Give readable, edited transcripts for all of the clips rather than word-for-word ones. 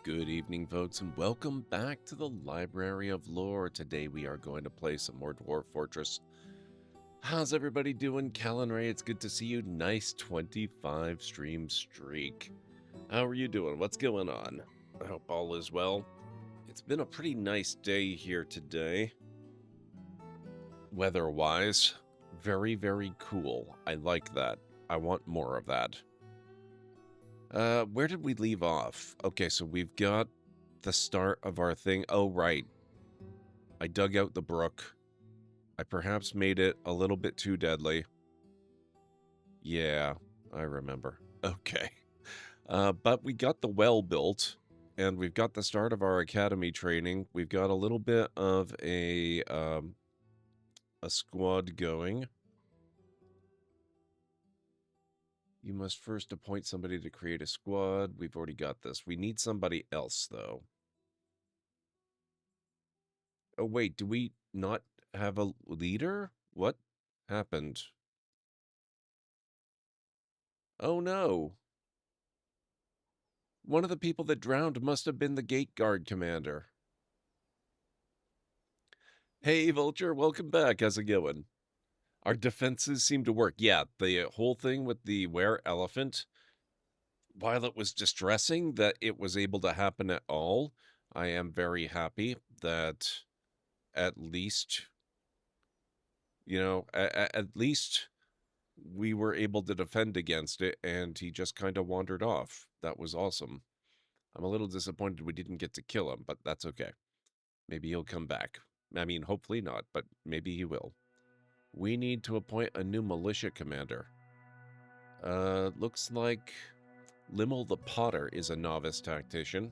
Good evening, folks, and welcome back to the Library of Lore. Today we are going to play some more Dwarf Fortress. How's everybody doing? Callan Ray, it's good to see you. Nice 25 stream streak. How are you doing? What's going on? I hope all is well. It's been a pretty nice day here today. Weather-wise, very, very cool. I like that. I want more of that. Where did we leave off? Okay, so we've got the start of our thing. Oh, right. I dug out the brook. I perhaps made it a little bit too deadly. Yeah, I remember. Okay. But we got the well built, and we've got the start of our academy training. We've got a little bit of a squad going. You must first appoint somebody to create a squad. We've already got this. We need somebody else, though. Oh, wait, do we not have a leader? What happened? Oh, no. One of the people that drowned must have been the gate guard commander. Hey, Vulture, welcome back. How's it going? Our defenses seem to work. Yeah, the whole thing with the were elephant, while it was distressing that it was able to happen at all, I am very happy that at least, at least we were able to defend against it, and he just kind of wandered off. That was awesome. I'm a little disappointed we didn't get to kill him, but that's okay. Maybe he'll come back. I mean, hopefully not, but maybe he will. We need to appoint a new militia commander. Looks like Limmel the Potter is a novice tactician.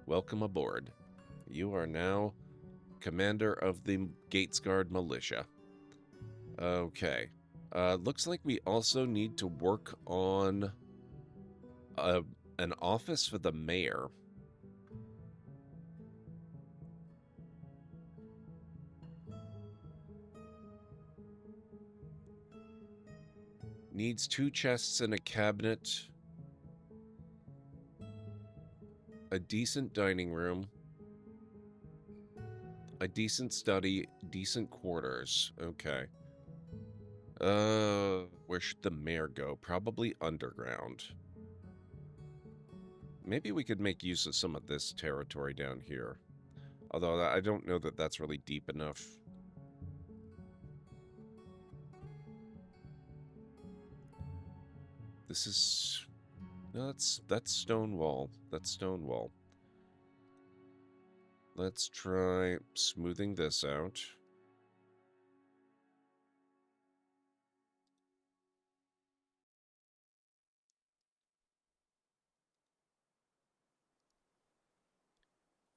Welcome aboard. You are now commander of the Gatesguard militia. Okay. Looks like we also need to work on an office for the mayor. Needs 2 chests and a cabinet. A decent dining room. A decent study. Decent quarters. Okay. Where should the mayor go? Probably underground. Maybe we could make use of some of this territory down here. Although I don't know that that's really deep enough. This is... No, that's stone wall. That's stone wall. Let's try smoothing this out.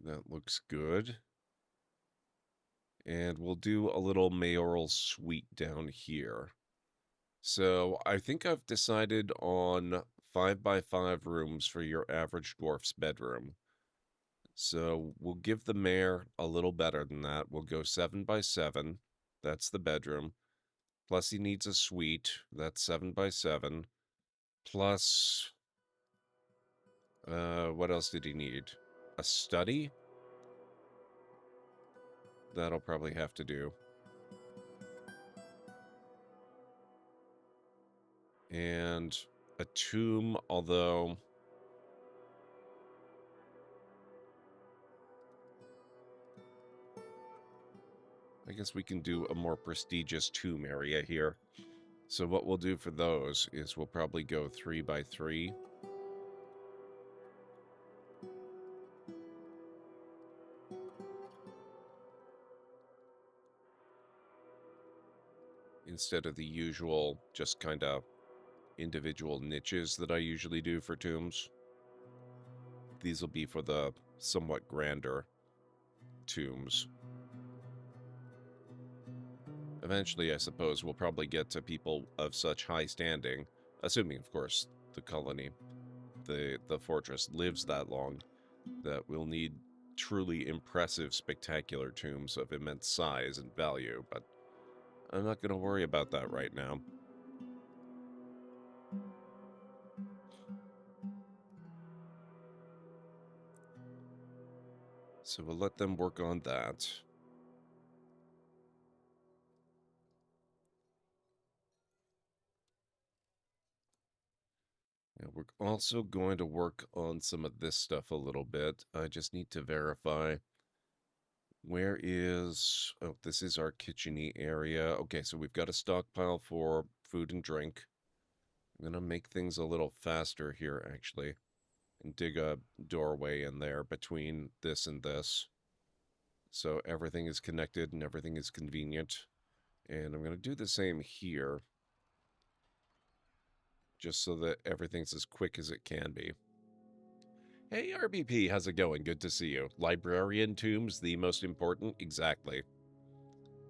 That looks good. And we'll do a little mayoral suite down here. So I think I've decided on 5x5 rooms for your average dwarf's bedroom. So we'll give the mayor a little better than that. We'll go 7x7. That's the bedroom. Plus he needs a suite. That's 7x7. Plus, what else did he need? A study? That'll probably have to do. And a tomb, although... I guess we can do a more prestigious tomb area here. So what we'll do for those is we'll probably go 3x3. Instead of the usual just kind of individual niches that I usually do for tombs. These will be for the somewhat grander tombs. Eventually, I suppose, we'll probably get to people of such high standing, assuming, of course, the colony, the fortress lives that long, that we'll need truly impressive, spectacular tombs of immense size and value, but I'm not going to worry about that right now. So we'll let them work on that. And we're also going to work on some of this stuff a little bit. I just need to verify. Where is... Oh, this is our kitchen-y area. Okay, so we've got a stockpile for food and drink. I'm going to make things a little faster here, actually. And dig a doorway in there between this and this. So everything is connected and everything is convenient. And I'm going to do the same here. Just so that everything's as quick as it can be. Hey, RBP, how's it going? Good to see you. Librarian tombs, the most important? Exactly.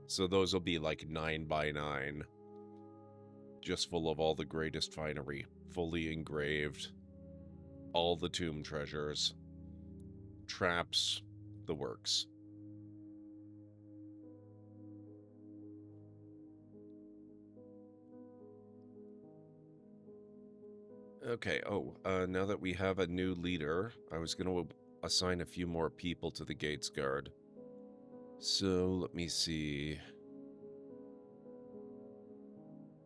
So those will be like 9 by 9. Just full of all the greatest finery. Fully engraved. All the tomb treasures. Traps. The works. Okay, now that we have a new leader, I was going to assign a few more people to the Gates Guard. So, let me see.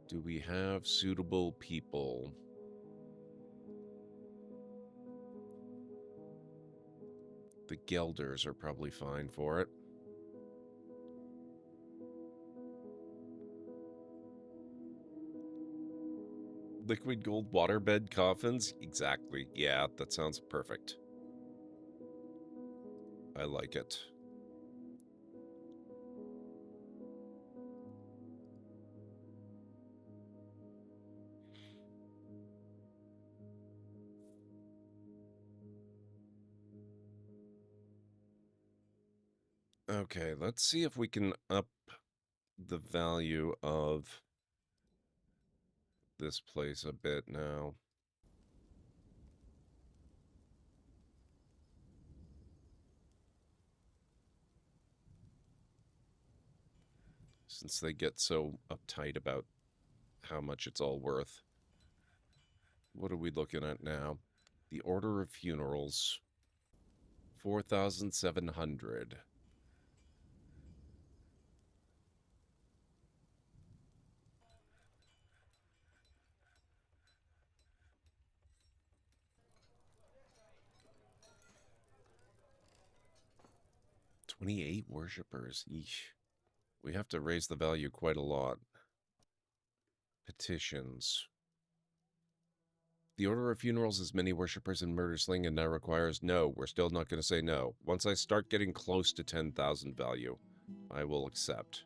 Do we have suitable people? The Gelders are probably fine for it. Liquid gold waterbed coffins? Exactly. Yeah, that sounds perfect. I like it. Okay, let's see if we can up the value of this place a bit now. Since they get so uptight about how much it's all worth. What are we looking at now? The Order of Funerals. 4,700. $28 worshippers. Eesh. We have to raise the value quite a lot. Petitions. The Order of Funerals has many worshippers in Murder Sling and now requires no. We're still not going to say no. Once I start getting close to 10,000 value, I will accept.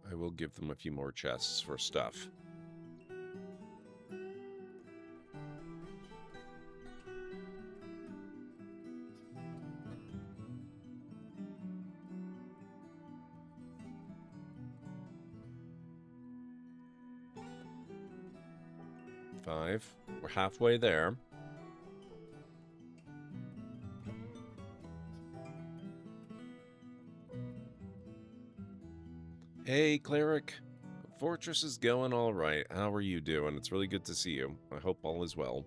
I will give them a few more chests for stuff. Five. We're halfway there. Hey, Cleric. Fortress is going all right. How are you doing? It's really good to see you. I hope all is well.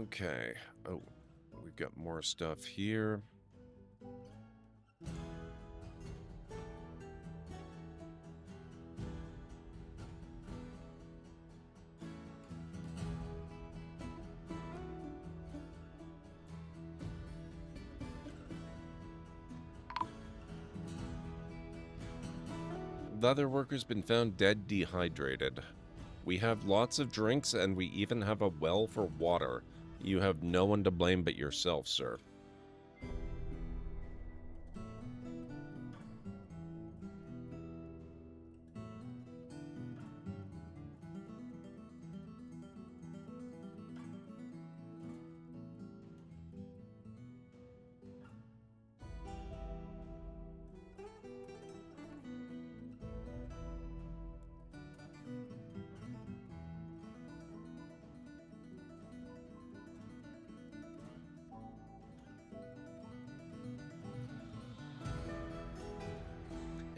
Okay. Oh, we've got more stuff here. The other worker's been found dead dehydrated. We have lots of drinks and we even have a well for water. You have no one to blame but yourself, sir.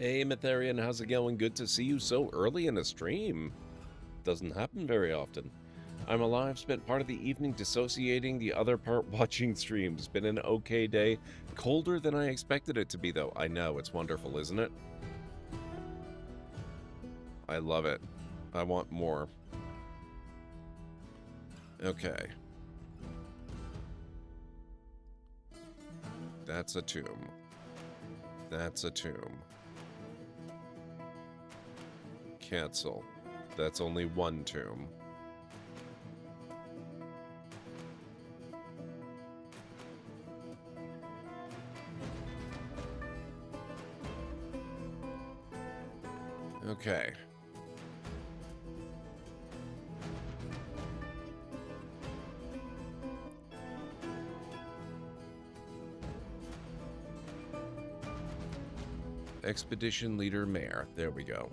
Hey, Mytharian, how's it going? Good to see you so early in a stream. Doesn't happen very often. I'm alive, spent part of the evening dissociating, the other part watching streams. Been an okay day. Colder than I expected it to be, though. I know, it's wonderful, isn't it? I love it. I want more. Okay. That's a tomb. That's a tomb. Cancel. That's only one tomb. Okay. Expedition Leader Mayor. There we go.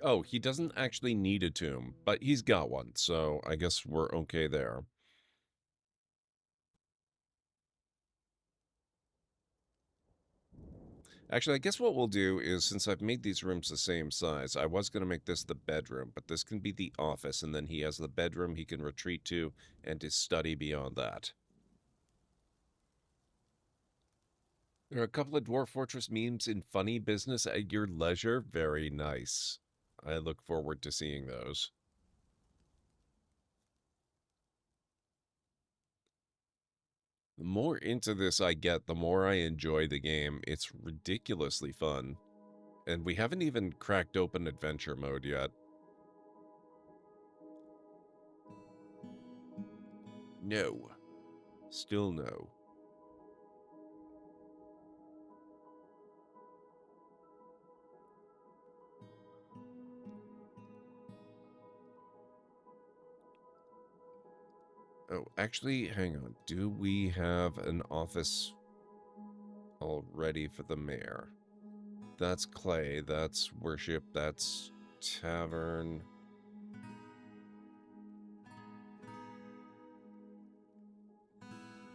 Oh, he doesn't actually need a tomb, but he's got one, so I guess we're okay there. Actually, I guess what we'll do is, since I've made these rooms the same size, I was going to make this the bedroom, but this can be the office, and then he has the bedroom he can retreat to, and his study beyond that. There are a couple of Dwarf Fortress memes in funny business at your leisure. Very nice. I look forward to seeing those. The more into this I get, the more I enjoy the game. It's ridiculously fun. And we haven't even cracked open adventure mode yet. No. Still no. Oh, actually, hang on. Do we have an office already for the mayor? That's Clay, that's Worship, that's Tavern.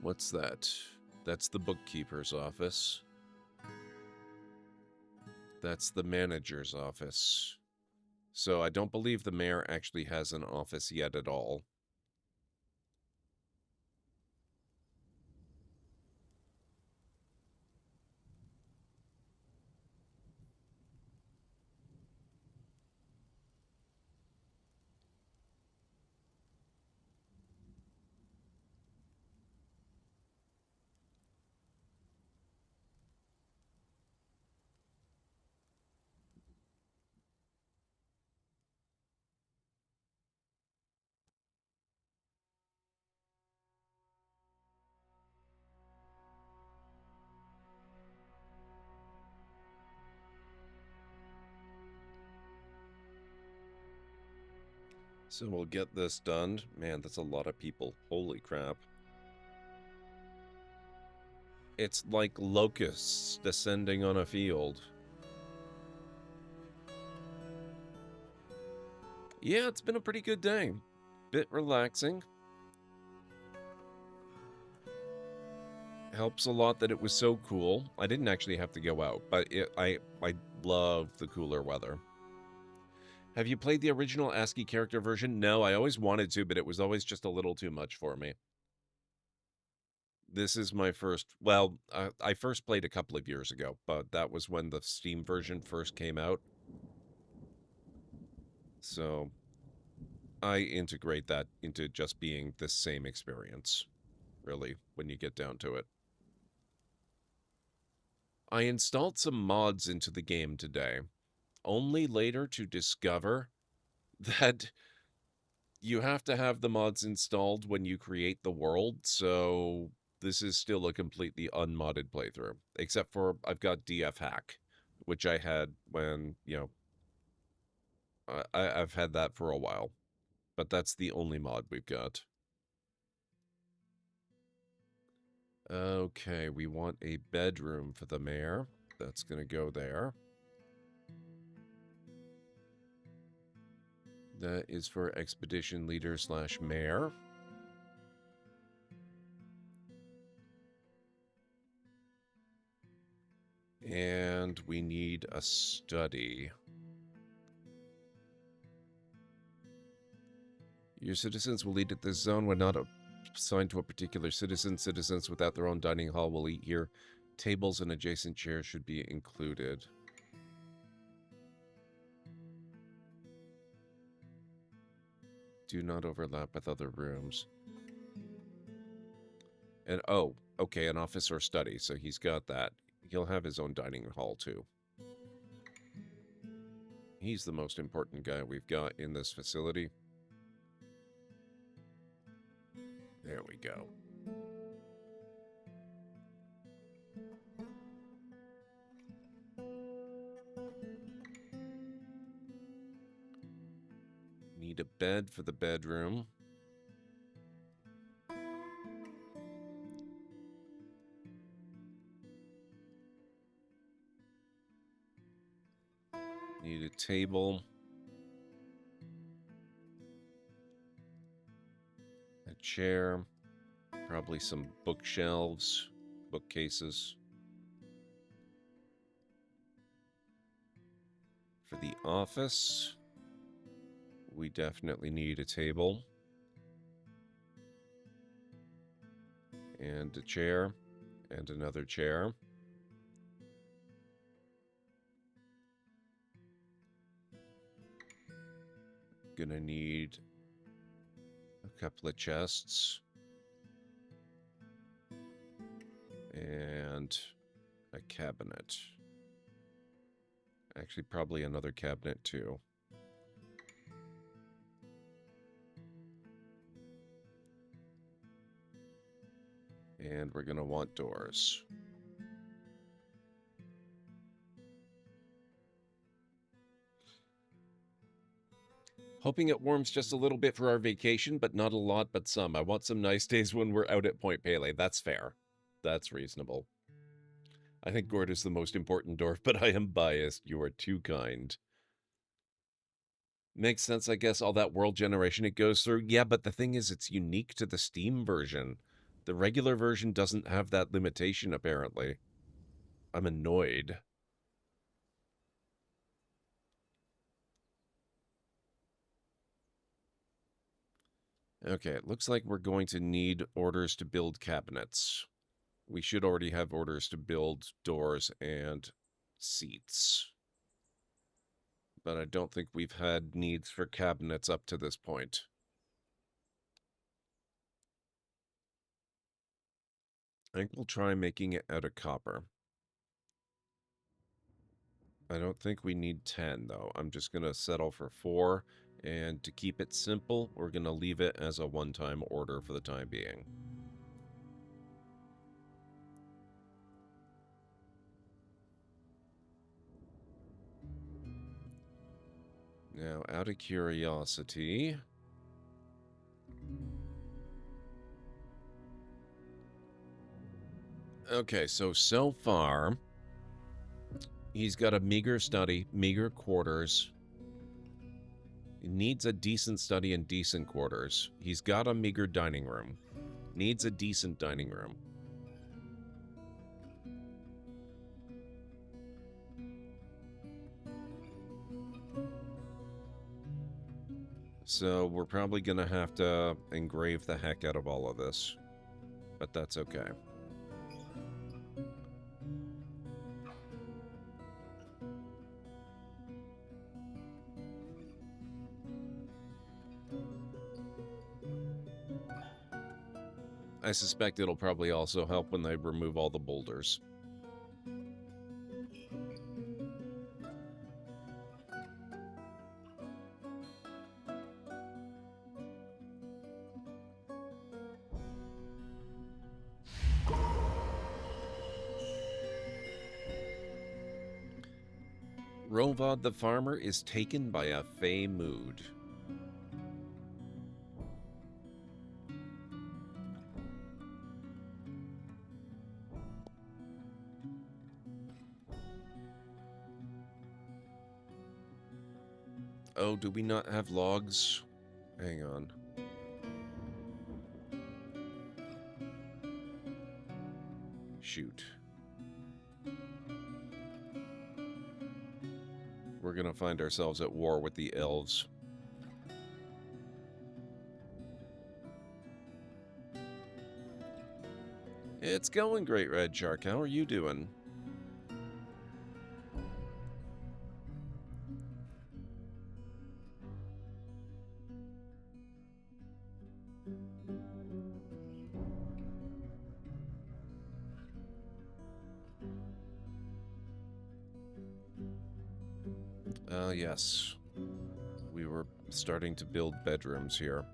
What's that? That's the bookkeeper's office. That's the manager's office. So I don't believe the mayor actually has an office yet at all. So we'll get this done. Man, that's a lot of people. Holy crap. It's like locusts descending on a field. Yeah, it's been a pretty good day. Bit relaxing. Helps a lot that it was so cool. I didn't actually have to go out, but I love the cooler weather. Have you played the original ASCII character version? No, I always wanted to, but it was always just a little too much for me. This is my first, well, I first played a couple of years ago, but that was when the Steam version first came out. So I integrate that into just being the same experience, really, when you get down to it. I installed some mods into the game today, only later to discover that you have to have the mods installed when you create the world, so this is still a completely unmodded playthrough, except for I've got DF Hack, which I had when, you know, I've had that for a while, but that's the only mod we've got. Okay, we want a bedroom for the mayor. That's going to go there. That is for expedition leader / mayor. And we need a study. Your citizens will lead at this zone when not assigned to a particular citizen. Citizens without their own dining hall will eat here. Tables and adjacent chairs should be included. Do not overlap with other rooms. And, oh, okay, an office or study, so he's got that. He'll have his own dining hall, too. He's the most important guy we've got in this facility. There we go. Need a bed for the bedroom. Need a table. A chair. Probably some bookshelves, bookcases. For the office, we definitely need a table. And a chair. And another chair. Gonna need a couple of chests. And a cabinet. Actually, probably another cabinet, too. And we're gonna want doors. Hoping it warms just a little bit for our vacation, but not a lot, but some. I want some nice days when we're out at Point Pele. That's fair. That's reasonable. I think Gord is the most important dwarf, but I am biased. You are too kind. Makes sense, I guess, all that world generation it goes through. Yeah, but the thing is, it's unique to the Steam version. The regular version doesn't have that limitation, apparently. I'm annoyed. Okay, it looks like we're going to need orders to build cabinets. We should already have orders to build doors and seats. But I don't think we've had needs for cabinets up to this point. I think we'll try making it out of copper. I don't think we need 10, though. I'm just going to settle for 4. And to keep it simple, we're going to leave it as a one-time order for the time being. Now, out of curiosity... Okay, so far, he's got a meager study, meager quarters. He needs a decent study and decent quarters. He's got a meager dining room. Needs a decent dining room. So we're probably going to have to engrave the heck out of all of this. But that's okay. I suspect it'll probably also help when they remove all the boulders. Rovod the farmer is taken by a fey mood. Oh, do we not have logs? Hang on. Shoot. We're gonna find ourselves at war with the elves. It's going great, Red Shark. How are you doing? Yes. We were starting to build bedrooms here.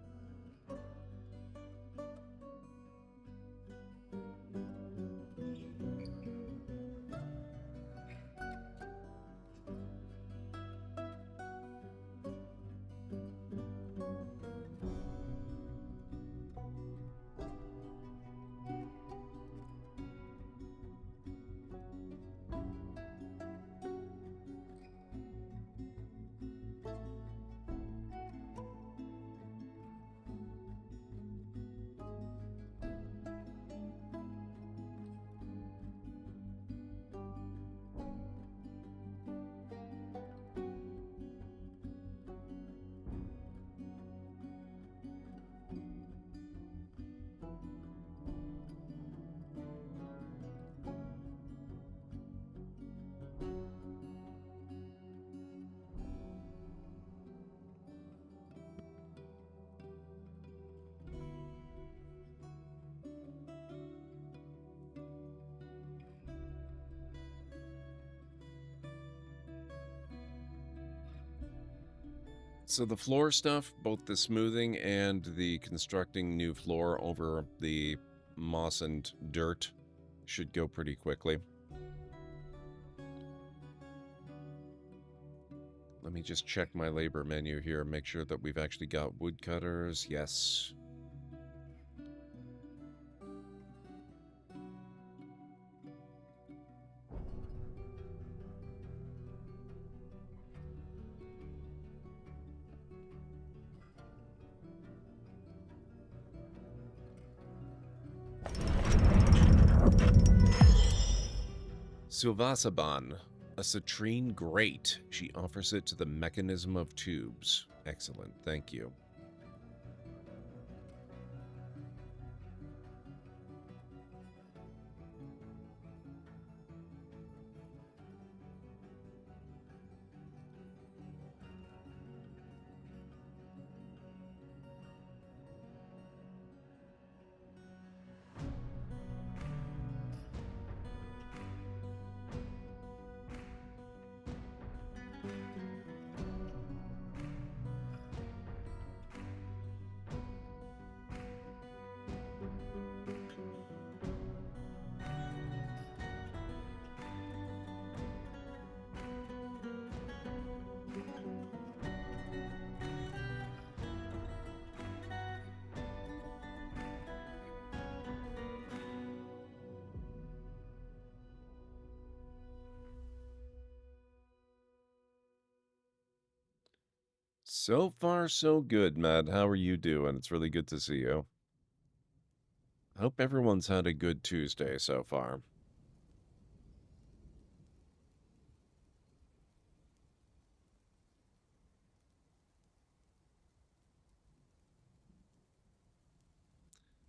So the floor stuff, both the smoothing and the constructing new floor over the moss and dirt, should go pretty quickly. Let me just check my labor menu here, make sure that we've actually got woodcutters. Yes. Silvasaban, a citrine grate. She offers it to the mechanism of tubes. Excellent, thank you. So far, so good, Matt. How are you doing? It's really good to see you. I hope everyone's had a good Tuesday so far.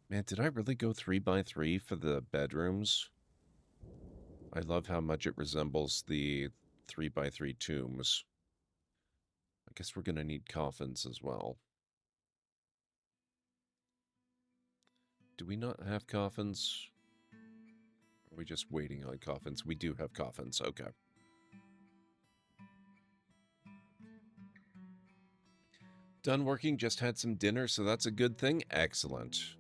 Man, did I really go 3x3 for the bedrooms? I love how much it resembles the 3x3 tombs. I guess we're gonna need coffins as well. Do we not have coffins? Are we just waiting on coffins? We do have coffins, okay. Done working, just had some dinner, so that's a good thing. Excellent.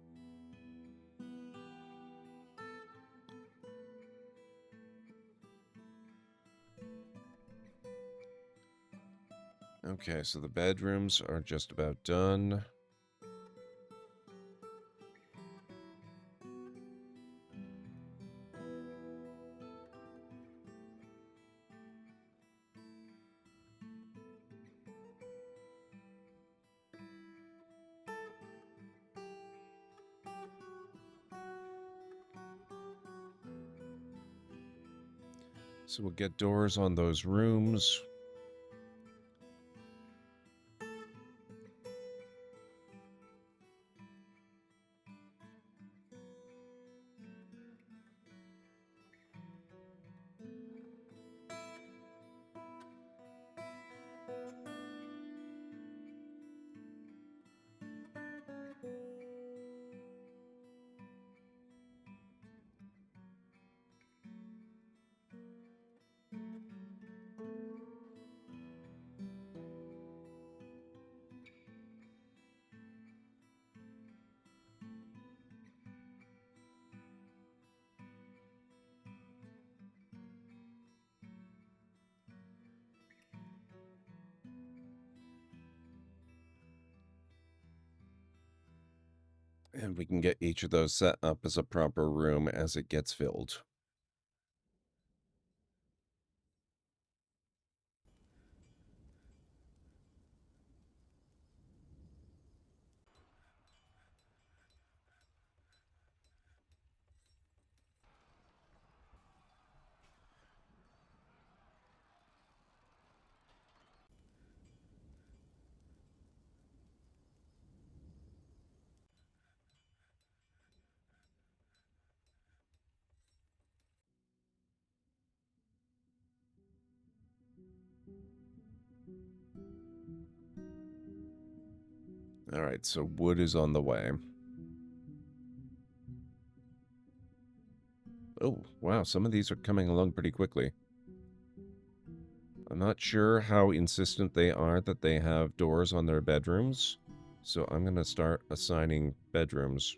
Okay, so the bedrooms are just about done. So we'll get doors on those rooms. And we can get each of those set up as a proper room as it gets filled. All right, so wood is on the way. Oh, wow, some of these are coming along pretty quickly. I'm not sure how insistent they are that they have doors on their bedrooms, so I'm going to start assigning bedrooms.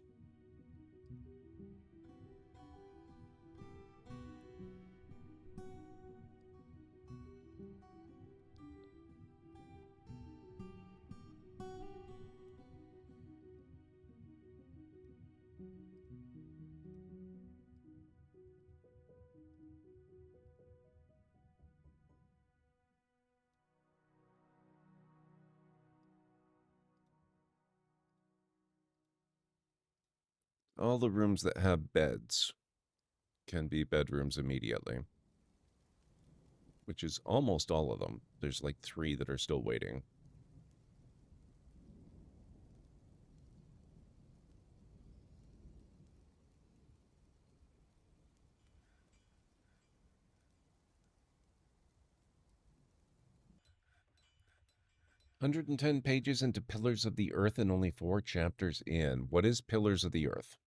All the rooms that have beds can be bedrooms immediately, which is almost all of them. There's like 3 that are still waiting. $110 into Pillars of the Earth and only 4 chapters in. What is Pillars of the Earth?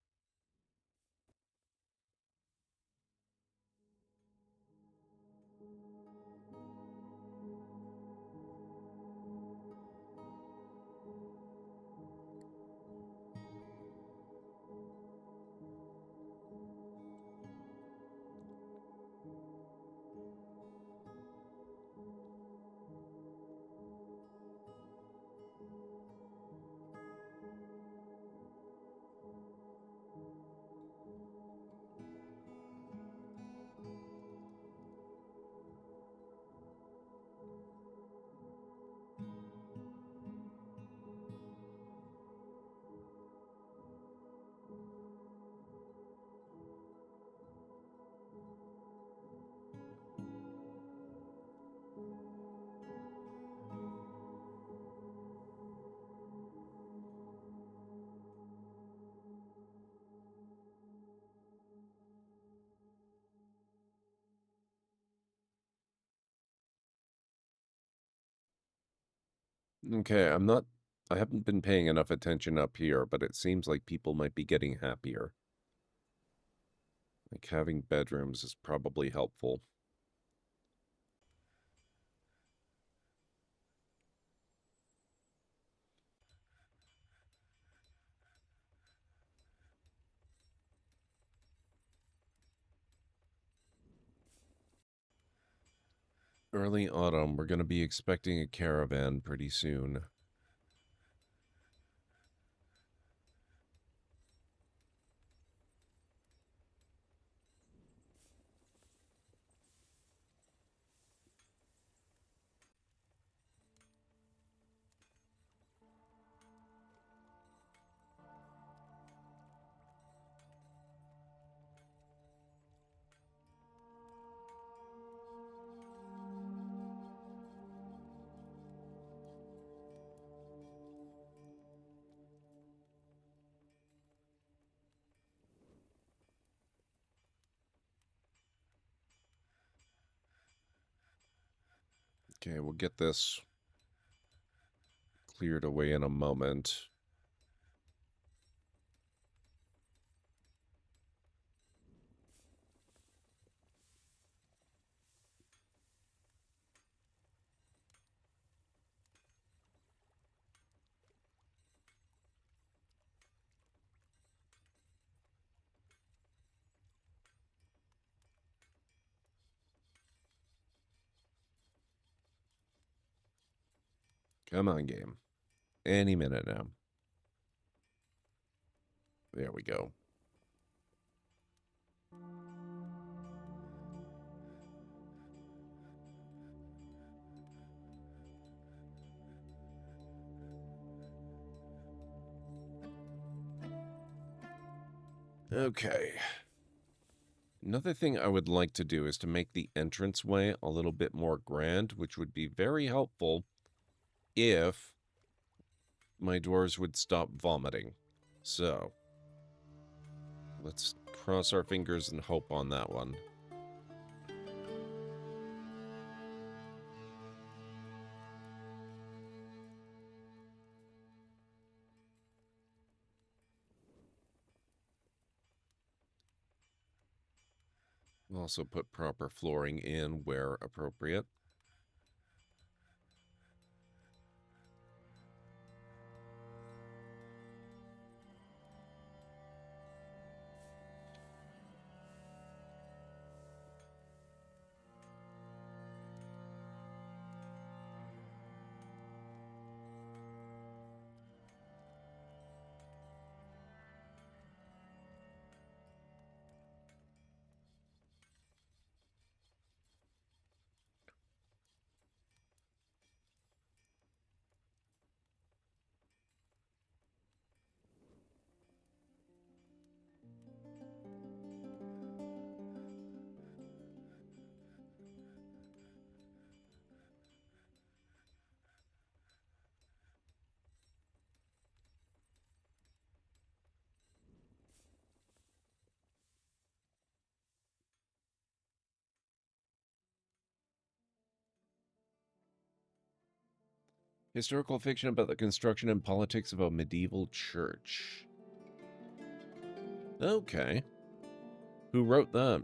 Okay, I haven't been paying enough attention up here, but it seems like people might be getting happier. Like having bedrooms is probably helpful. Early autumn. We're going to be expecting a caravan pretty soon. Okay, we'll get this cleared away in a moment. Come on, game. Any minute now. There we go. Okay. Another thing I would like to do is to make the entranceway a little bit more grand, which would be very helpful if my dwarves would stop vomiting. So, let's cross our fingers and hope on that one. Also put proper flooring in where appropriate. Historical fiction about the construction and politics of a medieval church. Okay. Who wrote that?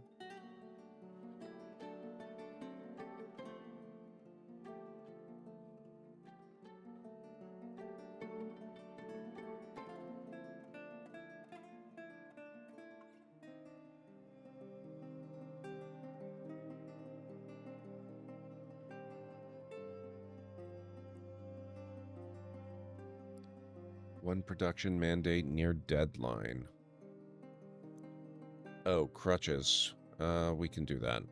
One production mandate near deadline. Oh, crutches. We can do that.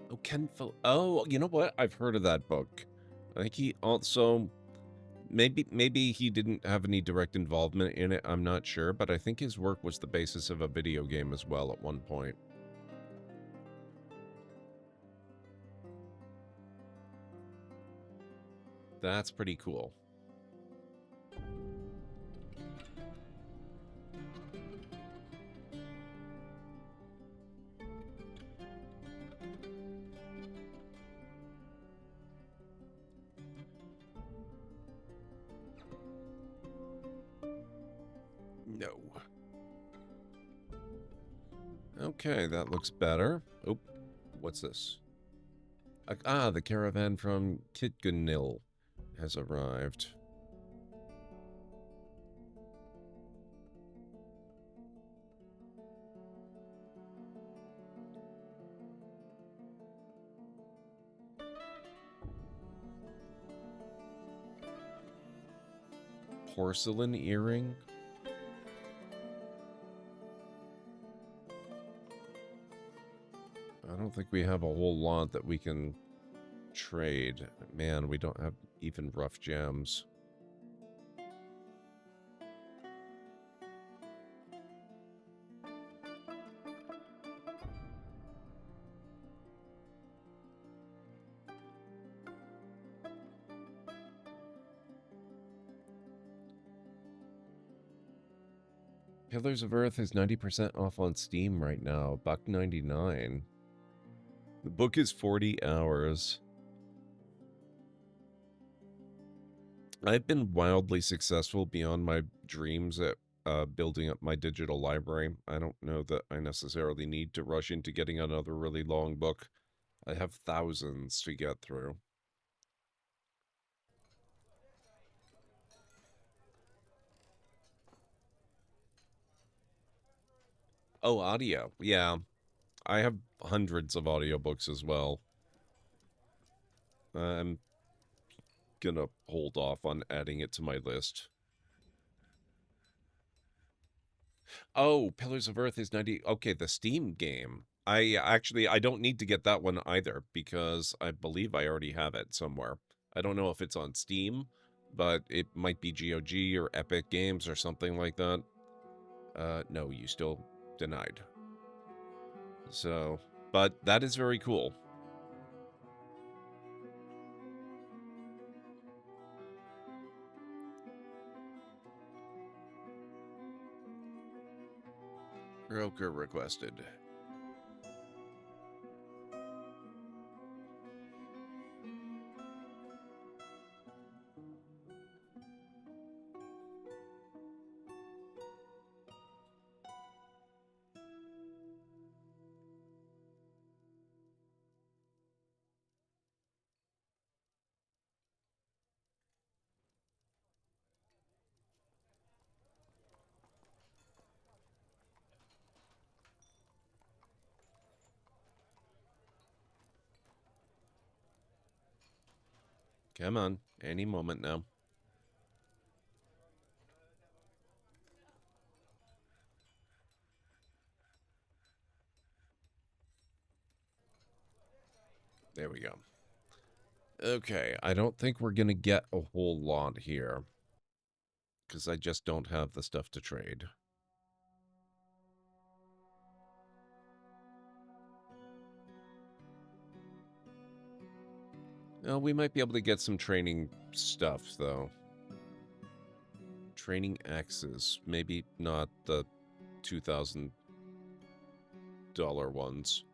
Oh, Ken Phil. Oh, you know what? I've heard of that book. I think he also maybe he didn't have any direct involvement in it. I'm not sure, but I think his work was the basis of a video game as well at one point. That's pretty cool. No. Okay, that looks better. Oh, what's this? The caravan from Kitgunil has arrived. Porcelain earring? I don't think we have a whole lot that we can trade. Man, we don't have even rough gems. Pillars of Earth is 90% off on Steam right now. $1.99. The book is 40 hours. I've been wildly successful beyond my dreams at building up my digital library. I don't know that I necessarily need to rush into getting another really long book. I have thousands to get through. Oh, audio. Yeah. I have hundreds of audiobooks as well. I'm gonna hold off on adding it to my list. Oh, Pillars of Earth is 90. Okay, the Steam game. I don't need to get that one either because I believe I already have it somewhere. I don't know if it's on Steam, but it might be GOG or Epic Games or something like that. No, you still denied. So, but that is very cool. Broker requested. Come on, any moment now. There we go. Okay, I don't think we're gonna get a whole lot here. Because I just don't have the stuff to trade. We might be able to get some training stuff, though. Training axes. Maybe not the $2,000 ones.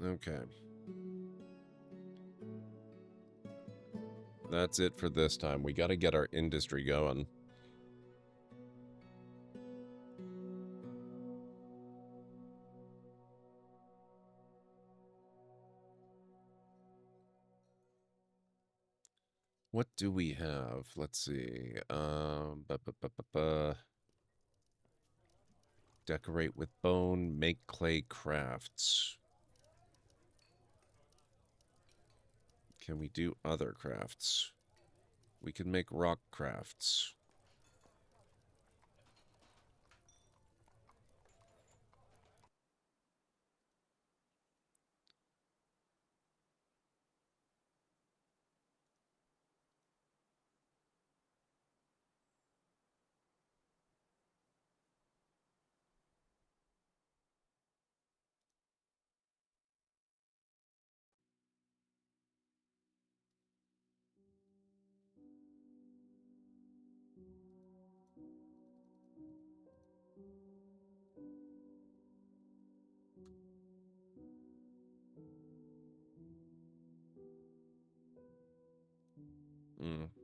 Okay. That's it for this time. We gotta get our industry going. What do we have? Let's see. Decorate with bone, make clay crafts. Can we do other crafts? We can make rock crafts.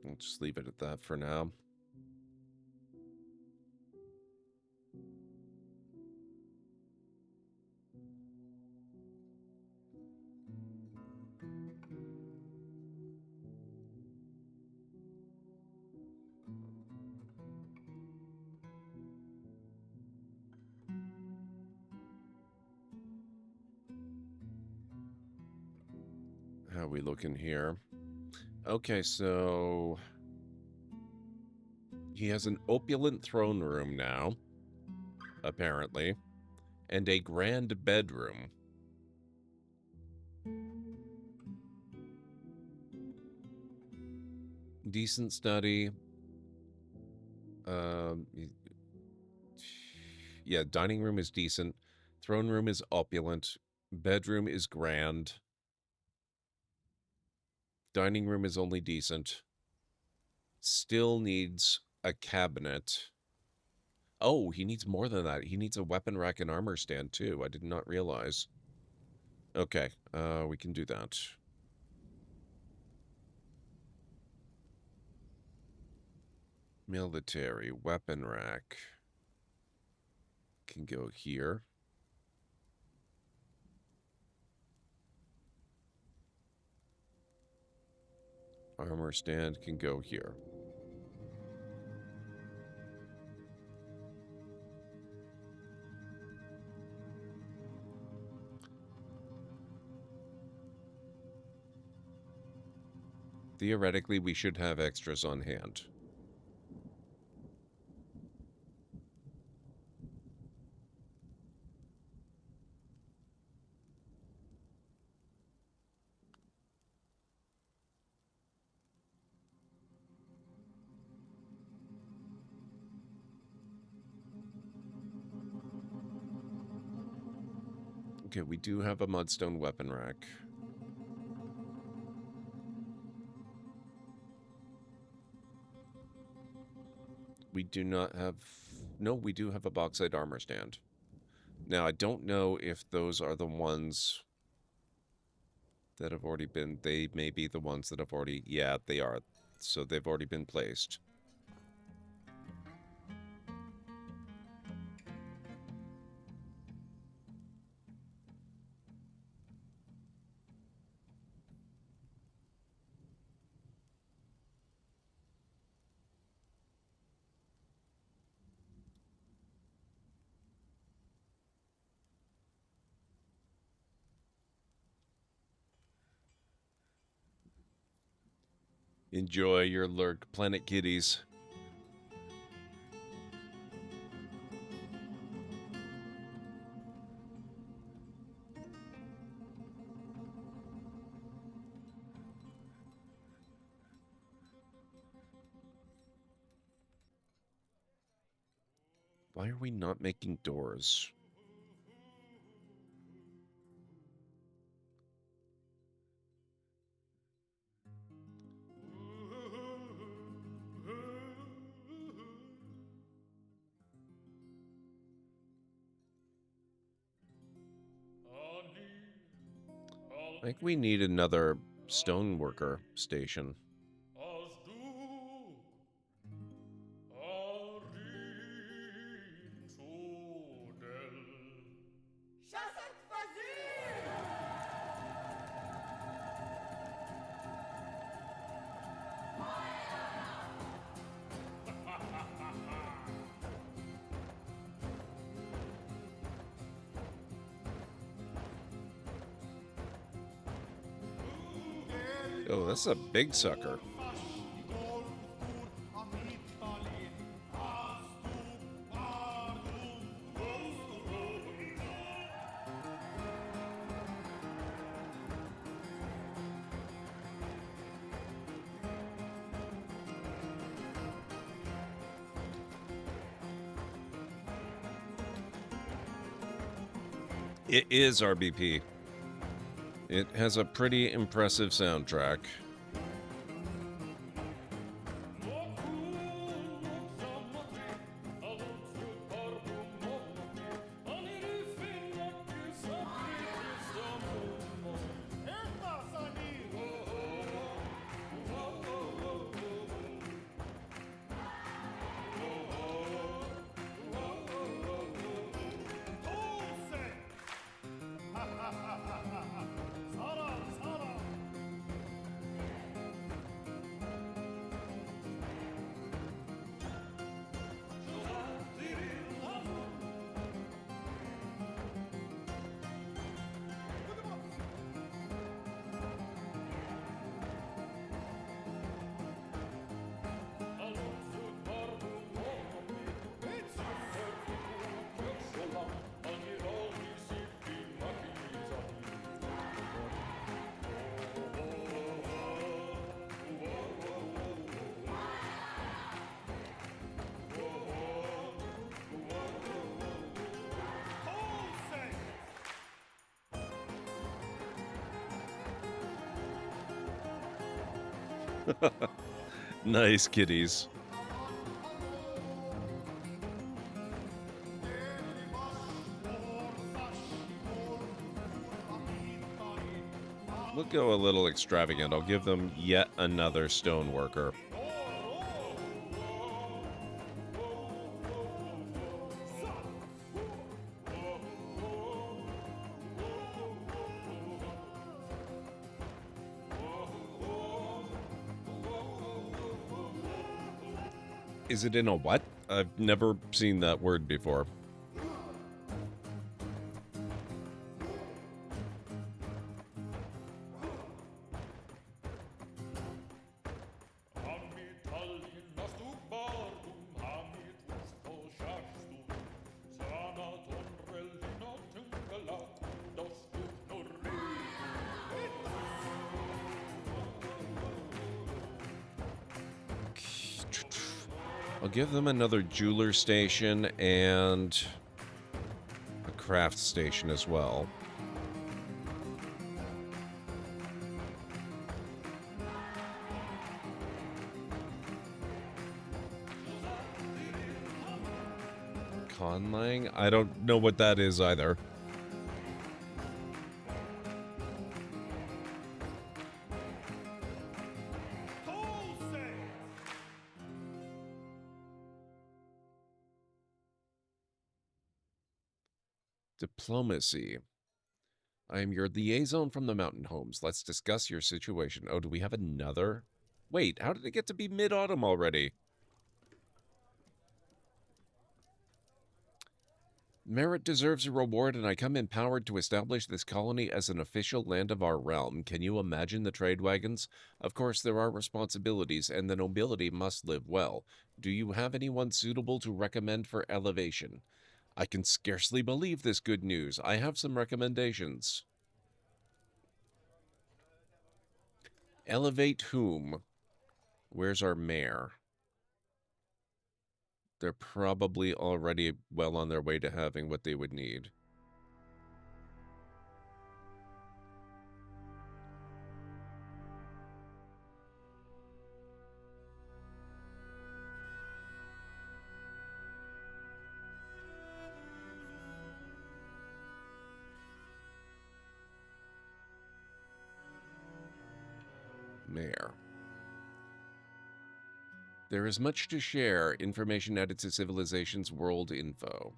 I'll just leave it at that for now. How are we looking here? Okay, so he has an opulent throne room now, apparently, and a grand bedroom. Decent study. Yeah, dining room is decent. Throne room is opulent. Bedroom is grand. Dining room is only decent. Still needs a cabinet. Oh, he needs more than that. He needs a weapon rack and armor stand, too. I did not realize. Okay, we can do that. Military weapon rack can go here. Armor stand can go here. Theoretically, we should have extras on hand. Okay, we do have a mudstone weapon rack. We do not have... No, we do have a bauxite armor stand. Now, I don't know if those are the ones that have already been... They may be the ones that have already... Yeah, they are. So they've already been placed. Enjoy your lurk, Planet Kitties. Why are we not making doors? I think we need another stoneworker station. Oh, that's a big sucker. It is RBP. It has a pretty impressive soundtrack. Nice kitties. We'll go a little extravagant. I'll give them yet another stoneworker. Is it in a what? I've never seen that word before. I'll give them another jeweler station and a craft station as well. Conlang? I don't know what that is either. Diplomacy. I am your liaison from the mountain homes. Let's discuss your situation. Oh, do we have another? Wait, how did it get to be mid-autumn already? Merit deserves a reward, and I come empowered to establish this colony as an official land of our realm. Can you imagine the trade wagons? Of course, there are responsibilities, and the nobility must live well. Do you have anyone suitable to recommend for elevation? I can scarcely believe this good news. I have some recommendations. Elevate whom? Where's our mayor? They're probably already well on their way to having what they would need. Mayor. There is much to share. Information added to Civilization's World Info.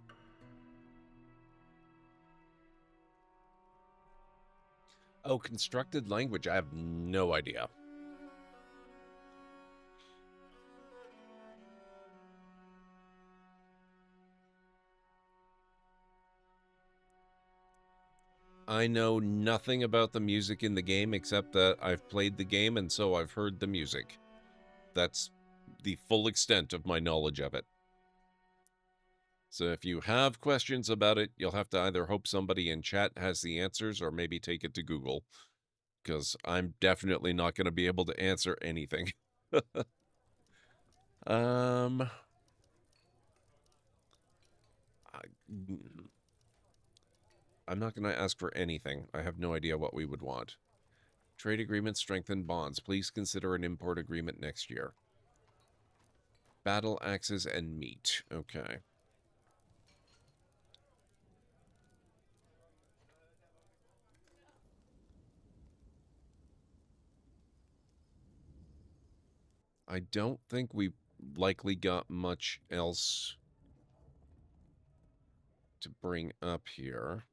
Oh, constructed language. I have no idea. I know nothing about the music in the game except that I've played the game and so I've heard the music. That's the full extent of my knowledge of it. So if you have questions about it, you'll have to either hope somebody in chat has the answers or maybe take it to Google, because I'm definitely not going to be able to answer anything. I'm not going to ask for anything. I have no idea what we would want. Trade agreements strengthen bonds. Please consider an import agreement next year. Battle axes and meat. Okay. I don't think we likely got much else to bring up here.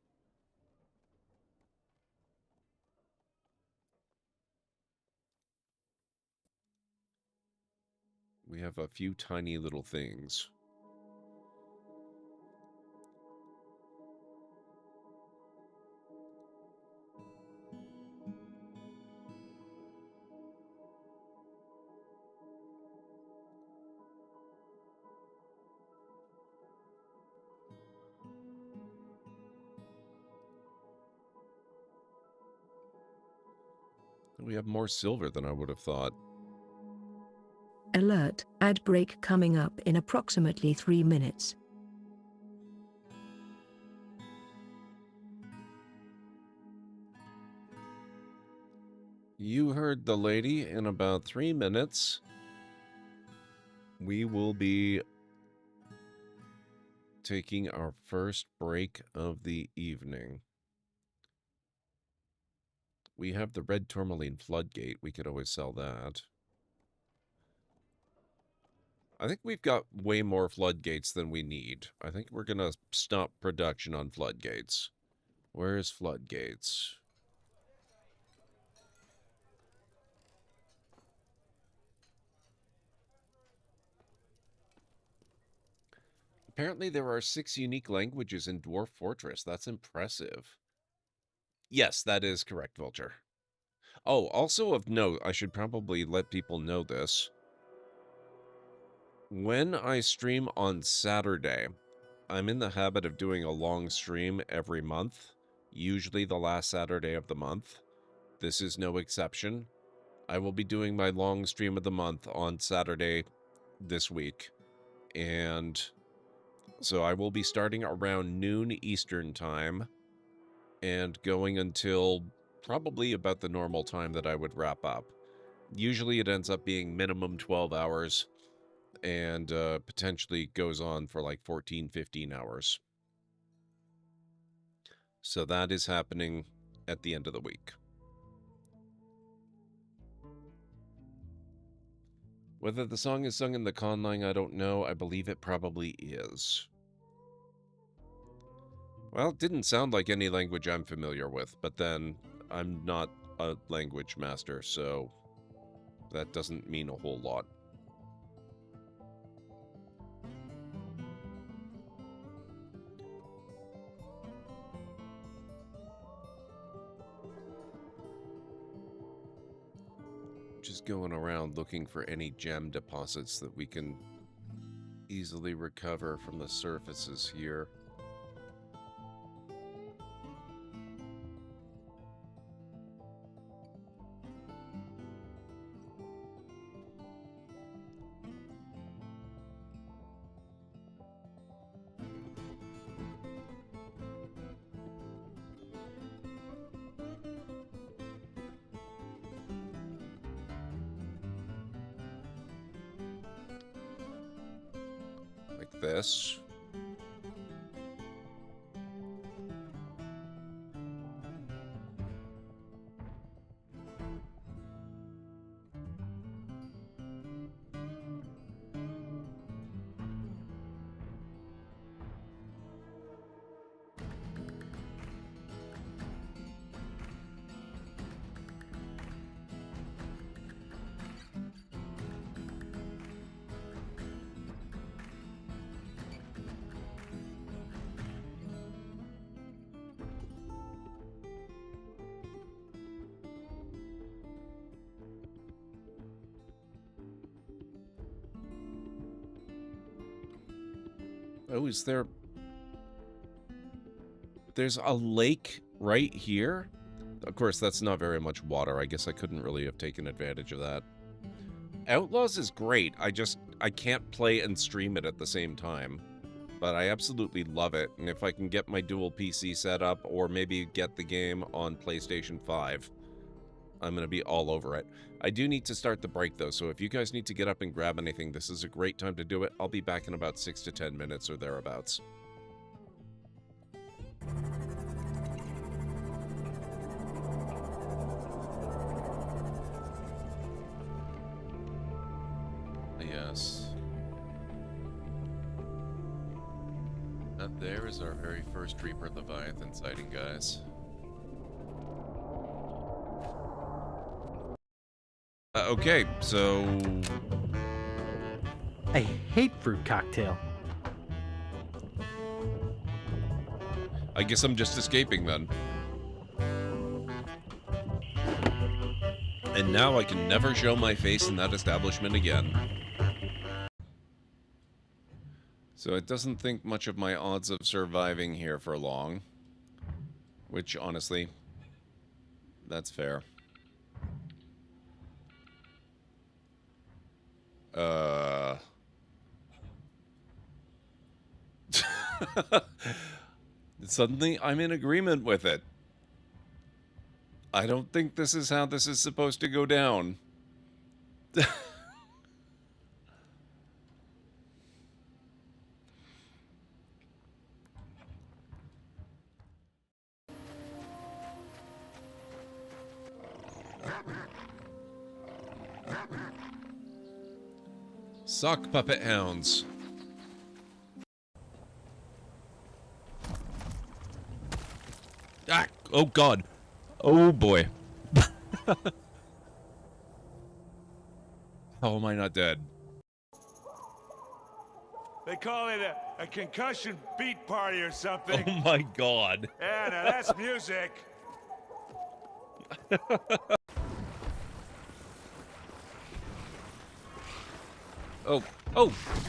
We have a few tiny little things. We have more silver than I would have thought. Alert, ad break coming up in approximately 3 minutes. You heard the lady. In about 3 minutes, we will be taking our first break of the evening. We have the red tourmaline floodgate. We could always sell that. I think we've got way more floodgates than we need. I think we're going to stop production on floodgates. Where's floodgates? Apparently there are 6 unique languages in Dwarf Fortress. That's impressive. Yes, that is correct, Vulture. Oh, also of note, I should probably let people know this. When I stream on Saturday, I'm in the habit of doing a long stream every month, usually the last Saturday of the month. This is no exception. I will be doing my long stream of the month on Saturday this week, and so I will be starting around noon Eastern time and going until probably about the normal time that I would wrap up. Usually it ends up being minimum 12 hours and potentially goes on for like 14, 15 hours. So that is happening at the end of the week. Whether the song is sung in the conlang, I don't know. I believe it probably is. Well, it didn't sound like any language I'm familiar with, but then I'm not a language master, so that doesn't mean a whole lot. Just going around looking for any gem deposits that we can easily recover from the surfaces here. Like this. Oh, is there... There's a lake right here? Of course, that's not very much water. I guess I couldn't really have taken advantage of that. Outlaws is great. I can't play and stream it at the same time. But I absolutely love it. And if I can get my dual PC set up, or maybe get the game on PlayStation 5, I'm going to be all over it. I do need to start the break, though, so if you guys need to get up and grab anything, this is a great time to do it. I'll be back in about 6 to 10 minutes or thereabouts. Yes. That there is our very first Reaper Leviathan sighting, guys. Okay, so... I hate fruit cocktail. I guess I'm just escaping then. And now I can never show my face in that establishment again. So it doesn't think much of my odds of surviving here for long. Which, honestly, that's fair. Suddenly, I'm in agreement with it. I don't think this is how this is supposed to go down. Suck, puppet hounds. Ah! Oh god. Oh boy. How am I not dead? They call it a concussion beat party or something. Oh my god. Yeah, now that's music.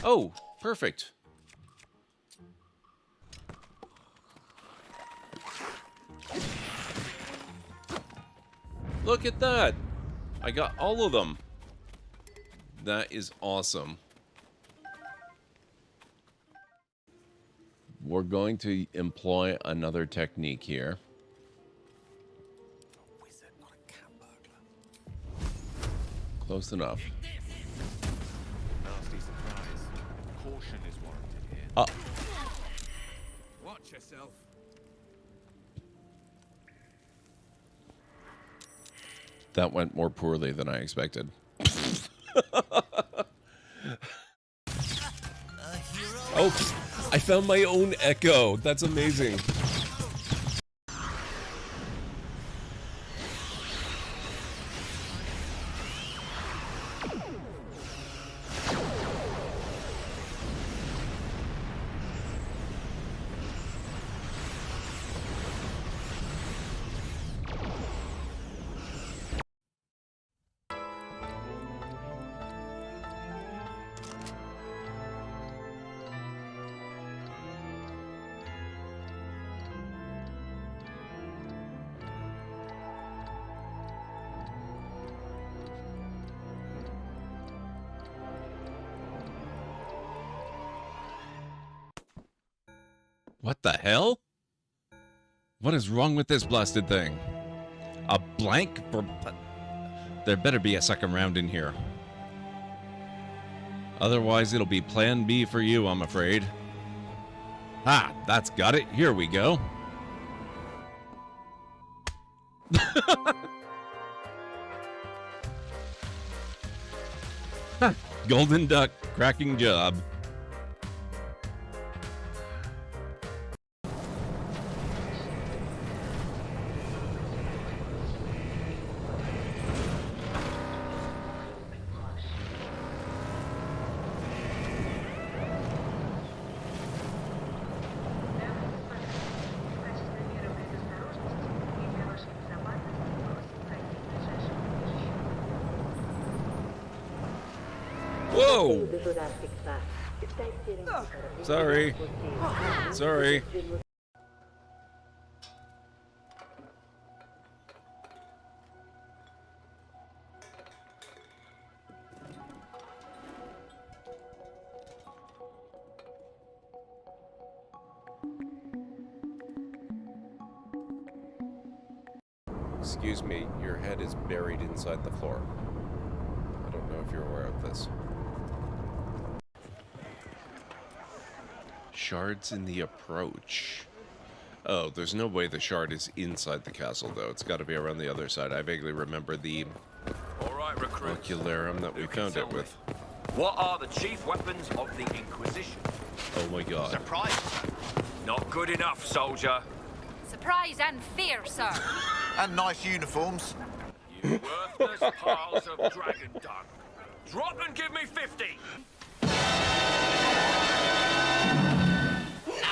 Oh, perfect. Look at that. I got all of them. That is awesome. We're going to employ another technique here. Close enough. Nasty surprise. Caution is warranted here. Watch yourself. That went more poorly than I expected. Oh, I found my own echo. That's amazing. What the hell? What is wrong with this blasted thing? A blank for... There better be a second round in here. Otherwise, it'll be plan B for you, I'm afraid. Ah, that's got it. Here we go. Golden duck, cracking job. Whoa! Sorry. Sorry. Excuse me, your head is buried inside the floor. I don't know if you're aware of this. Shards in the approach. Oh, there's no way the shard is inside the castle, though. It's got to be around the other side. I vaguely remember the ocularum that we found it with. What are the chief weapons of the Inquisition? Oh my god. Surprise? Not good enough, soldier. Surprise and fear, sir. And nice uniforms. You worthless piles of dragon dung. Drop and give me 50.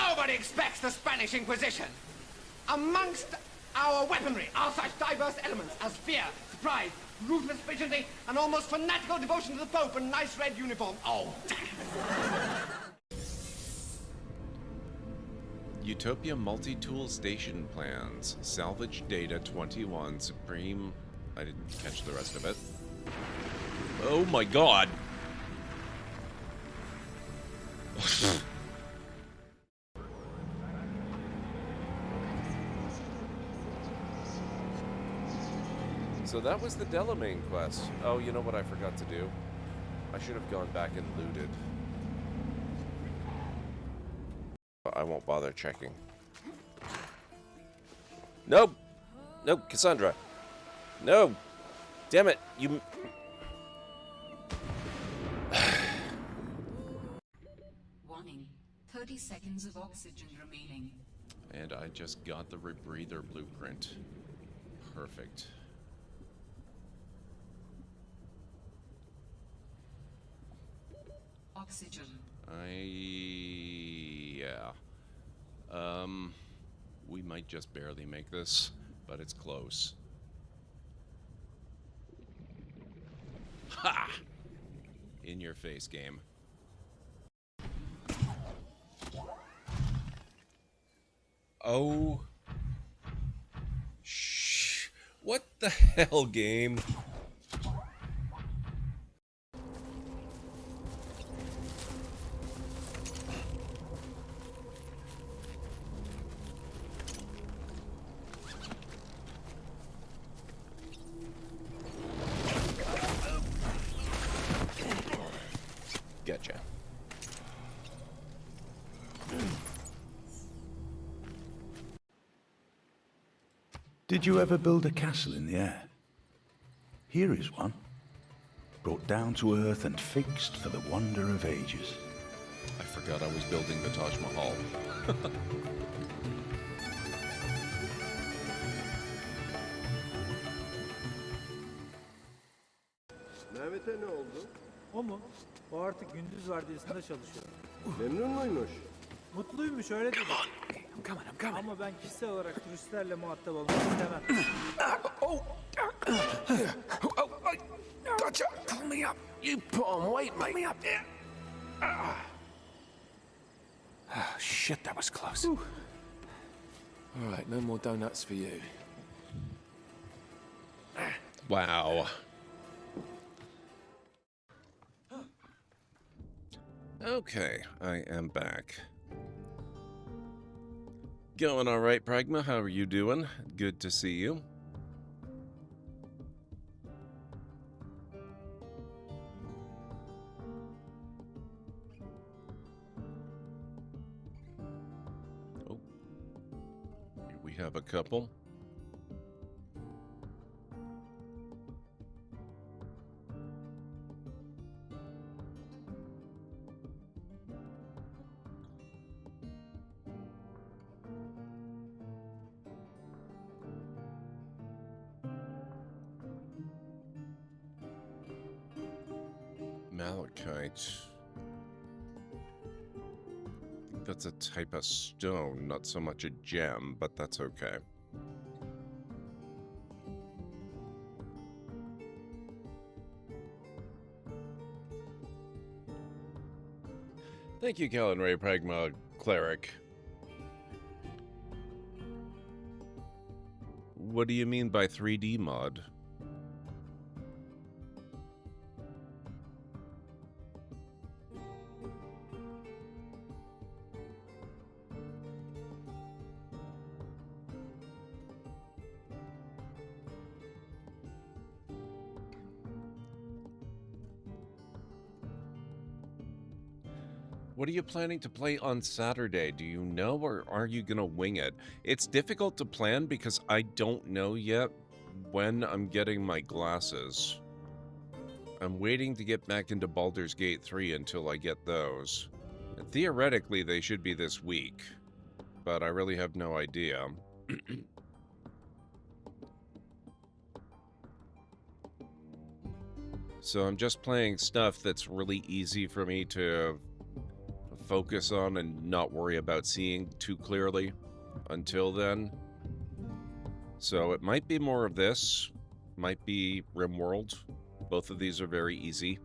Nobody expects the Spanish Inquisition. Amongst our weaponry are such diverse elements as fear, surprise, ruthless vigilance, and almost fanatical devotion to the Pope and nice red uniform. Oh, damn. Utopia multi-tool station plans. Salvage data 21. Supreme... I didn't catch the rest of it. Oh my god! So that was the Delamain quest. Oh, you know what I forgot to do? I should have gone back and looted. I won't bother checking. Nope! Nope, Cassandra. No! Damn it, you... Warning. 30 seconds of oxygen remaining. And I just got the rebreather blueprint. Perfect. Oxygen. Yeah. We might just barely make this, but it's close. Ha! In your face, game. Oh. Shh. What the hell, game? Gotcha. Did you ever build a castle in the air? Here is one. Brought down to earth and fixed for the wonder of ages. I forgot I was building the Taj Mahal. Mehmet'e ne oldu? O mu? O artık gündüz vardiyasında çalışıyor. Memnun muymuş? Mutluymuş öyle dedi. Ama ben kişisel olarak turistlerle muhatap olmak istemem. Gotcha! Pull me up! You put on weight, mate! Pull me up! Oh, shit, that was close. Alright, no more donuts for you. Wow. Okay, I am back. Going all right, Pragma? How are you doing? Good to see you. Oh, here we have a couple. Malachite. I think that's a type of stone, not so much a gem, but that's okay. Thank you, Callan Ray Pragma Cleric. What do you mean by 3D mod? What are you planning to play on Saturday? Do you know, or are you gonna wing it? It's difficult to plan because I don't know yet when I'm getting my glasses. I'm waiting to get back into Baldur's Gate 3 until I get those. And theoretically, they should be this week, but I really have no idea. So I'm just playing stuff that's really easy for me to focus on and not worry about seeing too clearly until then. So it might be more of this, might be RimWorld. Both of these are very easy.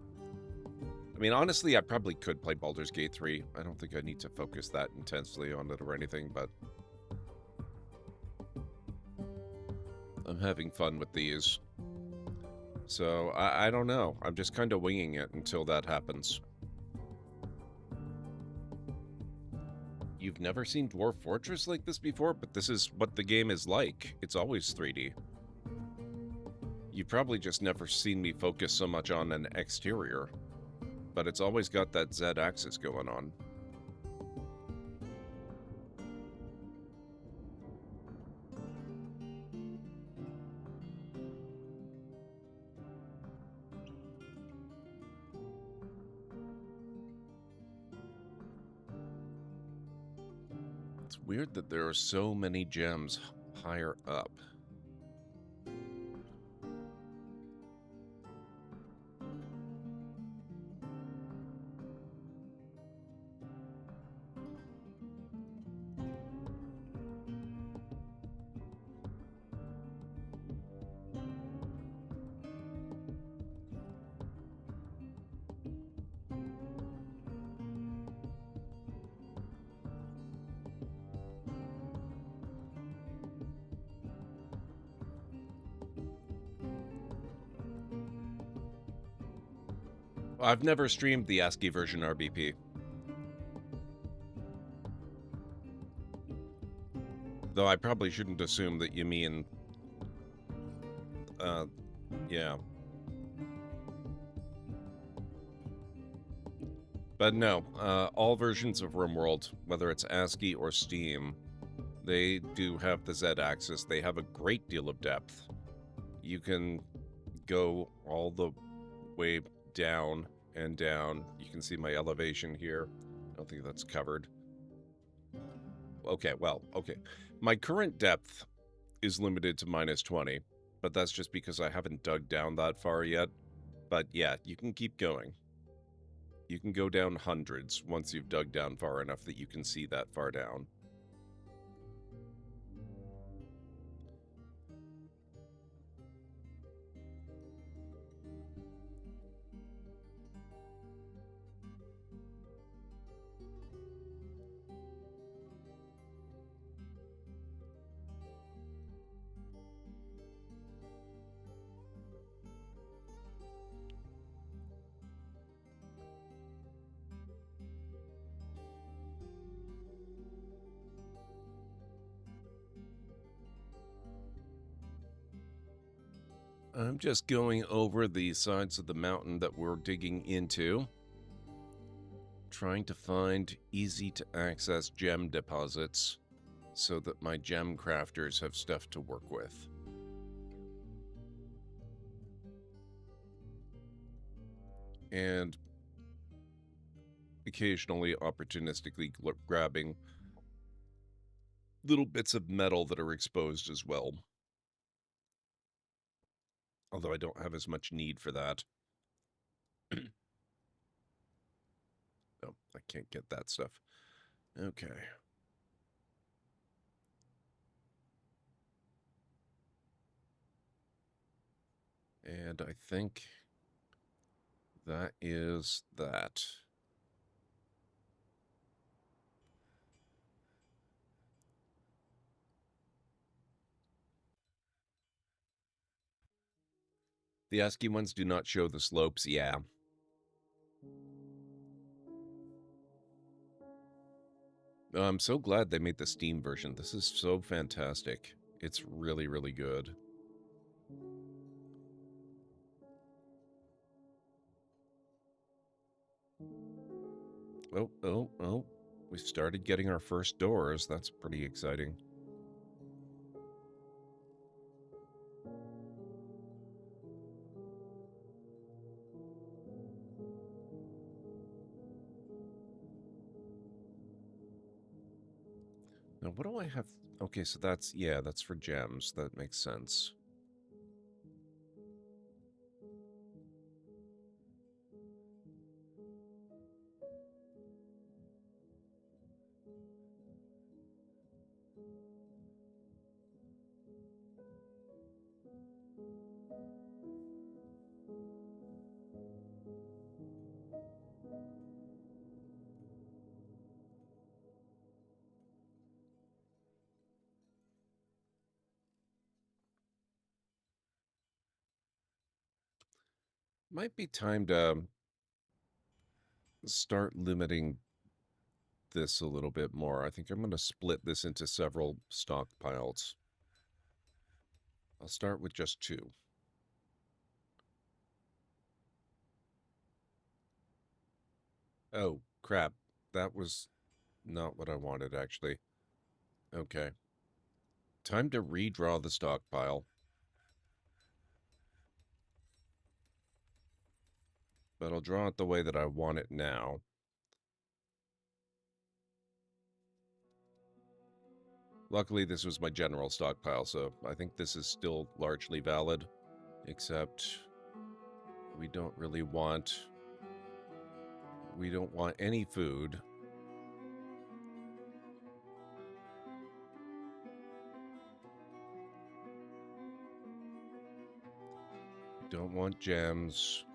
I mean, honestly, I probably could play Baldur's Gate 3. I don't think I need to focus that intensely on it or anything, but I'm having fun with these. So I don't know. I'm just kind of winging it until that happens. You've never seen Dwarf Fortress like this before, but this is what the game is like. It's always 3D. You've probably just never seen me focus so much on an exterior, but it's always got that Z-axis going on. It's weird that there are so many gems higher up. I've never streamed the ASCII version RBP. Though I probably shouldn't assume that you mean... yeah. But no, all versions of RimWorld, whether it's ASCII or Steam, they do have the Z-axis. They have a great deal of depth. You can go all the way down and down. You can see my elevation here. I don't think that's covered. Okay, well, okay. My current depth is limited to -20, but that's just because I haven't dug down that far yet. But yeah, you can keep going. You can go down hundreds once you've dug down far enough that you can see that far down. I'm just going over the sides of the mountain that we're digging into, trying to find easy-to-access gem deposits so that my gem crafters have stuff to work with. And occasionally, opportunistically grabbing little bits of metal that are exposed as well. Although I don't have as much need for that. Oh, I can't get that stuff. Okay. And I think that is that. The ASCII ones do not show the slopes, yeah. I'm so glad they made the Steam version. This is so fantastic. It's really, really good. Oh. We started getting our first doors. That's pretty exciting. Now, what do I have? Okay, so that's, yeah, that's for gems. That makes sense. Might be time to start limiting this a little bit more. I think I'm going to split this into several stockpiles. I'll start with just 2. Oh, crap. That was not what I wanted, actually. Okay. Time to redraw the stockpile. But I'll draw it the way that I want it now. Luckily, this was my general stockpile, so I think this is still largely valid. Except we don't really want... We don't want any food. Don't want gems.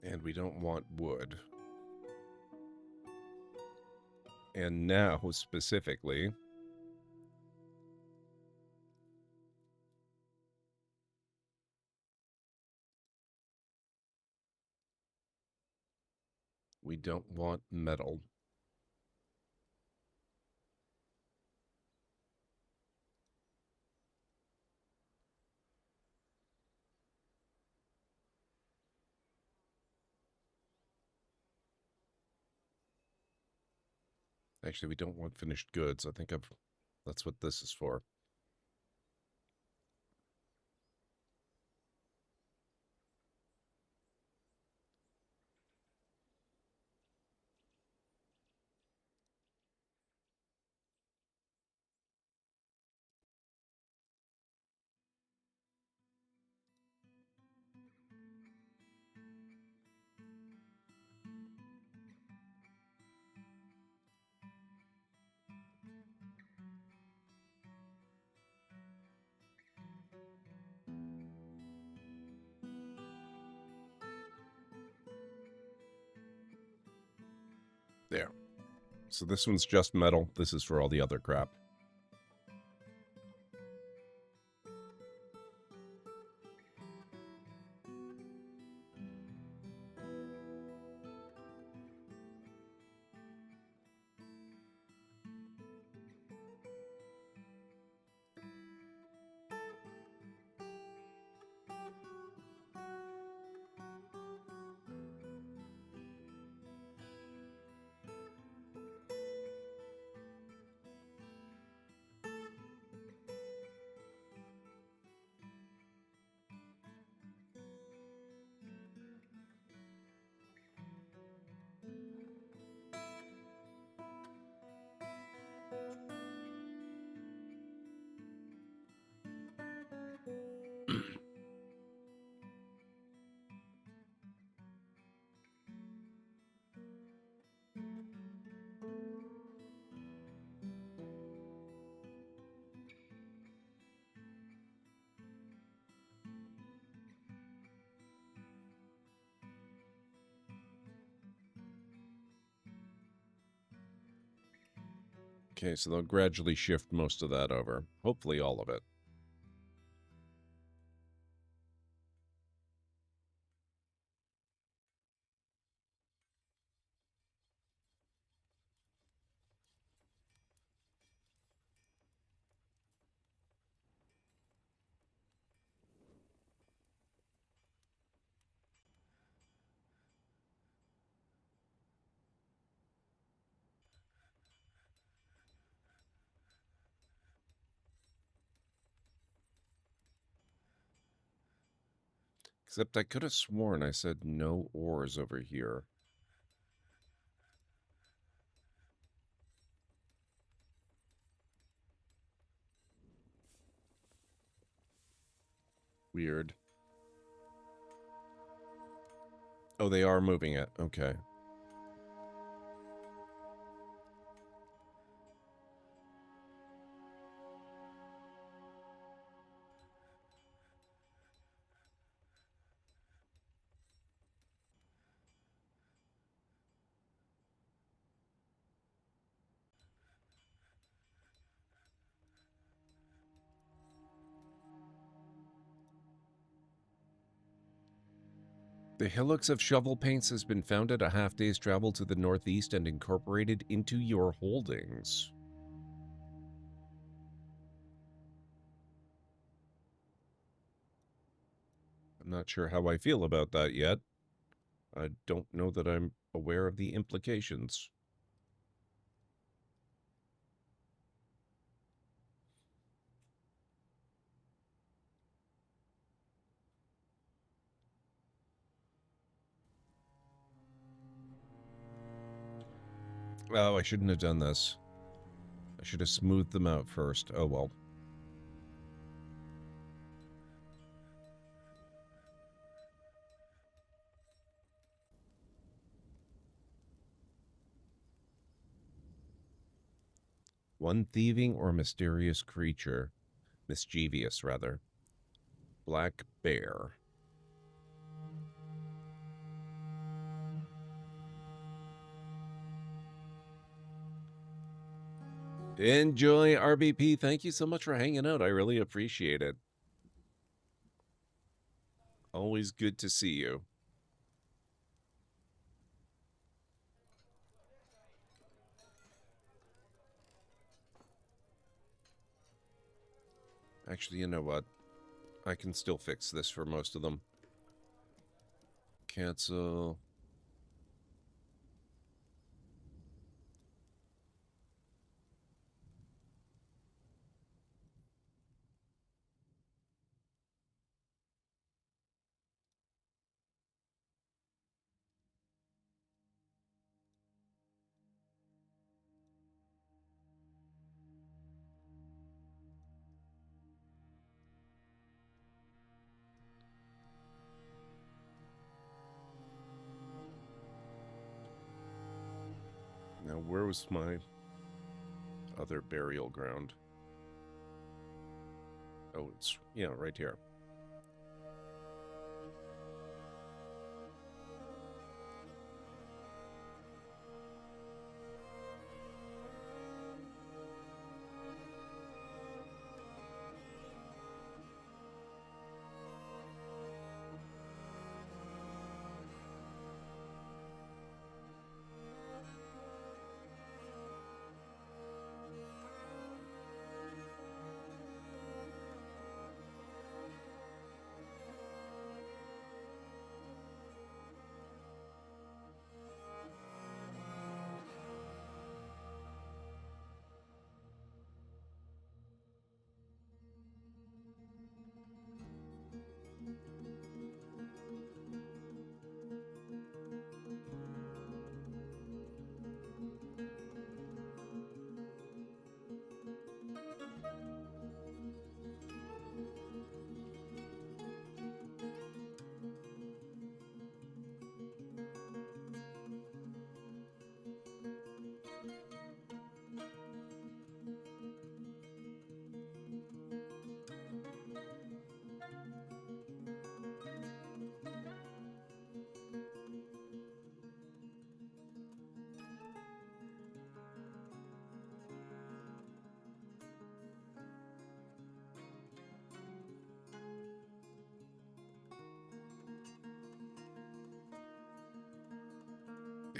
And we don't want wood. And now, specifically... we don't want metal. Actually, we don't want finished goods. I think that's what this is for. There. So this one's just metal. This is for all the other crap. Okay, so they'll gradually shift most of that over. Hopefully all of it. Except I could have sworn I said no ores over here. Weird. Oh, they are moving it. Okay. The hillocks of shovel paints has been found at a half-day's travel to the northeast and incorporated into your holdings. Not sure how I feel about that yet. I don't know that I'm aware of the implications. Oh, I shouldn't have done this. I should have smoothed them out first. Oh well. One thieving or mysterious creature. Mischievous, rather. Black bear. Enjoy, RBP. Thank you so much for hanging out. I really appreciate it. Always good to see you. Actually, you know what? I can still fix this for most of them. Cancel. Now, where was my other burial ground? Oh, it's, yeah, right here.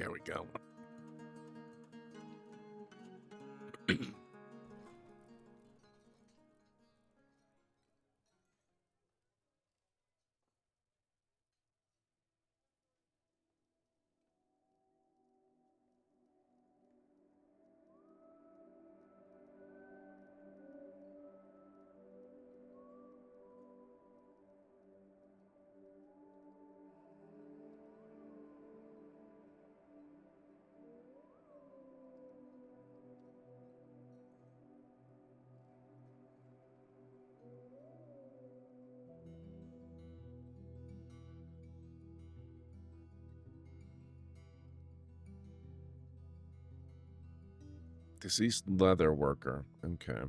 There we go. Deceased leather worker. Okay.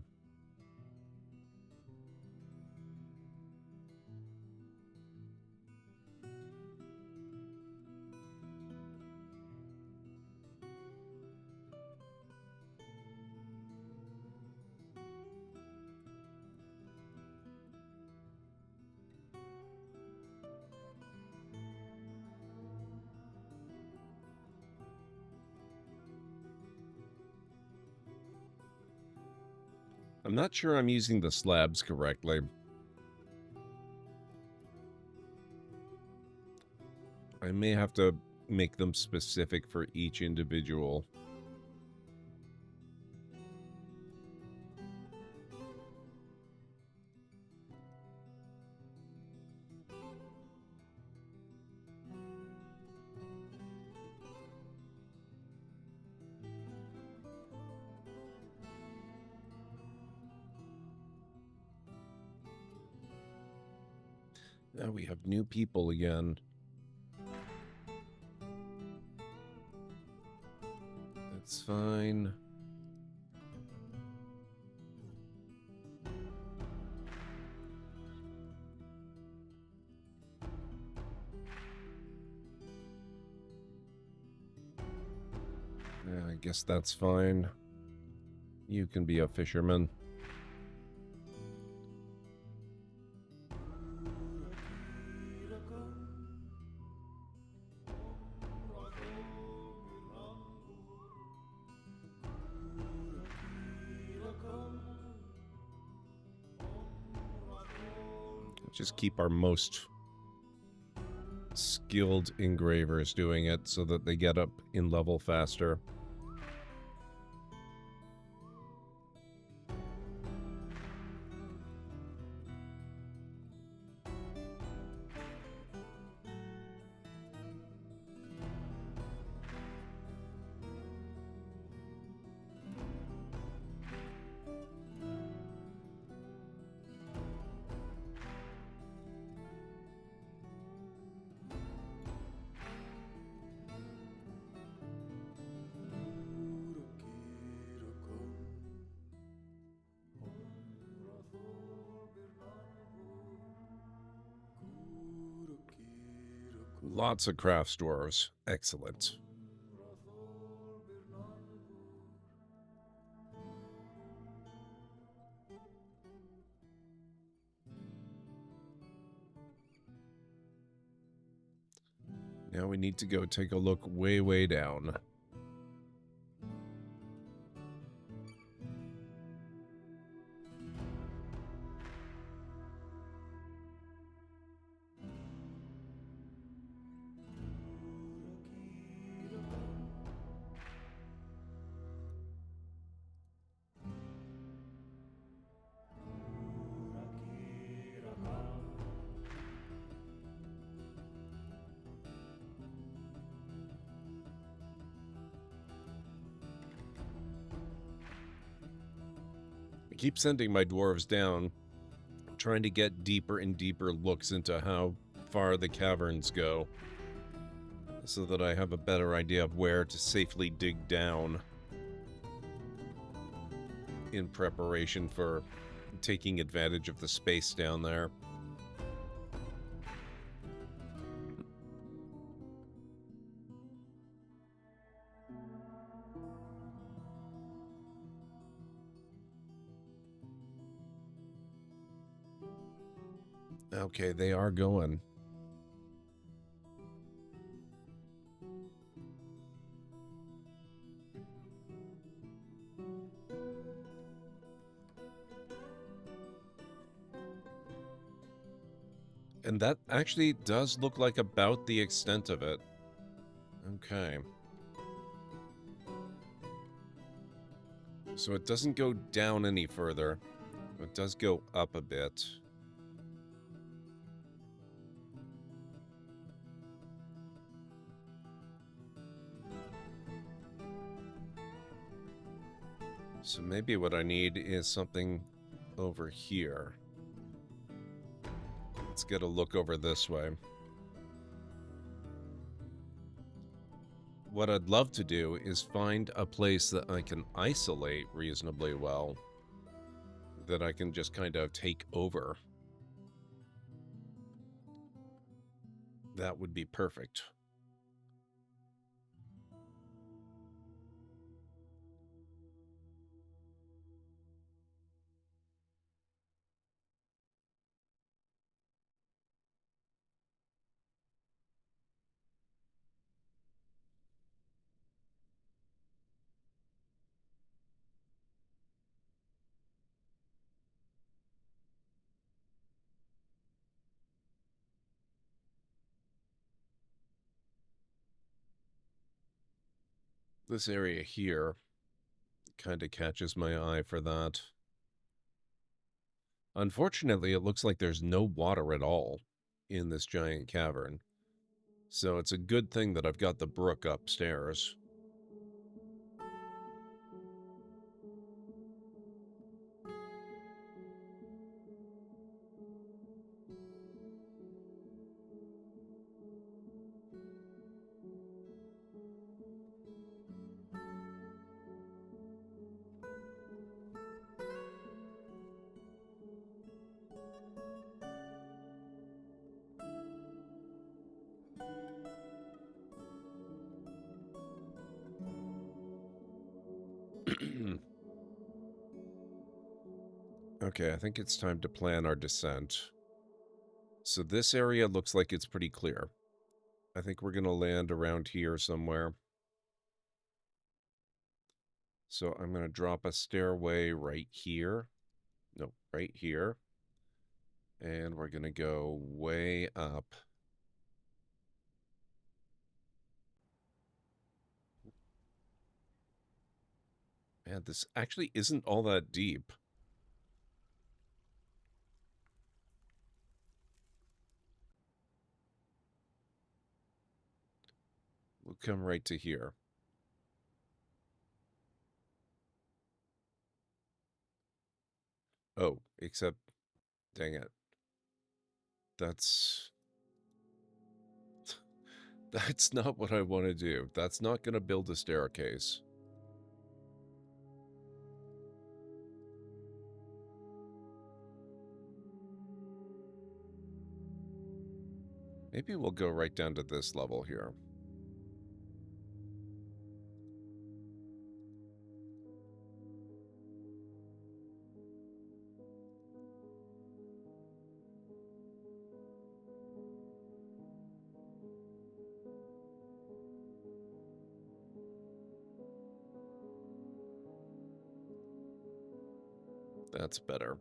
I'm not sure I'm using the slabs correctly. I may have to make them specific for each individual. Now we have new people again. That's fine. I guess that's fine. You can be a fisherman. Just keep our most skilled engravers doing it so that they get up in level faster. Lots of craft stores. Excellent. Now we need to go take a look way down. I keep sending my dwarves down, trying to get deeper and deeper looks into how far the caverns go, so that I have a better idea of where to safely dig down in preparation for taking advantage of the space down there. Okay, they are going. And that actually does look like about the extent of it. Okay. So it doesn't go down any further. It does go up a bit. So maybe what I need is something over here. Let's get a look over this way. What I'd love to do is find a place that I can isolate reasonably well, that I can just kind of take over. That would be perfect. This area here kind of catches my eye for that. Unfortunately, it looks like there's no water at all in this giant cavern. So it's a good thing that I've got the brook upstairs. Okay, I think it's time to plan our descent. So this area looks like it's pretty clear. I think we're going to land around here somewhere. So I'm going to drop a stairway right here. No, right here. And we're going to go way up. Man, this actually isn't all that deep. We'll come right to here. Oh, except, dang it. That's not what I want to do. That's not going to build a staircase. Maybe we'll go right down to this level here. That's better.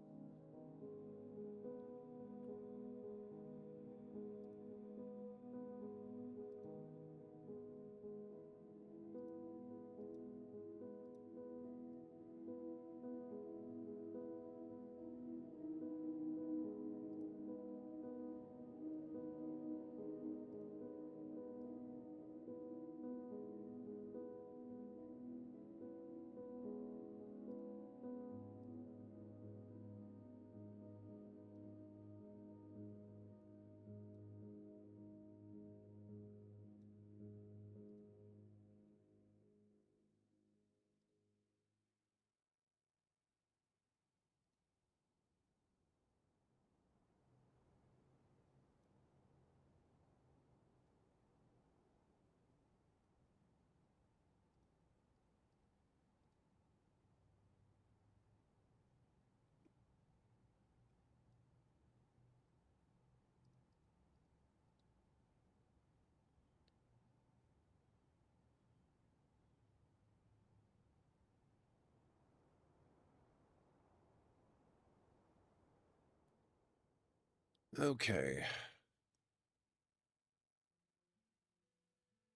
Okay.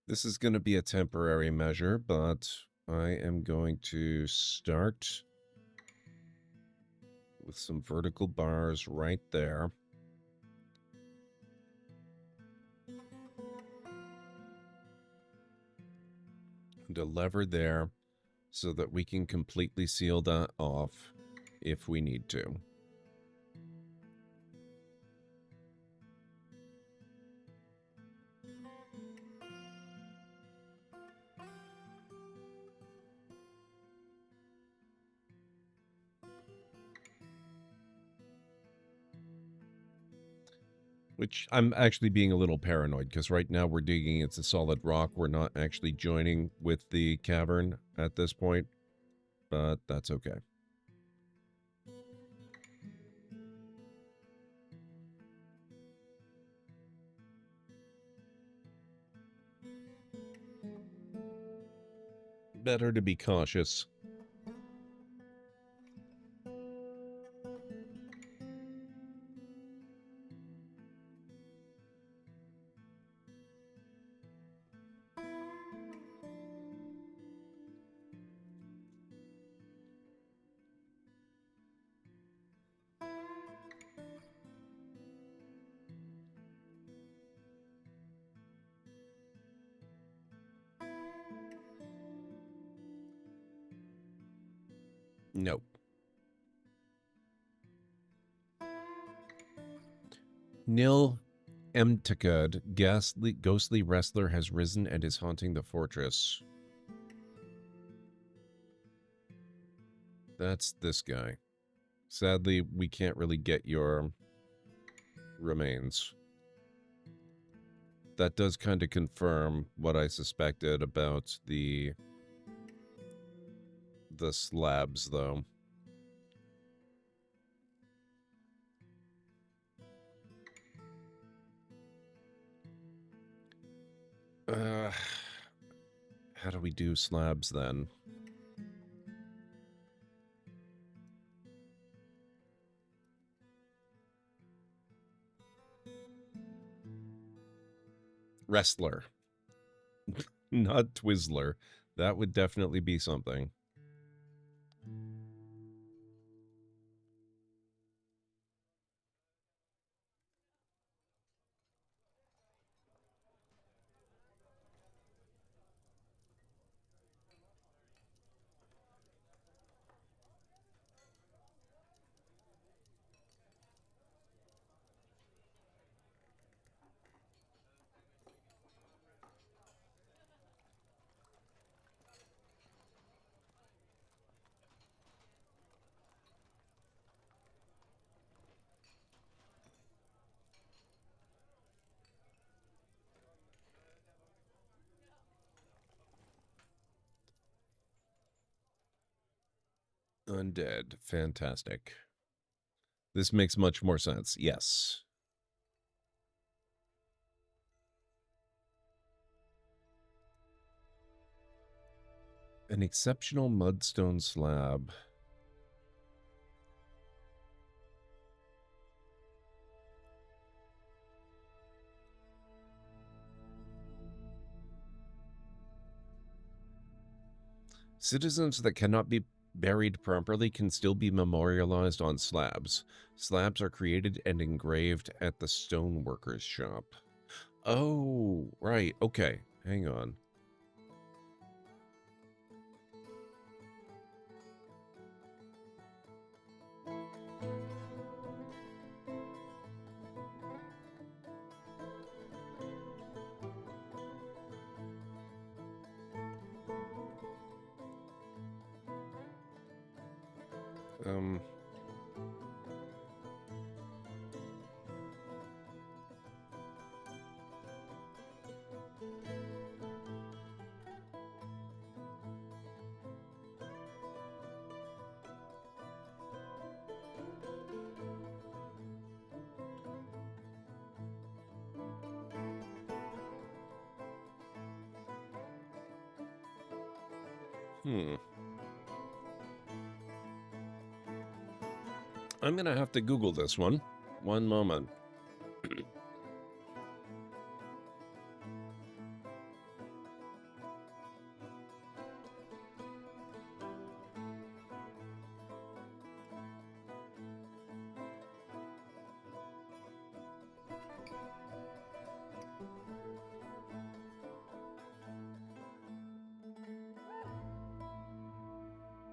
This is going to be a temporary measure, but I am going to start with some vertical bars right there. And a lever there so that we can completely seal that off if we need to. Which I'm actually being a little paranoid because right now we're digging into solid rock. We're not actually joining with the cavern at this point, but that's okay. Better to be cautious. Nope. Nil Emtekad, ghostly wrestler, has risen and is haunting the fortress. That's this guy. Sadly, we can't really get your remains. That does kind of confirm what I suspected about the slabs, though. How do we do slabs, then? Wrestler. Not Twizzler. That would definitely be something. Undead. Fantastic. This makes much more sense. Yes. An exceptional mudstone slab. Citizens that cannot be buried properly can still be memorialized on slabs. Slabs are created and engraved at the stoneworker's shop. Oh, right. Okay. Hang on. I'm gonna have to Google this one. One moment.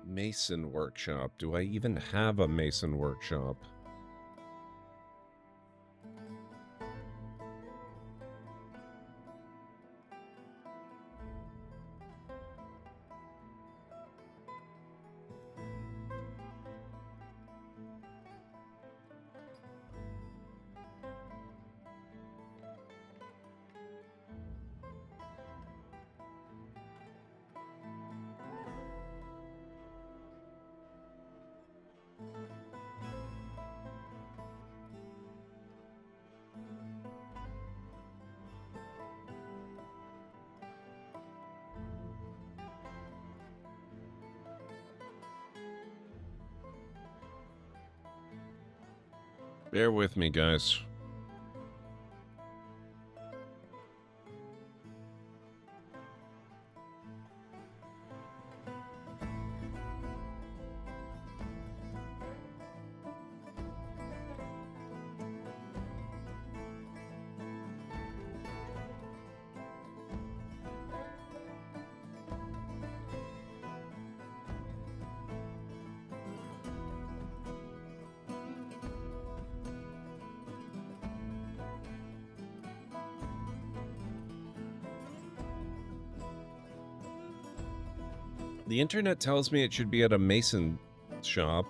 Mason workshop. Do I even have a mason workshop? Bear with me, guys. The internet tells me it should be at a mason shop.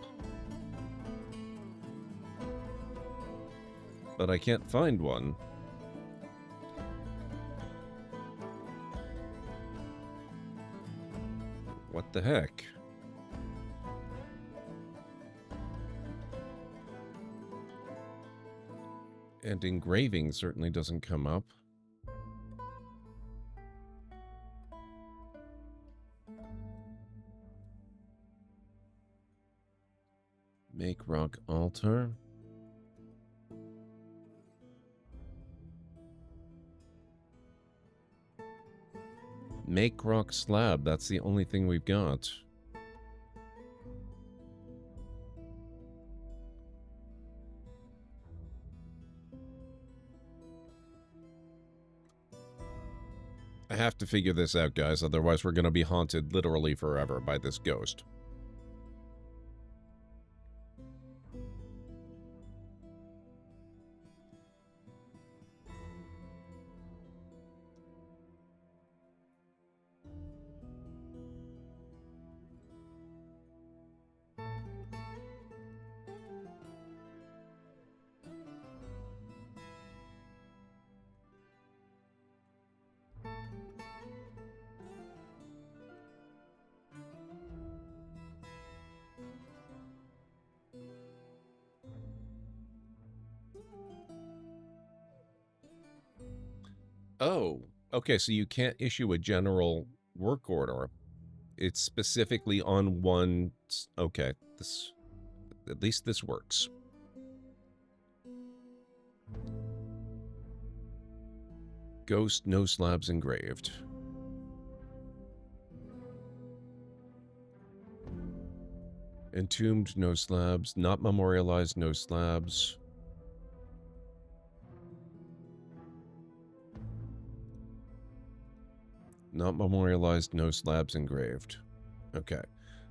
But I can't find one. What the heck? And engraving certainly doesn't come up. Make rock altar. Make rock slab. That's the only thing we've got. I have to figure this out, guys. Otherwise, we're going to be haunted literally forever by this ghost. Oh, okay, so you can't issue a general work order. It's specifically on one... Okay, this... At least this works. Ghost, no slabs engraved. Entombed, no slabs. Not memorialized, no slabs. Not memorialized, no slabs engraved. Okay,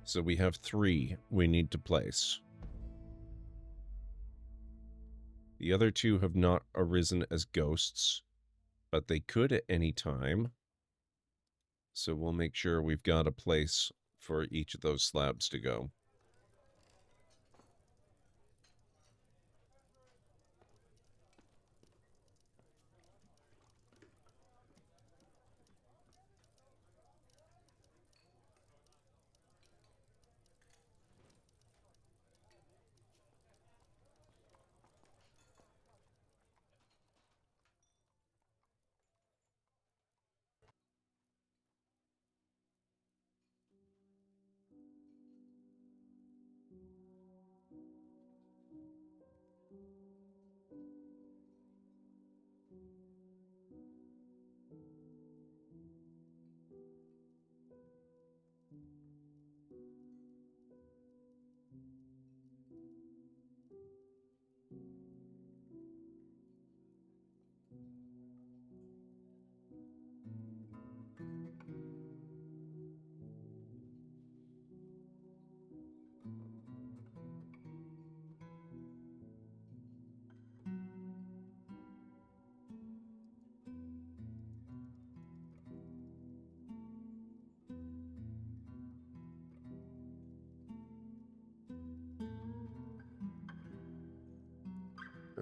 so we have 3 we need to place. The other 2 have not arisen as ghosts, but they could at any time. So we'll make sure we've got a place for each of those slabs to go.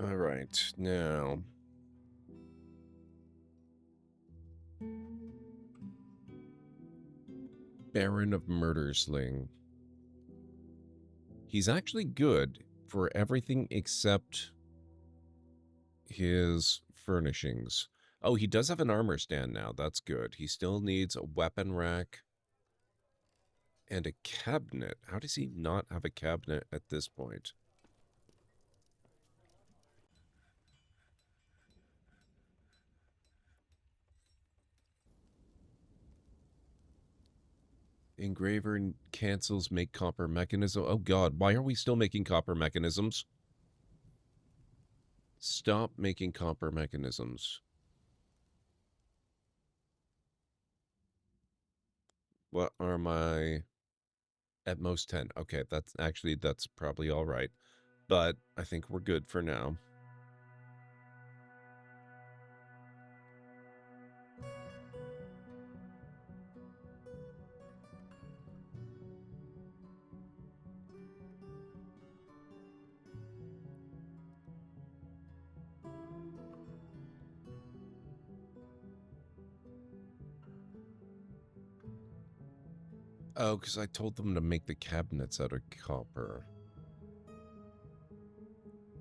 All right, now... Baron of Murdersling. He's actually good for everything except his furnishings. Oh, he does have an armor stand now. That's good. He still needs a weapon rack and a cabinet. How does he not have a cabinet at this point? Engraver cancels make copper mechanism. Oh god, why are we still making copper mechanisms? Stop making copper mechanisms. What are my... At most 10. Okay, that's probably all right. But I think we're good for now. Oh, because I told them to make the cabinets out of copper.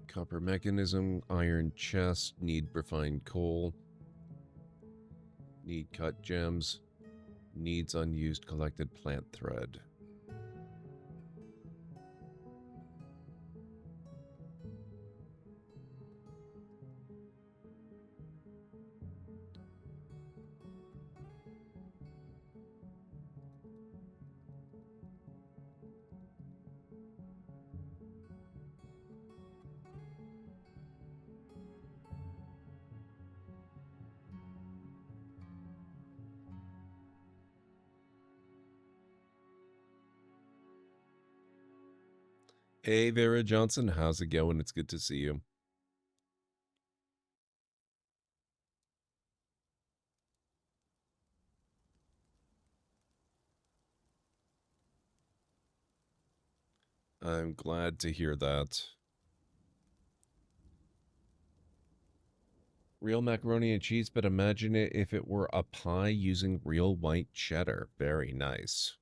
Copper mechanism, iron chest, need refined coal, need cut gems, needs unused collected plant thread. Hey, Vera Johnson, how's it going? It's good to see you. I'm glad to hear that. Real macaroni and cheese, but imagine it if it were a pie using real white cheddar. Very nice.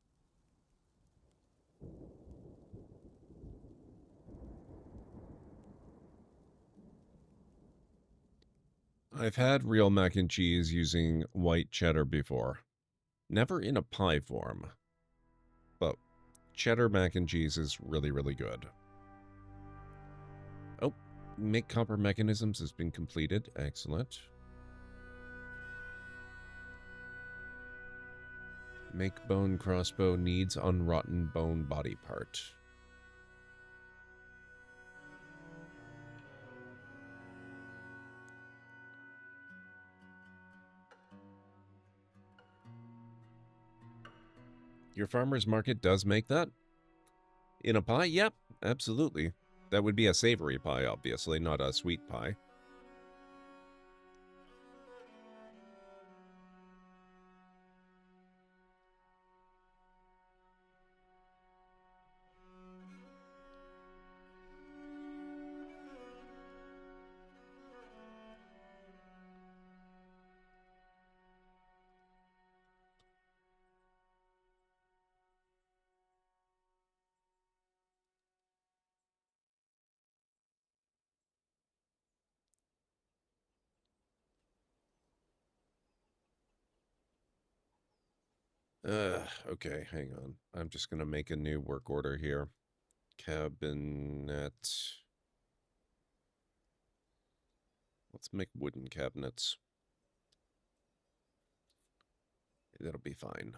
I've had real mac and cheese using white cheddar before. Never in a pie form. But cheddar mac and cheese is really, really good. Oh, make copper mechanisms has been completed. Excellent. Make bone crossbow needs unrotten bone body part. Your farmer's market does make that? In a pie? Yep, absolutely. That would be a savory pie, obviously, not a sweet pie. Okay, hang on. I'm just going to make a new work order here. Cabinet. Let's make wooden cabinets. That'll be fine.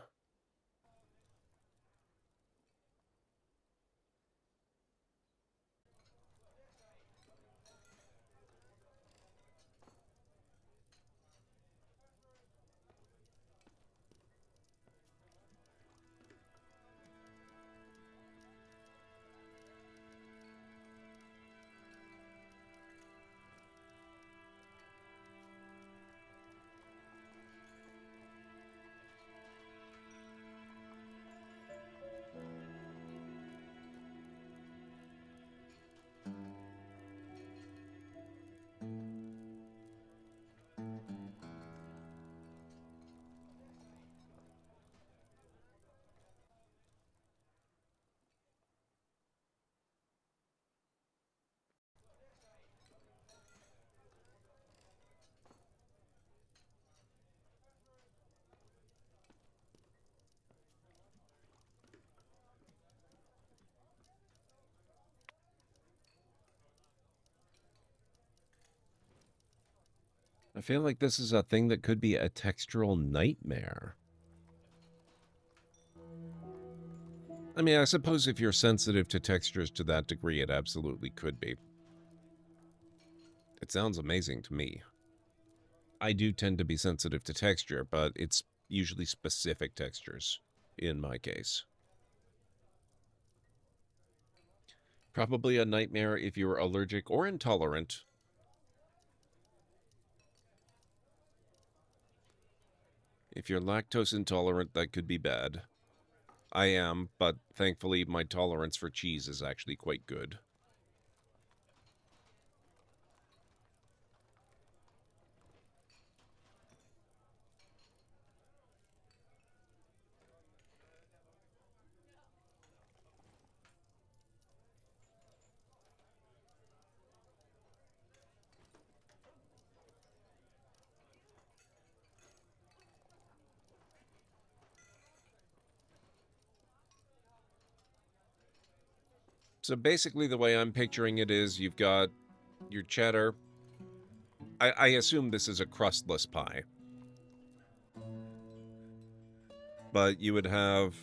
I feel like this is a thing that could be a textural nightmare. I mean, I suppose if you're sensitive to textures to that degree, it absolutely could be. It sounds amazing to me. I do tend to be sensitive to texture, but it's usually specific textures in my case. Probably a nightmare if you're allergic or intolerant. If you're lactose intolerant, that could be bad. I am, but thankfully my tolerance for cheese is actually quite good. So basically the way I'm picturing it is you've got your cheddar. I assume this is a crustless pie. But you would have,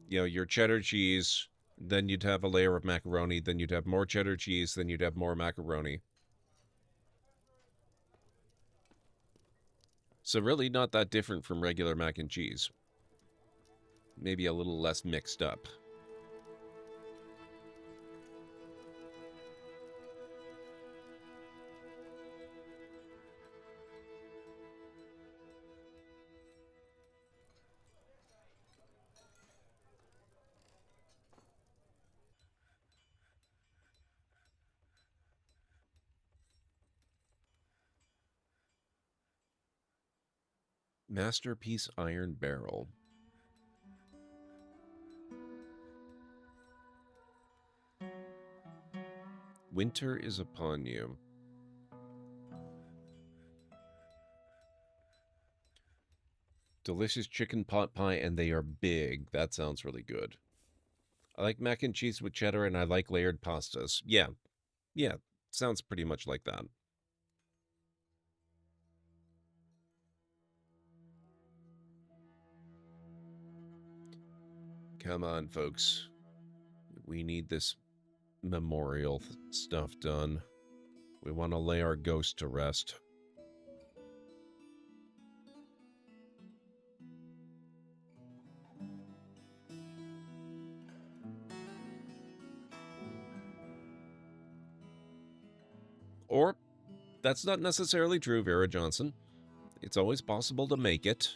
you know, your cheddar cheese, then you'd have a layer of macaroni, then you'd have more cheddar cheese, then you'd have more macaroni. So really not that different from regular mac and cheese. Maybe a little less mixed up. Masterpiece Iron Barrel. Winter is upon you. Delicious chicken pot pie, and they are big. That sounds really good. I like mac and cheese with cheddar, and I like layered pastas. Yeah. Yeah, sounds pretty much like that. Come on, folks. We need this memorial stuff done. We want to lay our ghost to rest. Or, that's not necessarily true, Vera Johnson. It's always possible to make it.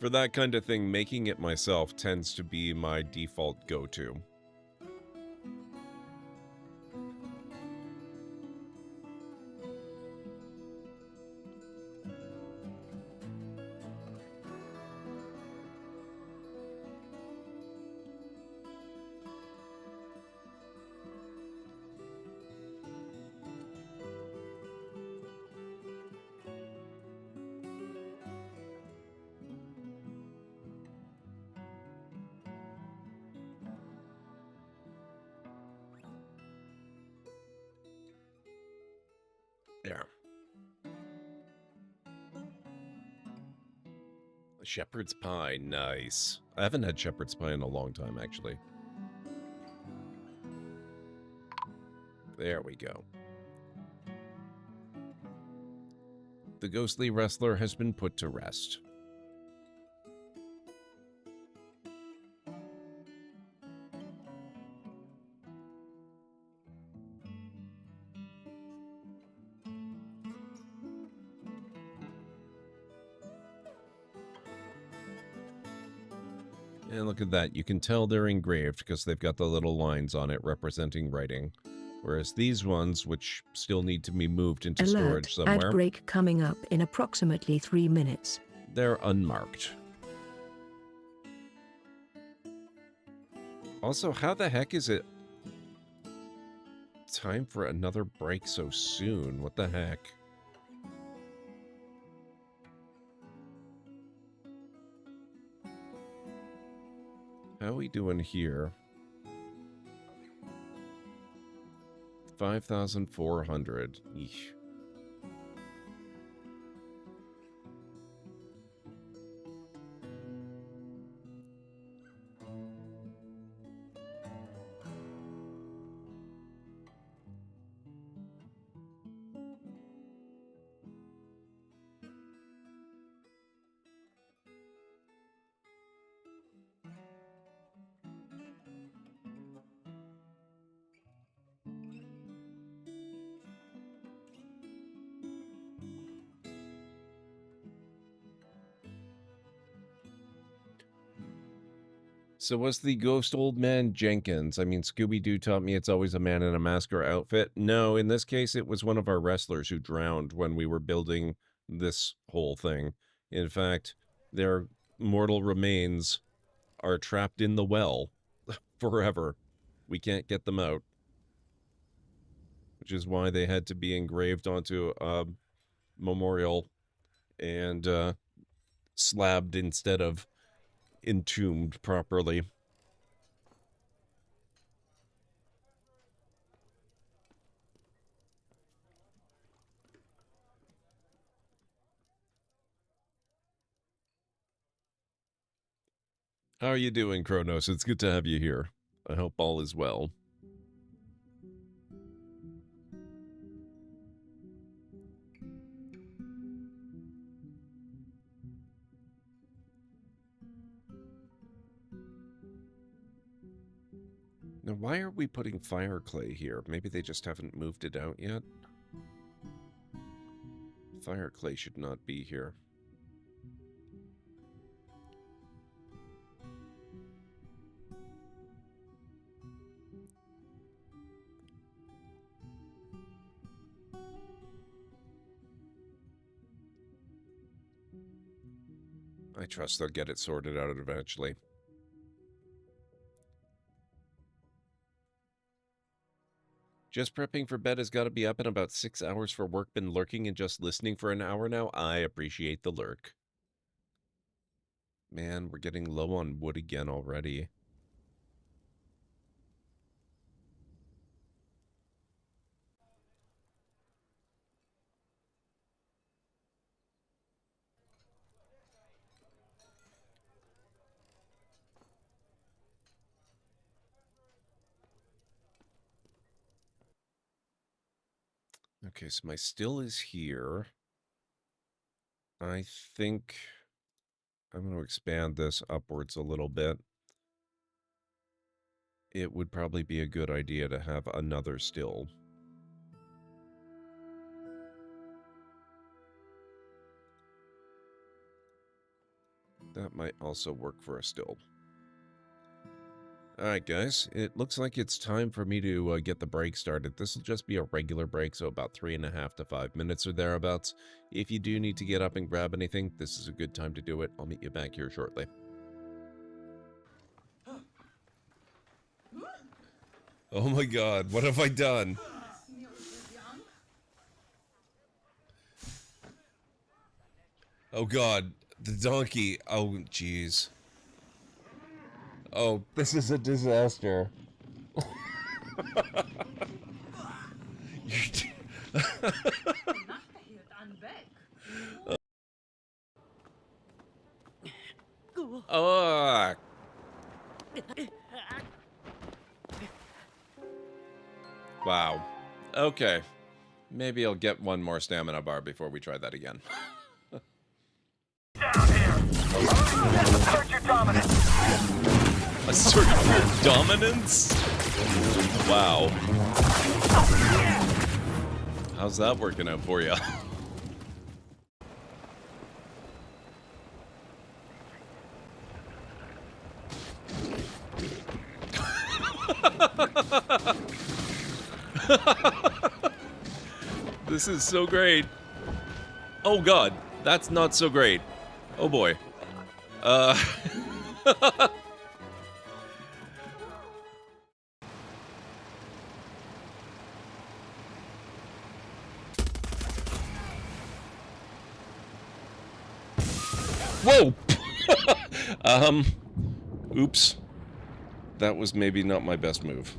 For that kind of thing, making it myself tends to be my default go-to. There. Shepherd's pie, nice. I haven't had shepherd's pie in a long time, actually. There we go. The ghostly wrestler has been put to rest. And look at that. You can tell they're engraved because they've got the little lines on it representing writing. Whereas these ones, which still need to be moved into storage somewhere, ad break coming up in approximately 3 minutes. They're unmarked. Also, how the heck is it time for another break so soon? What the heck? How are we doing here? 5,400. Eesh. So was the ghost old man Jenkins? I mean, Scooby-Doo taught me it's always a man in a mask or outfit. No, in this case, it was one of our wrestlers who drowned when we were building this whole thing. In fact, their mortal remains are trapped in the well forever. We can't get them out. Which is why they had to be engraved onto a memorial and slabbed instead of entombed properly. How are you doing, Kronos? It's good to have you here. I hope all is well. Now, why are we putting fire clay here? Maybe they just haven't moved it out yet? Fire clay should not be here. I trust they'll get it sorted out eventually. Just prepping for bed has got to be up in about 6 hours for work. Been lurking and just listening for an hour now. I appreciate the lurk. Man, we're getting low on wood again already. Okay, so my still is here. I think I'm going to expand this upwards a little bit. It would probably be a good idea to have another still. That might also work for a still. Alright guys, it looks like it's time for me to get the break started. This will just be a regular break, so about 3.5 to 5 minutes or thereabouts. If you do need to get up and grab anything, this is a good time to do it. I'll meet you back here shortly. Oh my god, what have I done? Oh god, the donkey. Oh jeez. Oh, this is a disaster. Oh. Wow. Okay. Maybe I'll get one more stamina bar before we try that again. Down here. Assert your dominance. Assert your dominance? Wow. How's that working out for you? This is so great. Oh god, that's not so great. Oh boy. Whoa! Oops. That was maybe not my best move.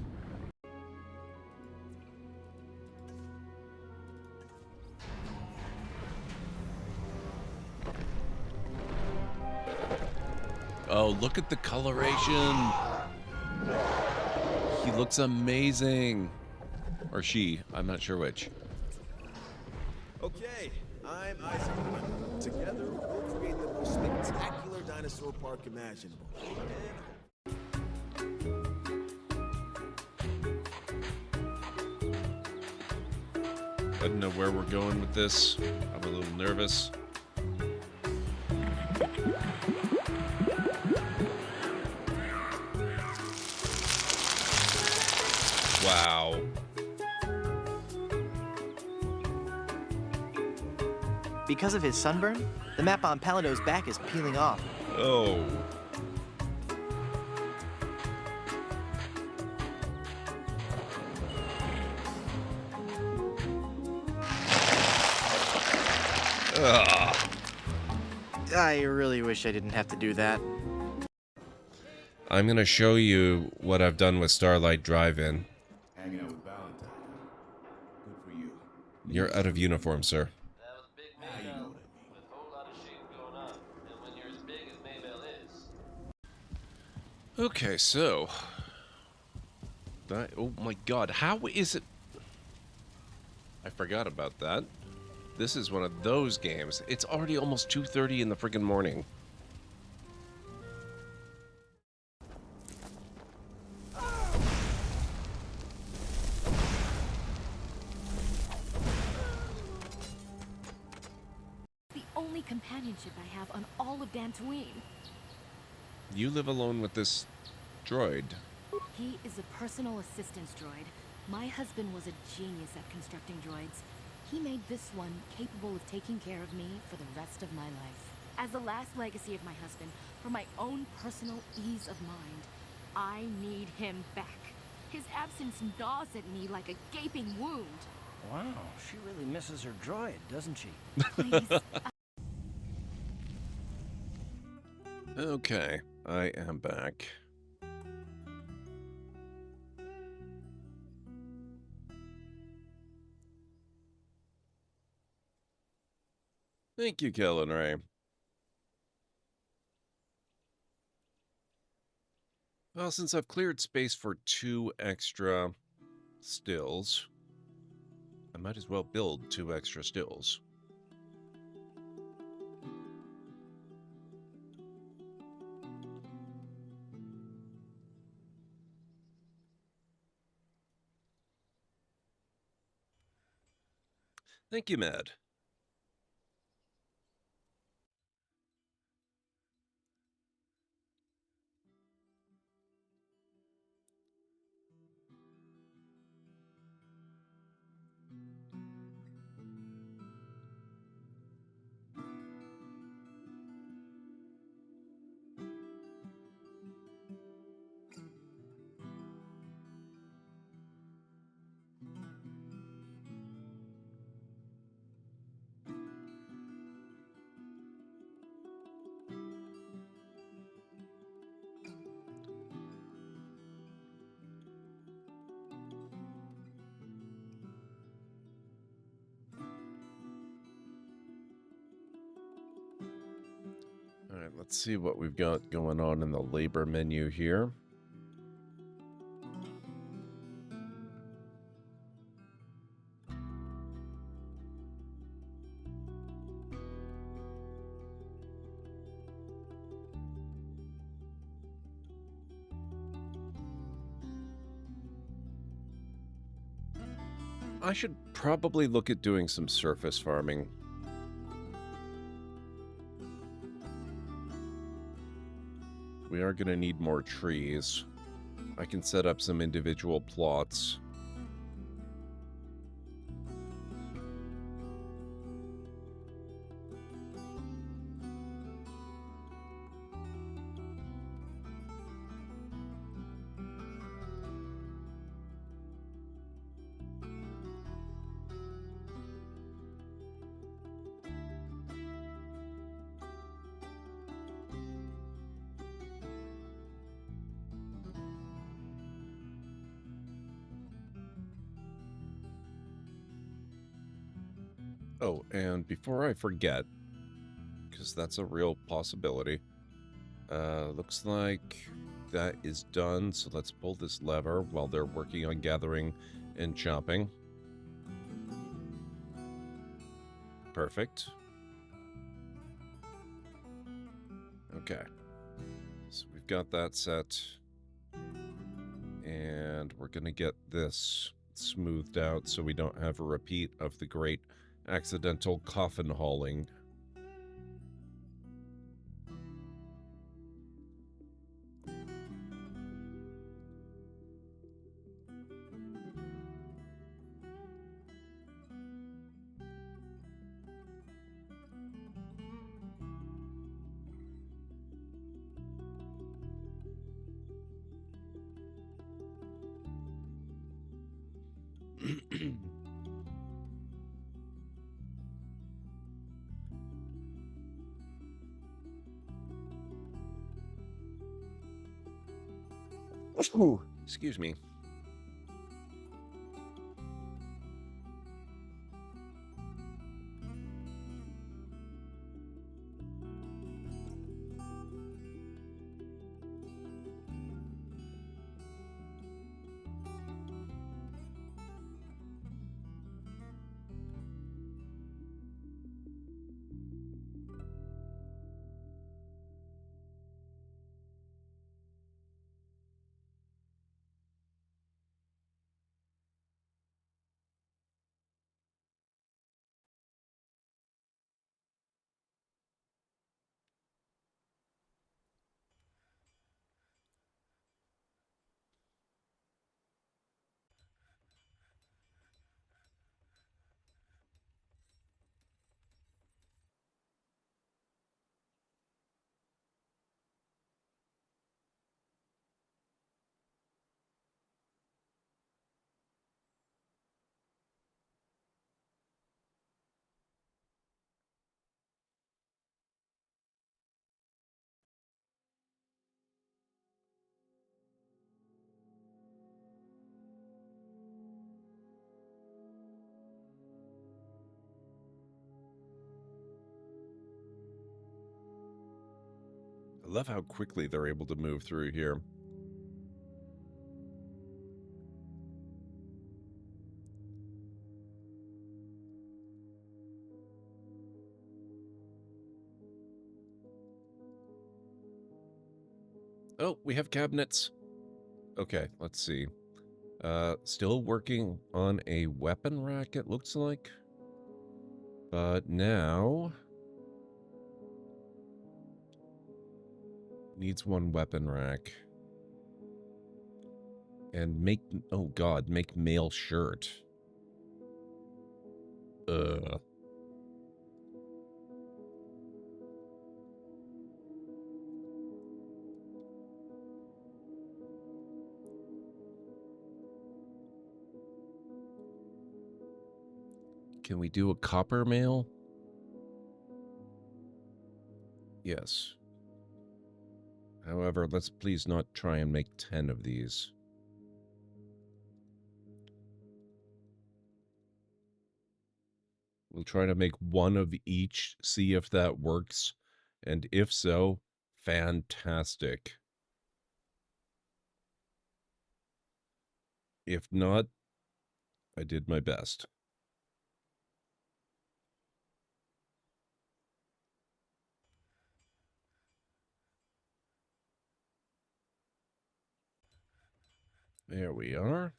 Oh, look at the coloration. He looks amazing. Or she, I'm not sure which. Okay, I'm Isaac. Together, we'll create the most spectacular dinosaur park imaginable. I don't know where we're going with this. I'm a little nervous. Wow. Because of his sunburn, the map on Palado's back is peeling off. Oh. Ugh. I really wish I didn't have to do that. I'm gonna show you what I've done with Starlight Drive-In. Hanging out with Valentine. Good for you. You're out of uniform, sir. Okay, so that, oh my god, how is it? I forgot about that. This is one of those games. It's already almost 2:30 in the friggin' morning. The only companionship I have on all of Dantooine. You live alone with this droid. He is a personal assistance droid. My husband was a genius at constructing droids. He made this one capable of taking care of me for the rest of my life. As the last legacy of my husband, for my own personal ease of mind, I need him back. His absence gnaws at me like a gaping wound. Wow, she really misses her droid, doesn't she? Please. Okay, I am back. Thank you, Kellen Ray. Well, since I've cleared space for 2 extra stills, I might as well build 2 extra stills. Thank you, Mad. All right, let's see what we've got going on in the labor menu here. I should probably look at doing some surface farming. We are going to need more trees. I can set up some individual plots. Oh, and before I forget, because that's a real possibility, looks like that is done, so let's pull this lever while they're working on gathering and chopping. Perfect. Okay. So we've got that set. And we're going to get this smoothed out so we don't have a repeat of the great accidental coffin hauling. Excuse me. I love how quickly they're able to move through here. Oh, we have cabinets. Okay, let's see. Still working on a weapon rack, it looks like. But now... needs one weapon rack. And make... oh god, make male shirt. Can we do a copper mail? Yes. However, let's please not try and make 10 of these. We'll try to make one of each, see if that works. And if so, fantastic. If not, I did my best. There we are.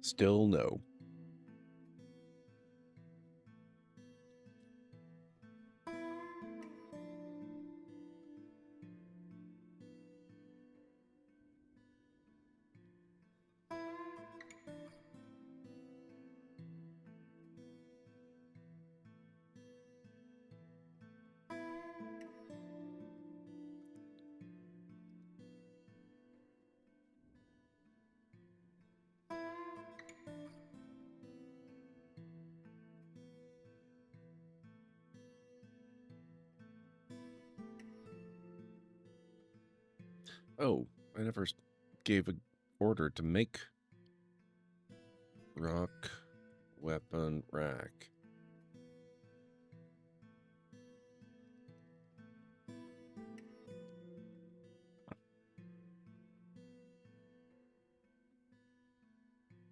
Still no. Oh, I never gave an order to make rock weapon rack.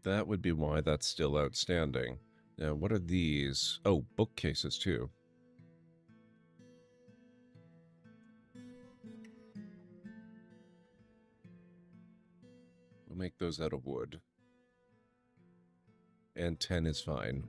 That would be why that's still outstanding. Now, what are these? Oh, bookcases, too. We'll make those out of wood. And 10 is fine.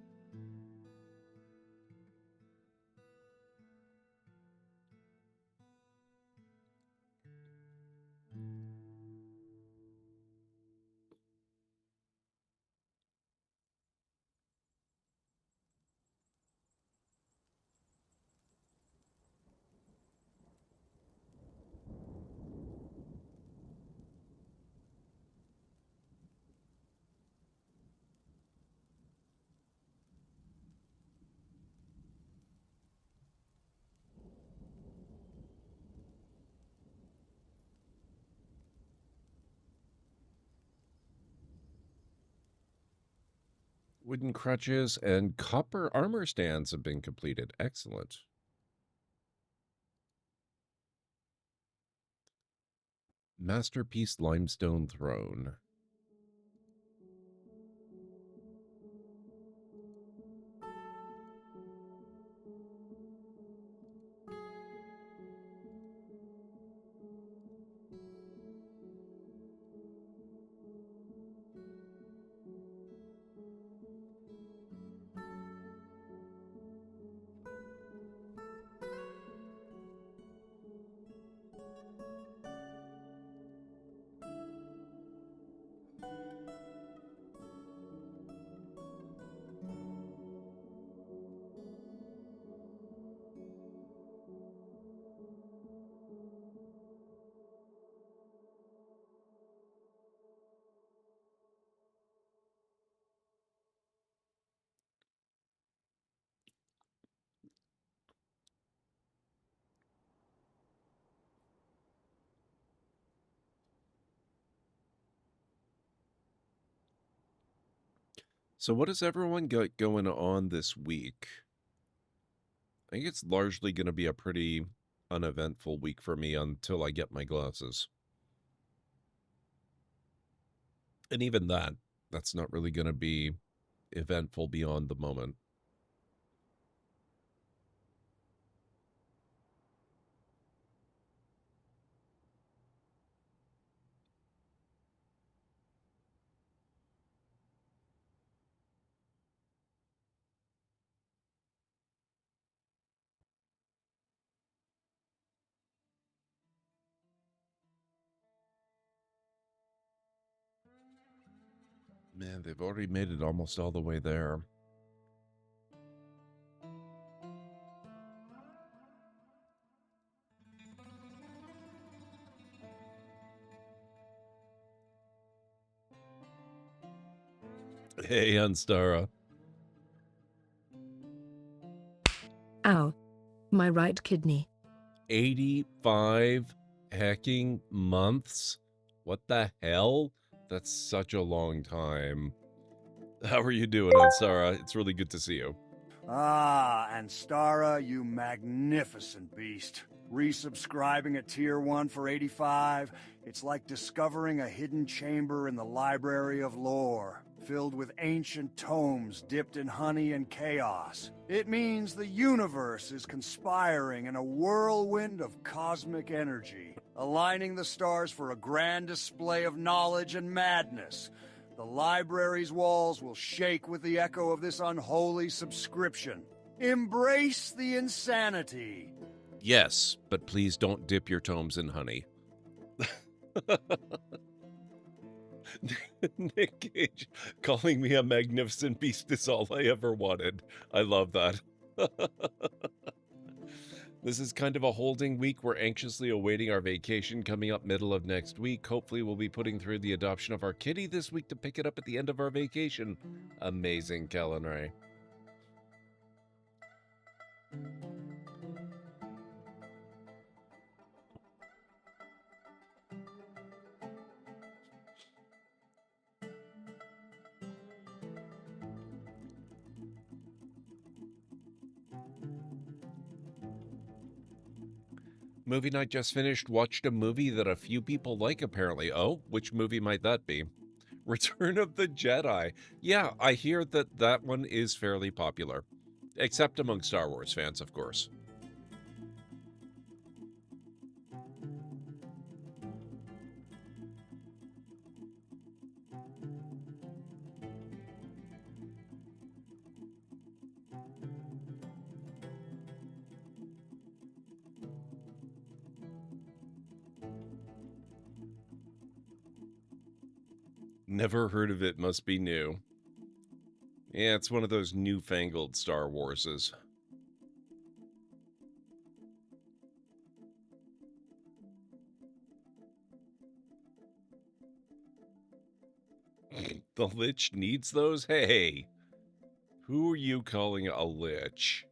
Wooden crutches and copper armor stands have been completed. Excellent. Masterpiece limestone throne. So what has everyone got going on this week? I think it's largely going to be a pretty uneventful week for me until I get my glasses. And even that's not really going to be eventful beyond the moment. Man, they've already made it almost all the way there. Hey, Anstara. Ow. My right kidney. 85 hecking months? What the hell? That's such a long time. How are you doing, Ansara? It's really good to see you. Ah, Anstara, you magnificent beast. Resubscribing at Tier 1 for 85, it's like discovering a hidden chamber in the Library of Lore, filled with ancient tomes dipped in honey and chaos. It means the universe is conspiring in a whirlwind of cosmic energy, aligning the stars for a grand display of knowledge and madness. The library's walls will shake with the echo of this unholy subscription. Embrace the insanity. Yes, but please don't dip your tomes in honey. Nick Cage calling me a magnificent beast is all I ever wanted. I love that. This is kind of a holding week. We're anxiously awaiting our vacation coming up middle of next week. Hopefully we'll be putting through the adoption of our kitty this week to pick it up at the end of our vacation. Amazing, Kellen Ray. Movie night just finished. Watched a movie that a few people like, apparently. Oh, which movie might that be? Return of the Jedi. Yeah, I hear that that one is fairly popular. Except among Star Wars fans, of course. Never heard of it, must be new. Yeah, it's one of those newfangled Star Warses. The Lich needs those? Hey! Who are you calling a Lich?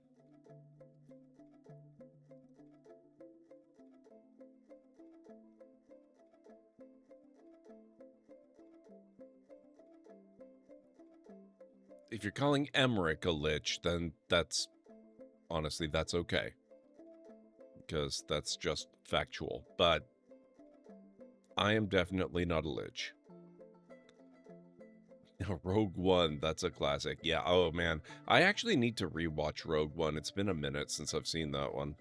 If you're calling Emmerich a Lich, then that's... honestly, that's okay. Because that's just factual. But I am definitely not a Lich. Rogue One, that's a classic. Yeah, oh man. I actually need to rewatch Rogue One. It's been a minute since I've seen that one.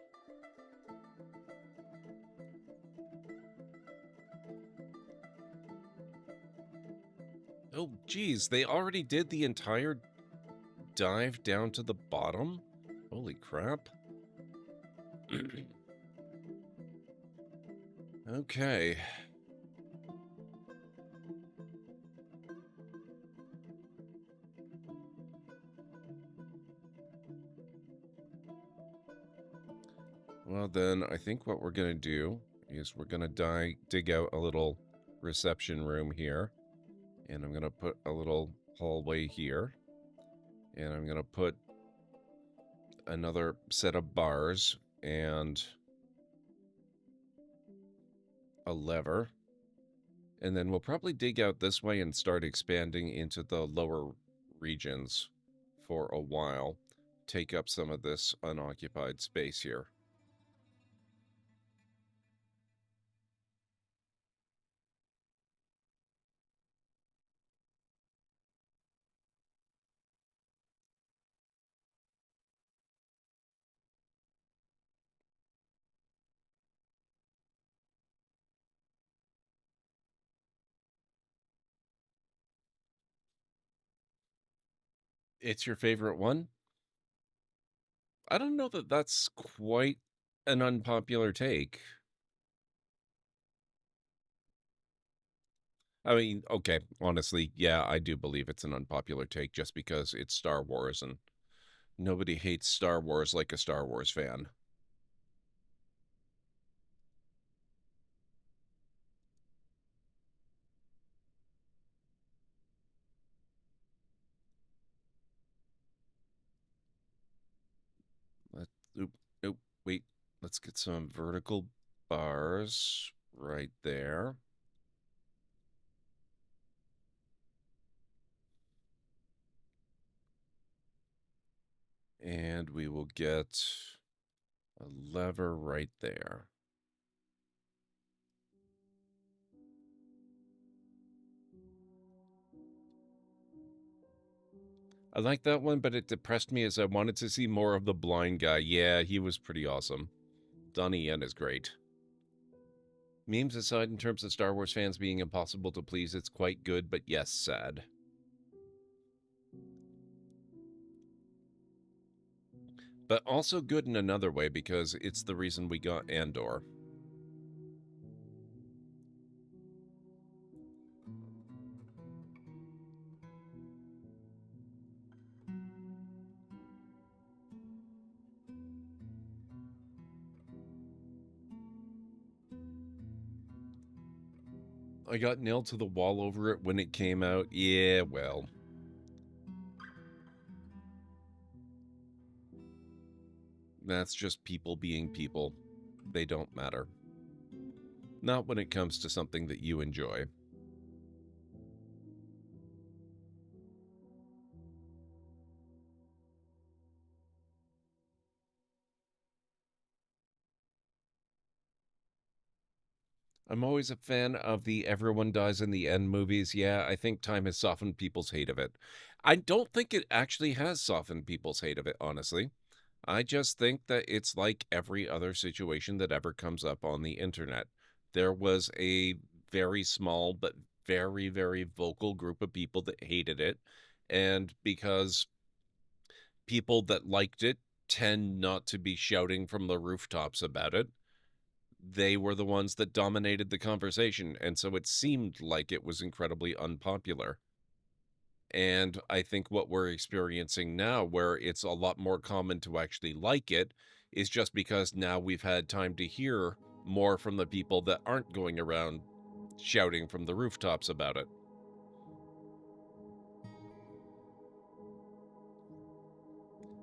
Oh, geez, they already did the entire dive down to the bottom? Holy crap. Okay. Well, then, I think what we're going to do is we're going to dig out a little reception room here. And I'm going to put a little hallway here. And I'm going to put another set of bars and a lever. And then we'll probably dig out this way and start expanding into the lower regions for a while. Take up some of this unoccupied space here. It's your favorite one? I don't know that that's quite an unpopular take. I mean, okay, honestly, yeah, I do believe it's an unpopular take just because it's Star Wars and nobody hates Star Wars like a Star Wars fan. Oop, wait, let's get some vertical bars right there. And we will get a lever right there. I like that one, but it depressed me as I wanted to see more of the blind guy. Yeah, he was pretty awesome. Donnie Yen is great. Memes aside, in terms of Star Wars fans being impossible to please, it's quite good, but yes, sad. But also good in another way, because it's the reason we got Andor. I got nailed to the wall over it when it came out. Yeah, well. That's just people being people. They don't matter. Not when it comes to something that you enjoy. I'm always a fan of the everyone dies in the end movies. Yeah, I think time has softened people's hate of it. I don't think it actually has softened people's hate of it, honestly. I just think that it's like every other situation that ever comes up on the internet. There was a very small but very, very vocal group of people that hated it. And because people that liked it tend not to be shouting from the rooftops about it, they were the ones that dominated the conversation. And so it seemed like it was incredibly unpopular. And I think what we're experiencing now, where it's a lot more common to actually like it, is just because now we've had time to hear more from the people that aren't going around shouting from the rooftops about it.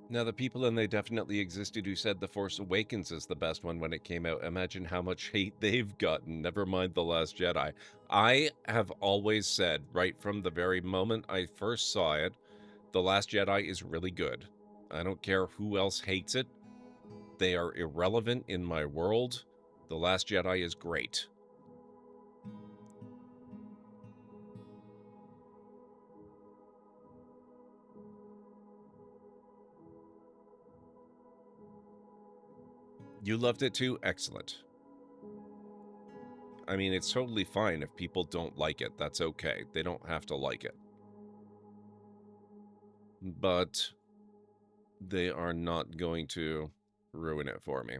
Now, the people, and they definitely existed, who said The Force Awakens is the best one when it came out. Imagine how much hate they've gotten, never mind The Last Jedi. I have always said, right from the very moment I first saw it, The Last Jedi is really good. I don't care who else hates it. They are irrelevant in my world. The Last Jedi is great. You loved it too? Excellent. I mean, it's totally fine if people don't like it. That's okay. They don't have to like it. But they are not going to ruin it for me.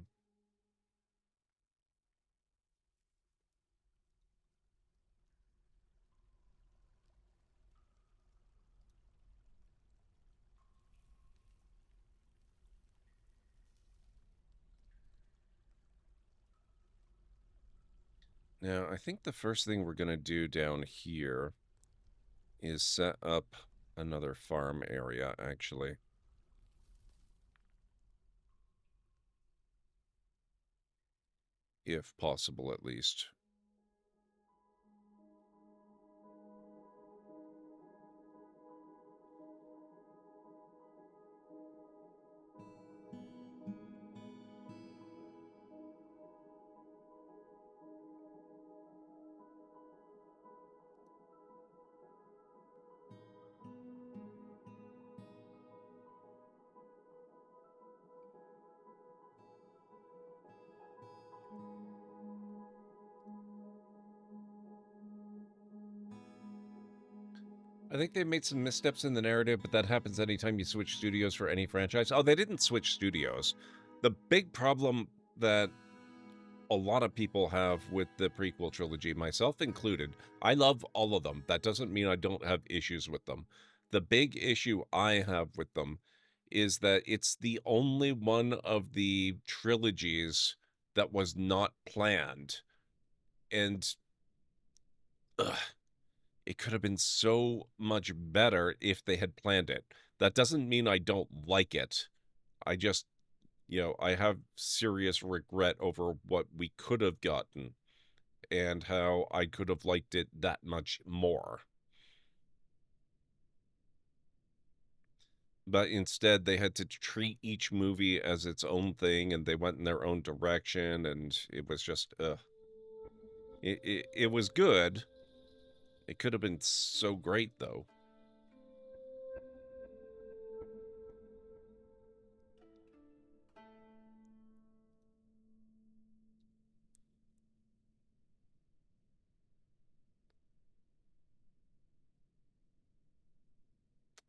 Now, I think the first thing we're going to do down here is set up another farm area, actually. If possible, at least. I think they made some missteps in the narrative, but that happens anytime you switch studios for any franchise. Oh, they didn't switch studios. The big problem that a lot of people have with the prequel trilogy, myself included, I love all of them. That doesn't mean I don't have issues with them. The big issue I have with them is that it's the only one of the trilogies that was not planned. And it could have been so much better if they had planned it. That doesn't mean I don't like it. I just, I have serious regret over what we could have gotten and how I could have liked it that much more. But instead, they had to treat each movie as its own thing, and they went in their own direction, and it was just, It was good. It could have been so great, though.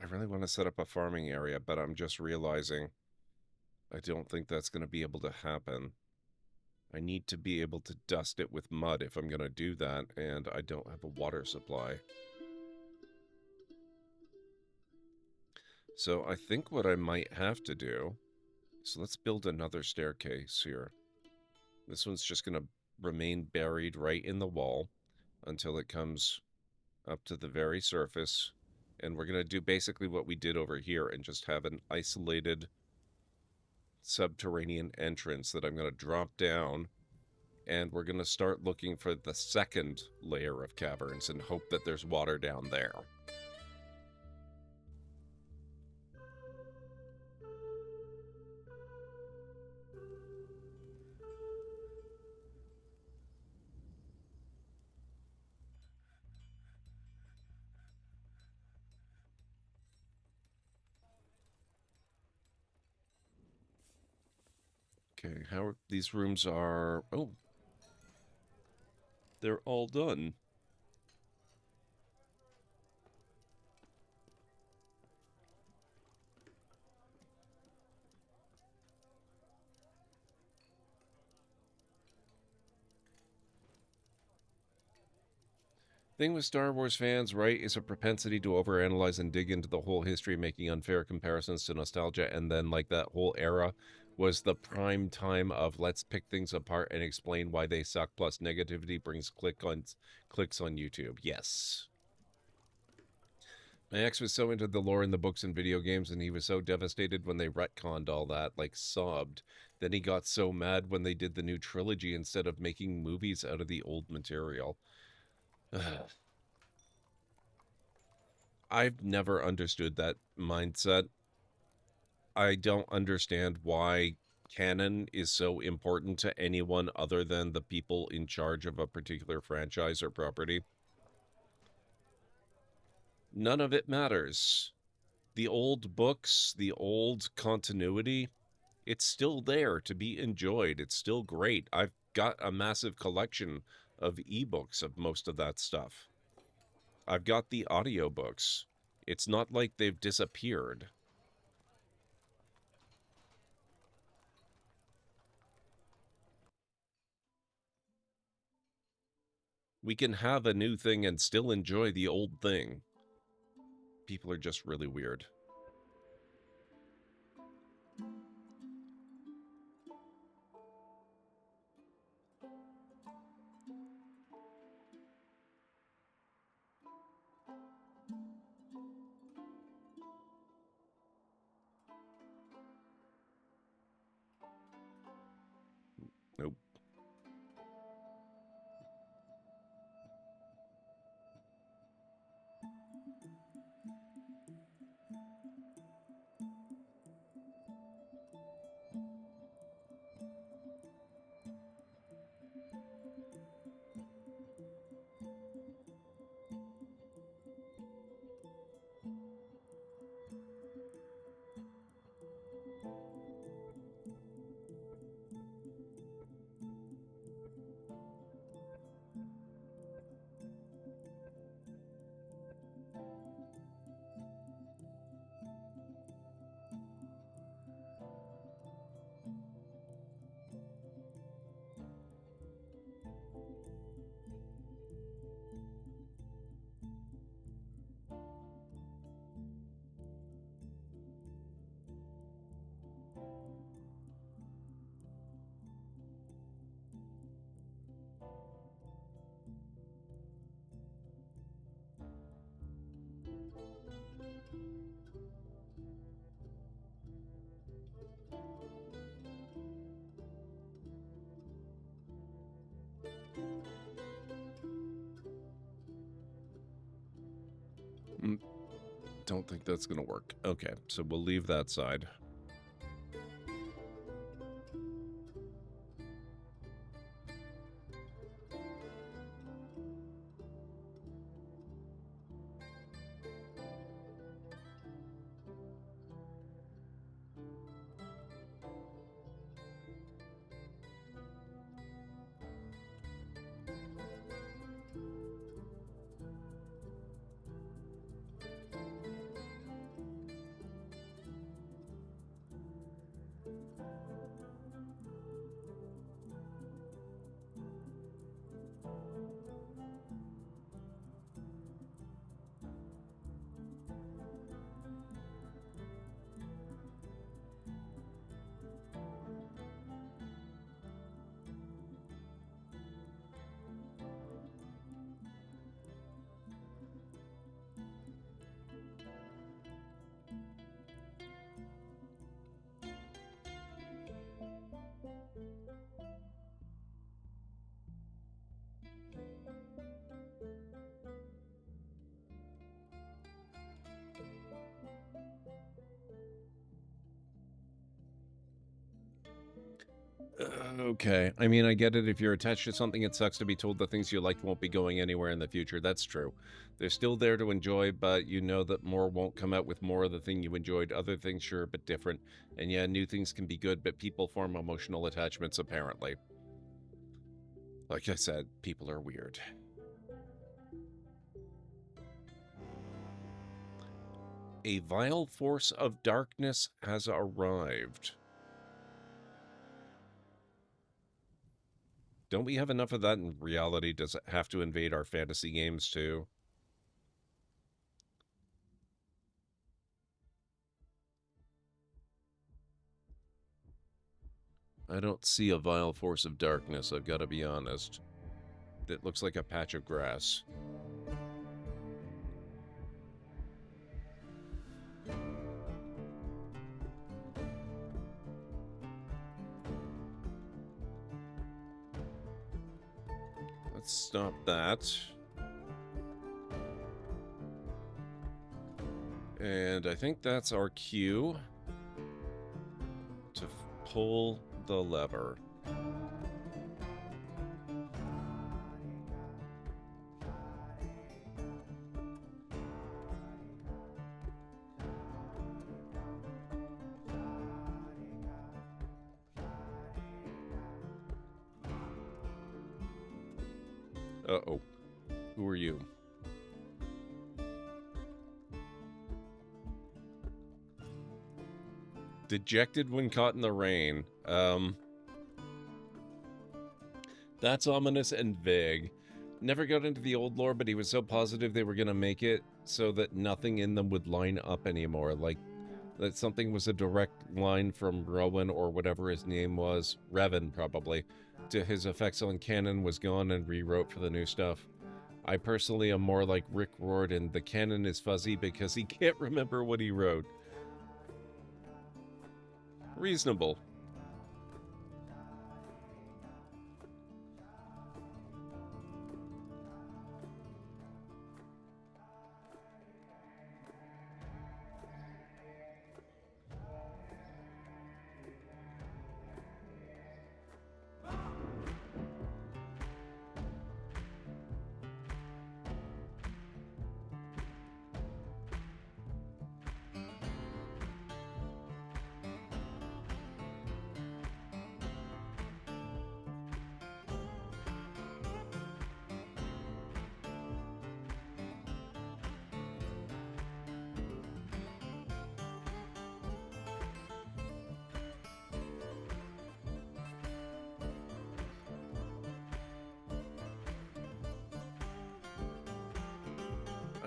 I really want to set up a farming area, but I'm just realizing I don't think that's going to be able to happen. I need to be able to dust it with mud if I'm going to do that, and I don't have a water supply. So I think what I might have to do, so let's build another staircase here. This one's just going to remain buried right in the wall until it comes up to the very surface. And we're going to do basically what we did over here and just have an isolated subterranean entrance that I'm going to drop down. And we're going to start looking for the second layer of caverns and hope that there's water down there. Okay, these rooms are... Oh. They're all done. Thing with Star Wars fans, right, is a propensity to overanalyze and dig into the whole history, making unfair comparisons to nostalgia, and then, like, that whole era was the prime time of let's pick things apart and explain why they suck, plus negativity brings clicks on YouTube. Yes. My ex was so into the lore in the books and video games, and he was so devastated when they retconned all that, like, sobbed. Then he got so mad when they did the new trilogy instead of making movies out of the old material. I've never understood that mindset. I don't understand why canon is so important to anyone other than the people in charge of a particular franchise or property. None of it matters. The old books, the old continuity, it's still there to be enjoyed. It's still great. I've got a massive collection of ebooks of most of that stuff. I've got the audiobooks. It's not like they've disappeared. We can have a new thing and still enjoy the old thing. People are just really weird. Nope. Don't think that's gonna work. Okay, so we'll leave that side. Okay. I mean, I get it. If you're attached to something, it sucks to be told the things you liked won't be going anywhere in the future. That's true. They're still there to enjoy, but you know that more won't come out with more of the thing you enjoyed. Other things, sure, but different. And yeah, new things can be good, but people form emotional attachments, apparently. Like I said, people are weird. A vile force of darkness has arrived. Don't we have enough of that in reality? Does it have to invade our fantasy games too? I don't see a vile force of darkness, I've got to be honest. It looks like a patch of grass. Let's stop that. And I think that's our cue to pull the lever. Uh-oh. Who are you? Dejected when caught in the rain. That's ominous and vague. Never got into the old lore, but he was so positive they were going to make it so that nothing in them would line up anymore. Like, that something was a direct line from Rowan or whatever his name was, Revan probably, to his effects on canon was gone and rewrote for the new stuff. I personally am more like Rick Riordan. The canon is fuzzy because he can't remember what he wrote. Reasonable.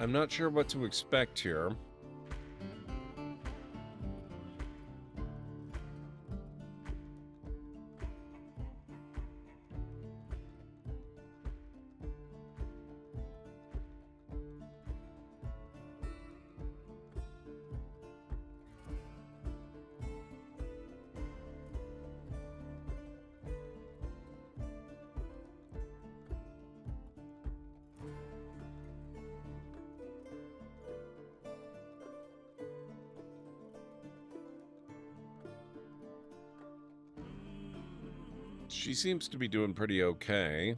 I'm not sure what to expect here. She seems to be doing pretty okay.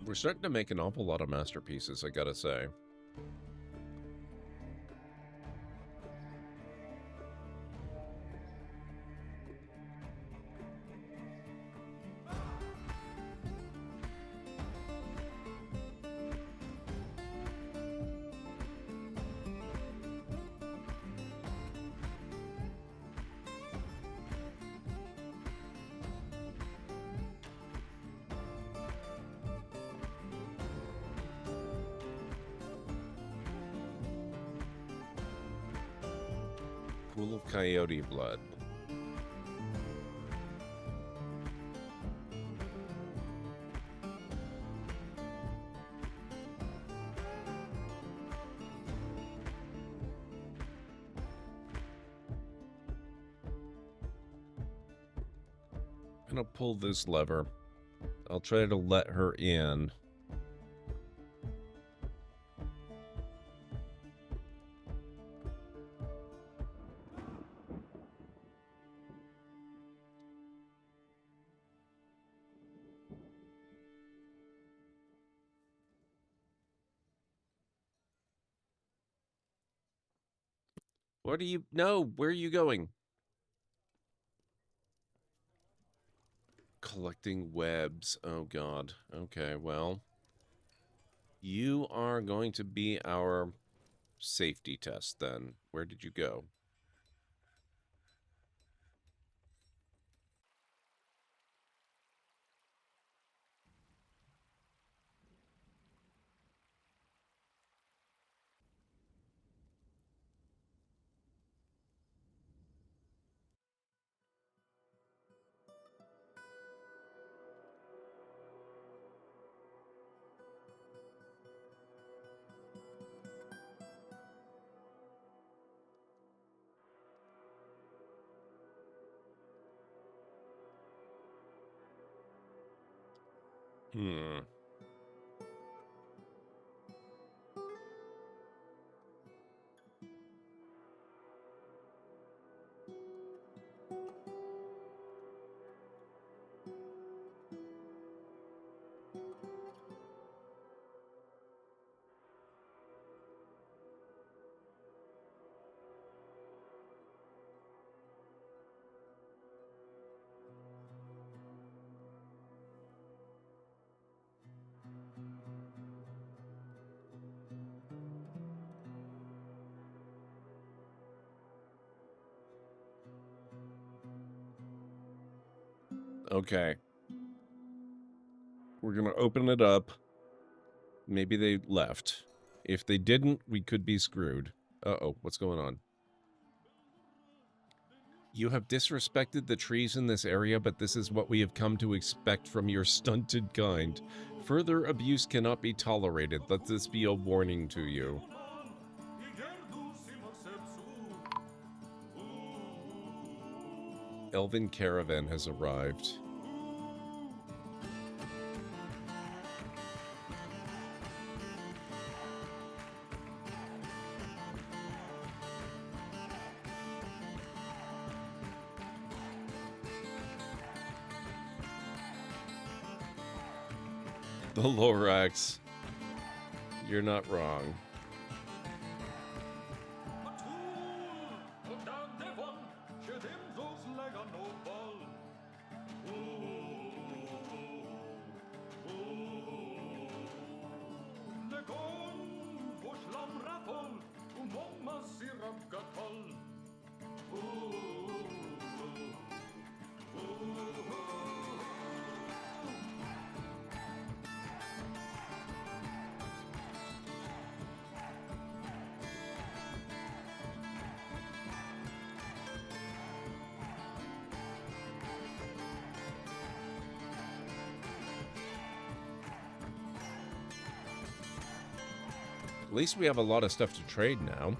We're starting to make an awful lot of masterpieces, I gotta say. Pool of coyote blood. I'm gonna pull this lever. I'll try to let her in. What are you... No, where are you going? Collecting webs. Oh, God. Okay, well. You are going to be our safety test, then. Where did you go? Hmm. Okay. We're gonna open it up. Maybe they left. If they didn't, we could be screwed. Uh-oh, what's going on? You have disrespected the trees in this area, but this is what we have come to expect from your stunted kind. Further abuse cannot be tolerated. Let this be a warning to you. Elven caravan has arrived. The Lorax. You're not wrong. At least we have a lot of stuff to trade now.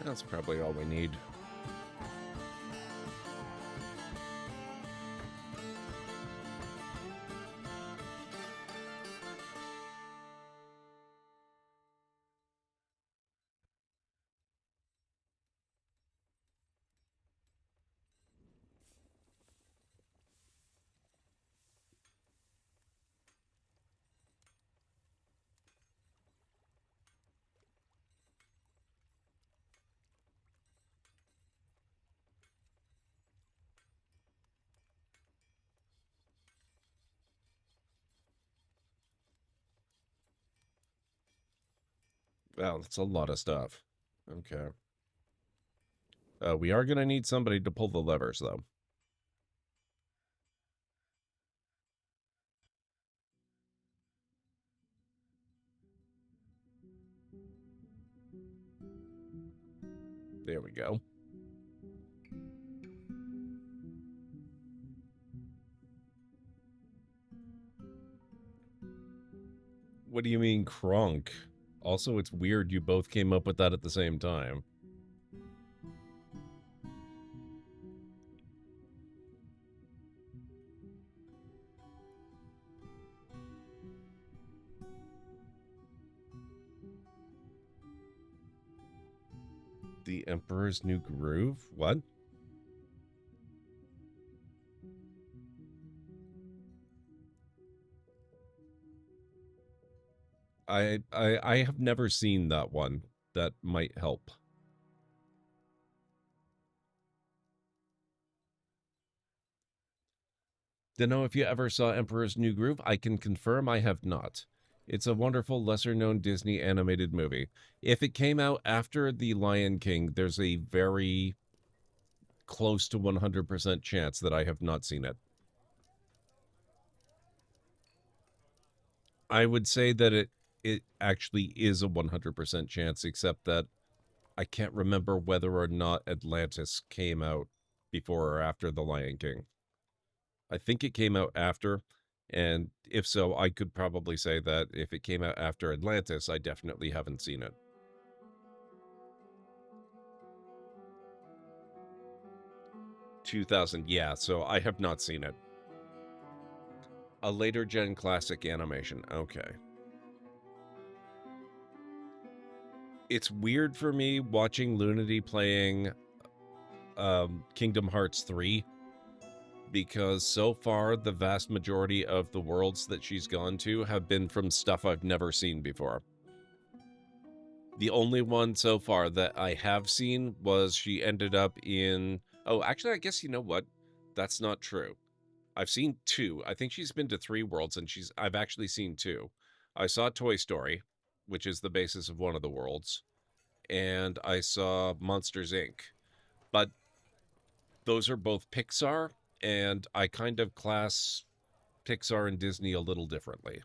That's probably all we need. Wow, that's a lot of stuff. Okay. We are going to need somebody to pull the levers, though. There we go. What do you mean, Kronk? Also, it's weird you both came up with that at the same time. The Emperor's New Groove? What? I have never seen that one. That might help. Don't know if you ever saw Emperor's New Groove. I can confirm I have not. It's a wonderful, lesser-known Disney animated movie. If it came out after The Lion King, there's a very close to 100% chance that I have not seen it. I would say that it actually is a 100% chance, except that I can't remember whether or not Atlantis came out before or after The Lion King. I think it came out after, and if so, I could probably say that if it came out after Atlantis, I definitely haven't seen it. ...2000, yeah, so I have not seen it. A later gen classic animation, okay. It's weird for me watching Lunity playing Kingdom Hearts 3, because so far the vast majority of the worlds that she's gone to have been from stuff I've never seen before. The only one so far that I have seen was she ended up in... Oh, actually, I guess you know what? That's not true. I've seen 2. I think she's been to 3 worlds, and I've actually seen 2. I saw Toy Story, which is the basis of one of the worlds, and I saw Monsters, Inc. But those are both Pixar, and I kind of class Pixar and Disney a little differently.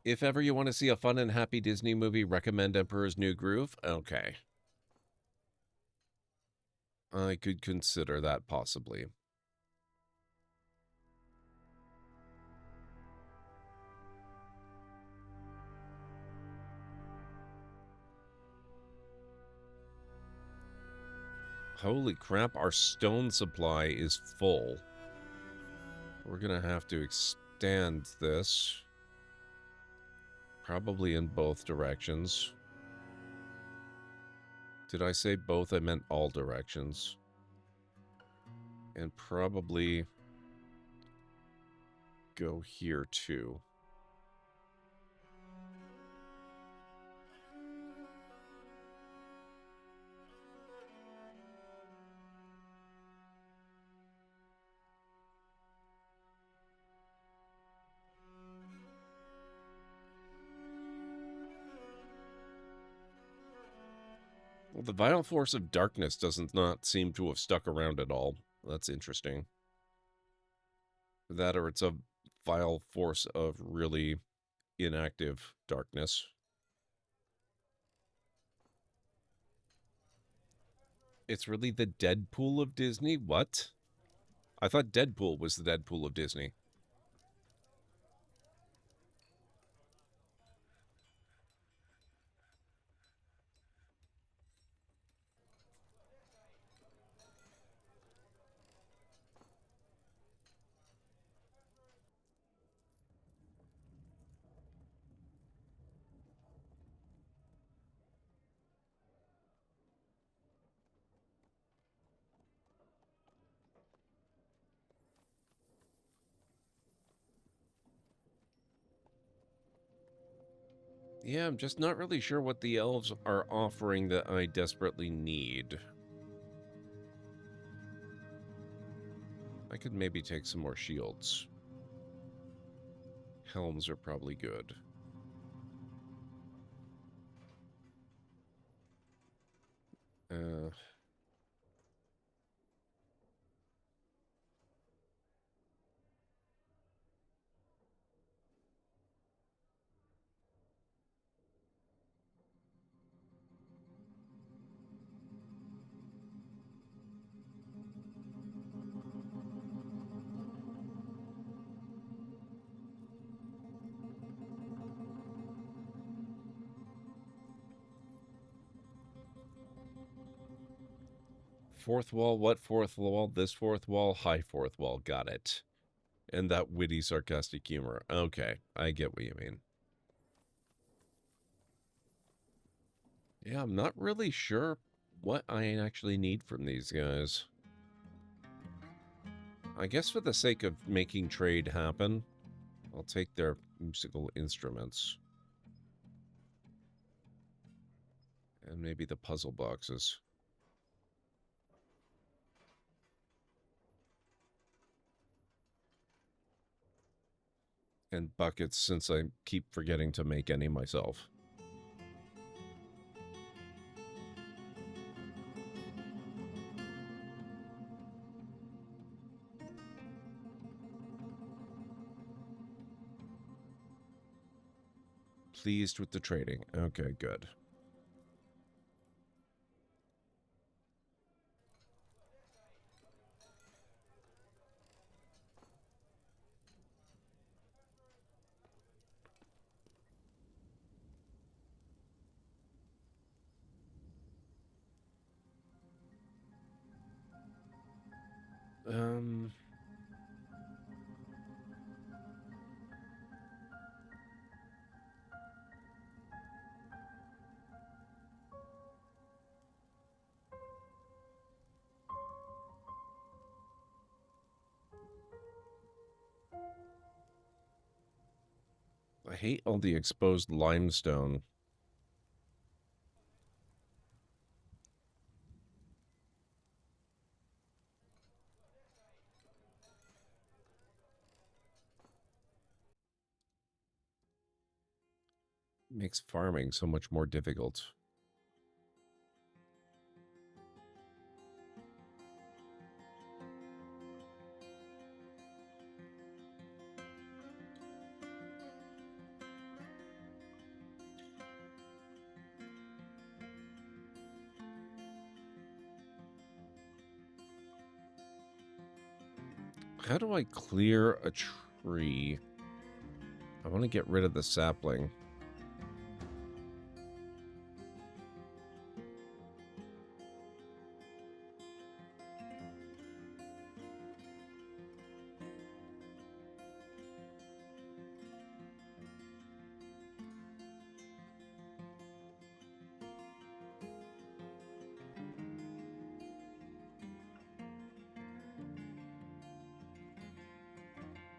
If ever you want to see a fun and happy Disney movie, recommend Emperor's New Groove? Okay. I could consider that possibly. Holy crap, our stone supply is full. We're gonna have to extend this. Probably in both directions. Did I say both? I meant all directions. And probably go here too. Well, the vital force of darkness does not seem to have stuck around at all. That's interesting. That or it's a vile force of really inactive darkness. It's really the Deadpool of Disney? What? I thought Deadpool was the Deadpool of Disney. Yeah, I'm just not really sure what the elves are offering that I desperately need. I could maybe take some more shields. Helms are probably good. Fourth wall, what fourth wall? This fourth wall, high fourth wall, got it. And that witty, sarcastic humor. Okay, I get what you mean. Yeah, I'm not really sure what I actually need from these guys. I guess for the sake of making trade happen, I'll take their musical instruments. And maybe the puzzle boxes. And buckets, since I keep forgetting to make any myself. Pleased with the trading. Okay, good. I hate all the exposed limestone. Makes farming so much more difficult. How do I clear a tree? I want to get rid of the sapling.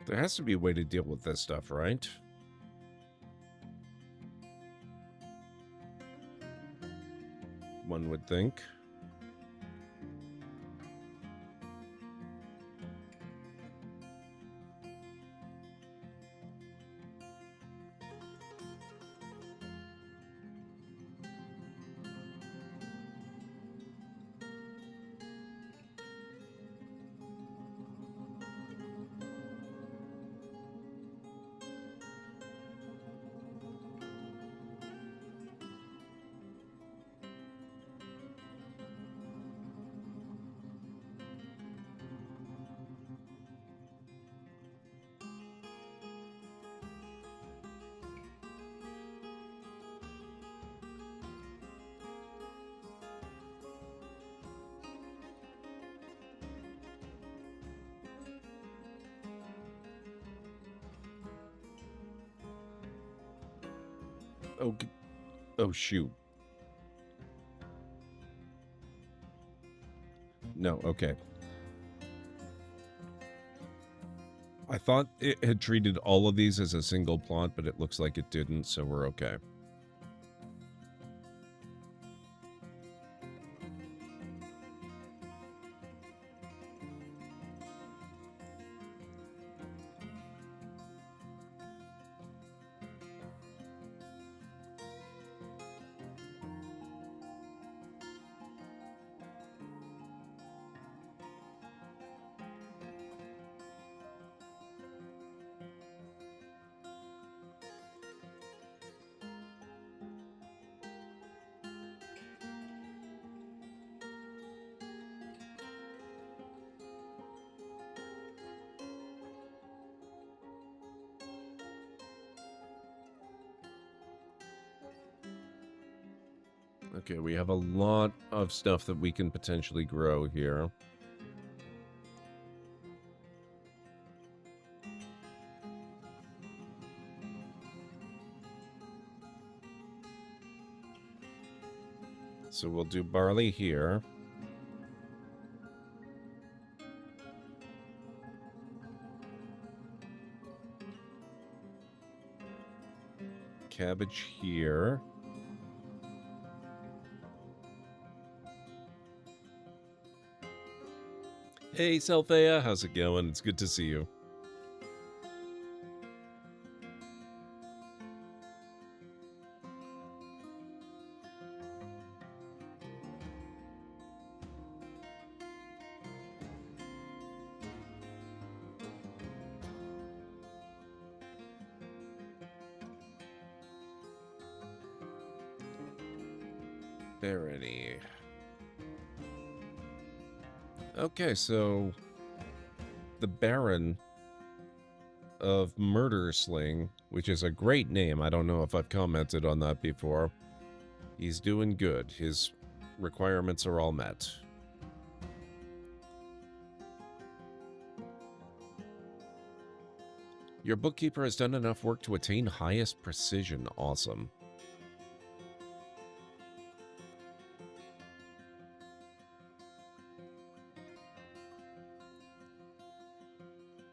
There has to be a way to deal with this stuff, right? One would think. Oh, oh shoot. No, okay. I thought it had treated all of these as a single plot, but it looks like it didn't, so we're okay. Okay, we have a lot of stuff that we can potentially grow here. So we'll do barley here. Cabbage here. Hey, Selphea, how's it going? It's good to see you. Barony. Okay, so the Baron of Murder Sling, which is a great name. I don't know if I've commented on that before. He's doing good. His requirements are all met. Your bookkeeper has done enough work to attain highest precision. Awesome.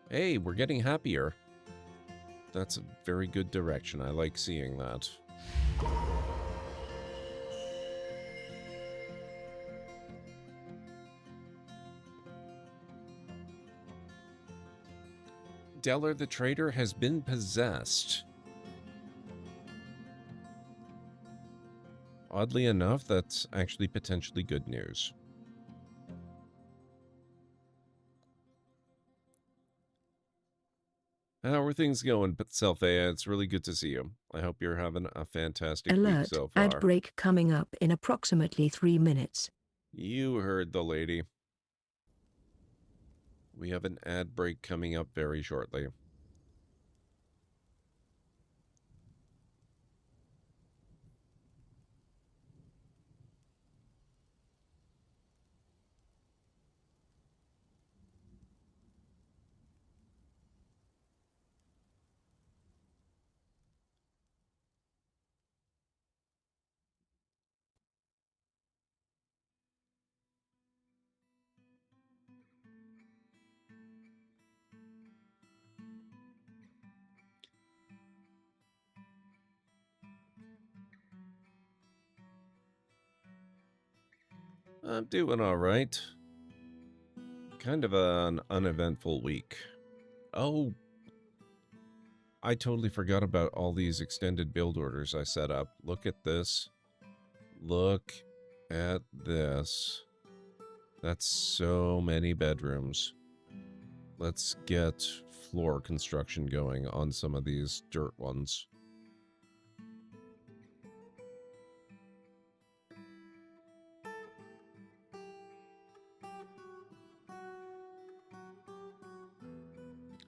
Hey, we're getting happier. That's a very good direction. I like seeing that. Deller the trader has been possessed. Oddly enough, that's actually potentially good news. How are things going, Selphea? It's really good to see you. I hope you're having a fantastic week Alert, so far. ad break coming up in approximately 3 minutes. You heard the lady. We have an ad break coming up very shortly. I'm doing all right. Kind of an uneventful week. Oh, I totally forgot about all these extended build orders I set up. Look at this. Look at this. That's so many bedrooms. Let's get floor construction going on some of these dirt ones.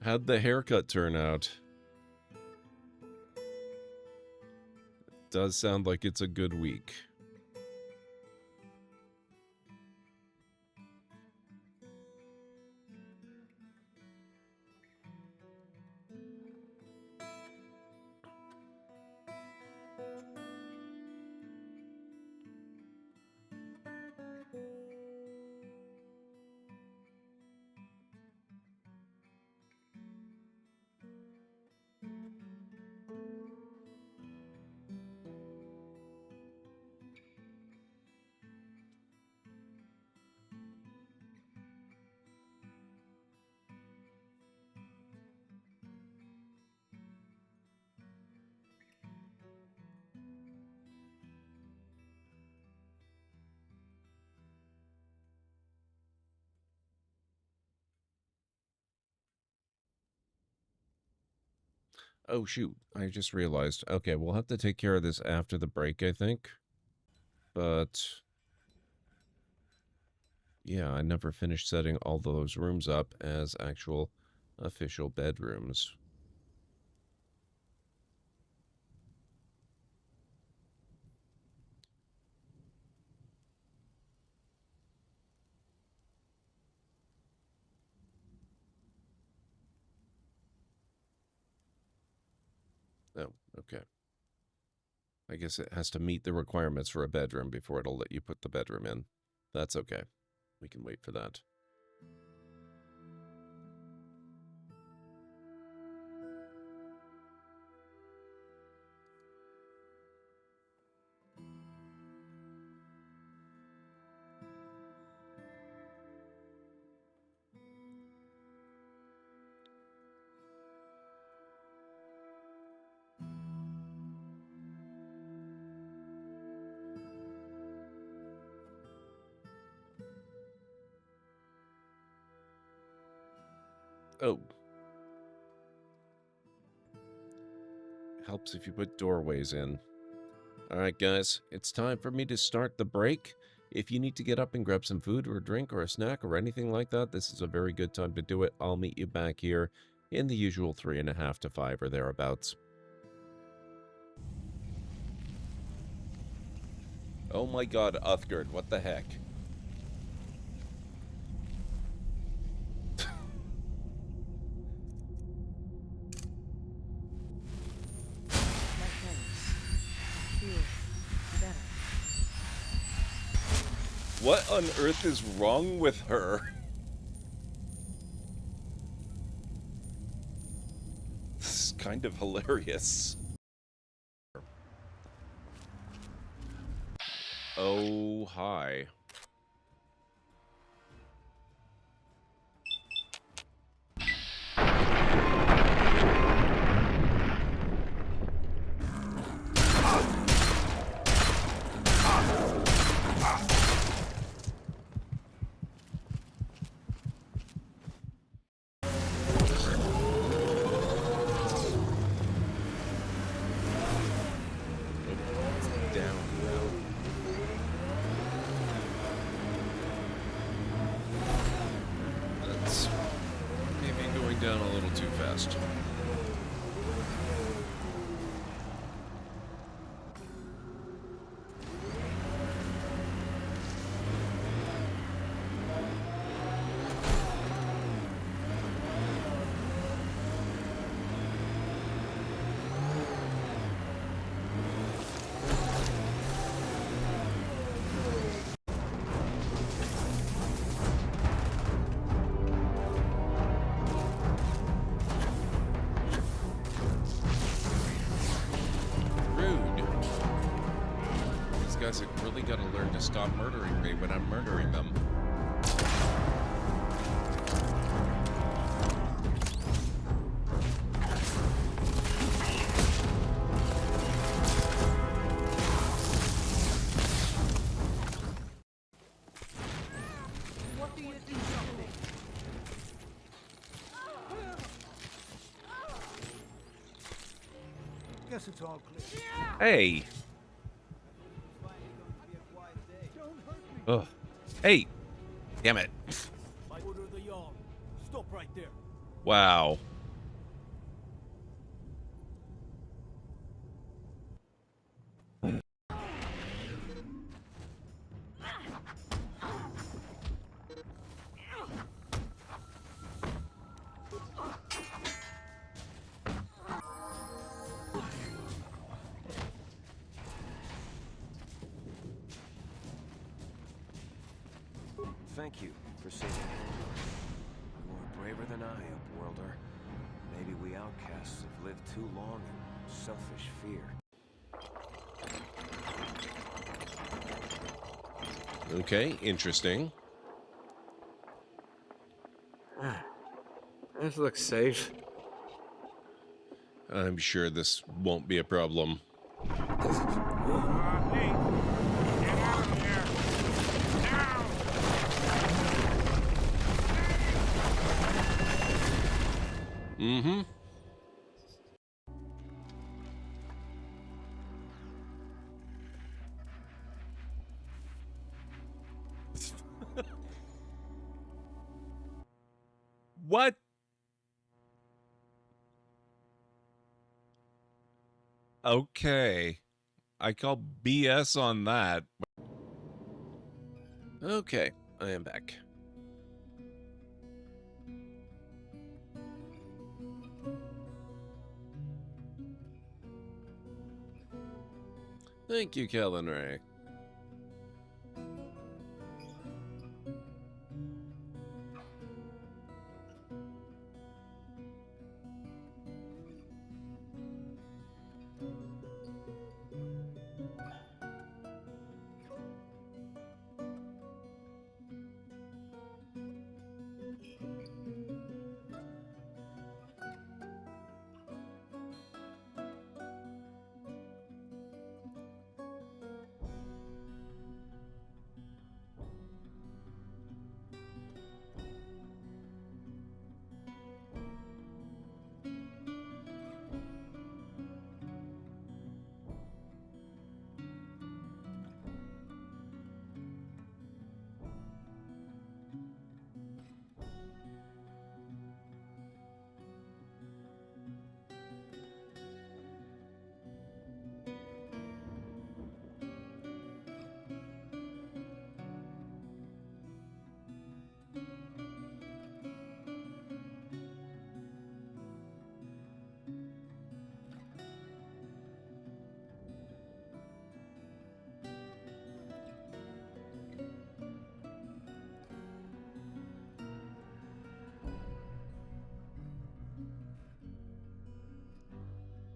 How'd the haircut turn out? It does sound like it's a good week. Oh, shoot. I just realized. Okay, we'll have to take care of this after the break, I think. But yeah, I never finished setting all those rooms up as actual official bedrooms. Oh, okay. I guess it has to meet the requirements for a bedroom before it'll let you put the bedroom in. That's okay. We can wait for that. Oh. Helps if you put doorways in. Alright guys, it's time for me to start the break. If you need to get up and grab some food or a drink or a snack or anything like that, this is a very good time to do it. I'll meet you back here in the usual 3.5 to 5 or thereabouts. Oh my god, Uthgard, what the heck? What on earth is wrong with her? This is kind of hilarious. Oh, hi. Down a little too fast. Guys have really got to learn to stop murdering me when I'm murdering them. What do you do? Guess it's all clear. Hey. Ugh. Hey! Damn it. Stop right there. Wow. Thank you for saving him. You were braver than I, Upworlder. Maybe we outcasts have lived too long in selfish fear. Okay, interesting. This looks safe. I'm sure this won't be a problem. Mm-hmm. What? Okay. I call BS on that. Okay, I am back. Thank you, Kellen Ray.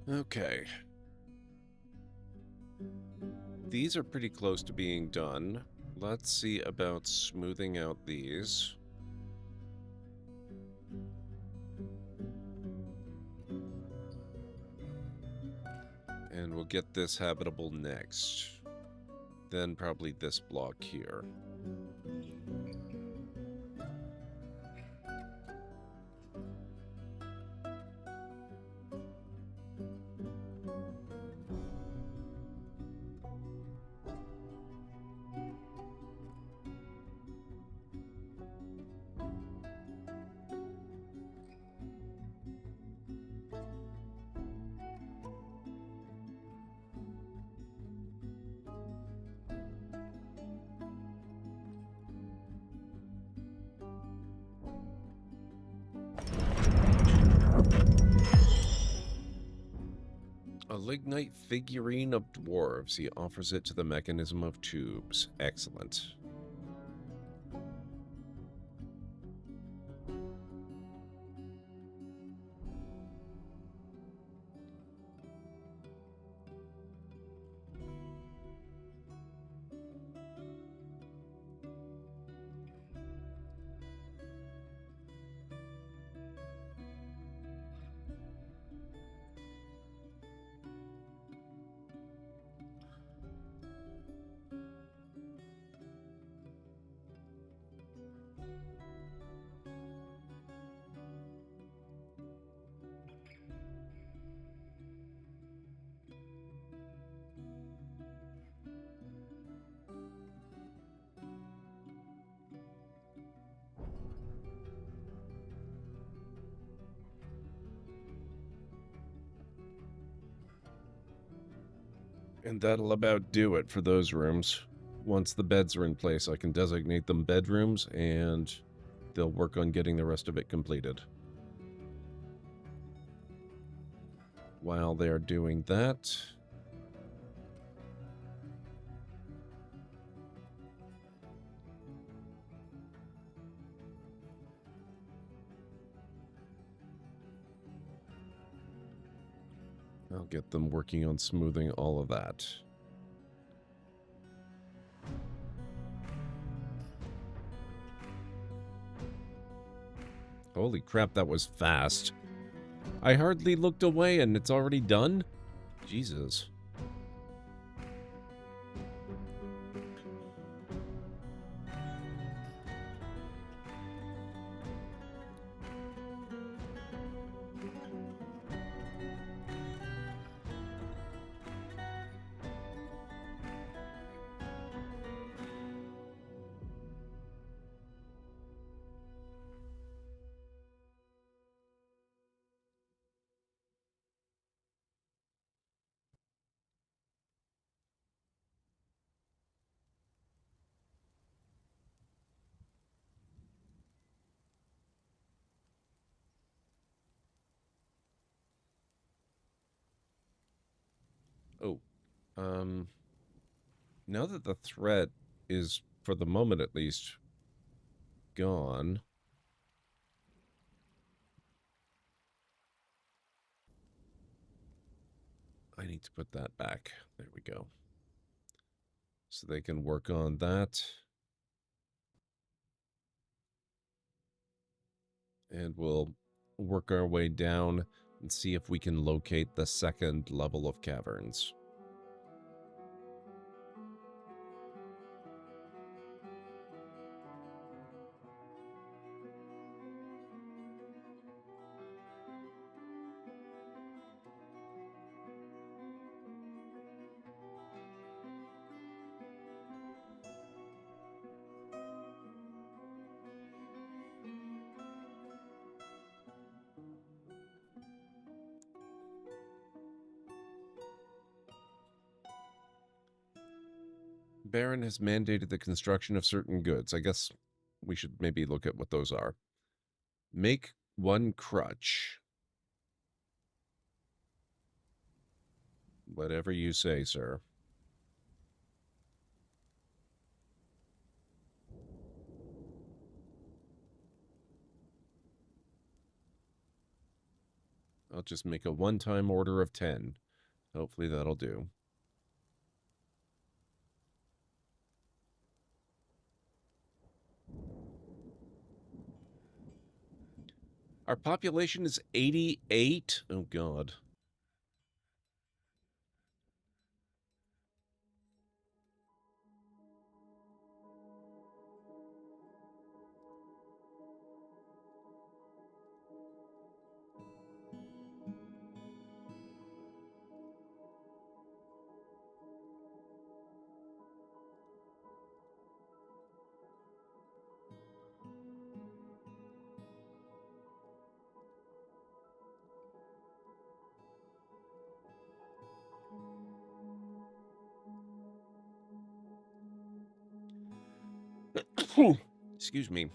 Okay. These are pretty close to being done. Let's see about smoothing out these. And we'll get this habitable next. Then probably this block here. A lignite figurine of dwarves. He offers it to the mechanism of tubes. Excellent. And that'll about do it for those rooms. Once the beds are in place, I can designate them bedrooms, and they'll work on getting the rest of it completed. While they're doing that, I'll get them working on smoothing all of that. Holy crap, that was fast. I hardly looked away and it's already done? Jesus. Oh, Now that the threat is, for the moment at least, gone. I need to put that back. There we go. So they can work on that. And we'll work our way down and see if we can locate the second level of caverns. Baron has mandated the construction of certain goods. I guess we should maybe look at what those are. Make 1 crutch. Whatever you say, sir. I'll just make a one-time order of 10. Hopefully that'll do. Our population is 88? Oh, God. Excuse me.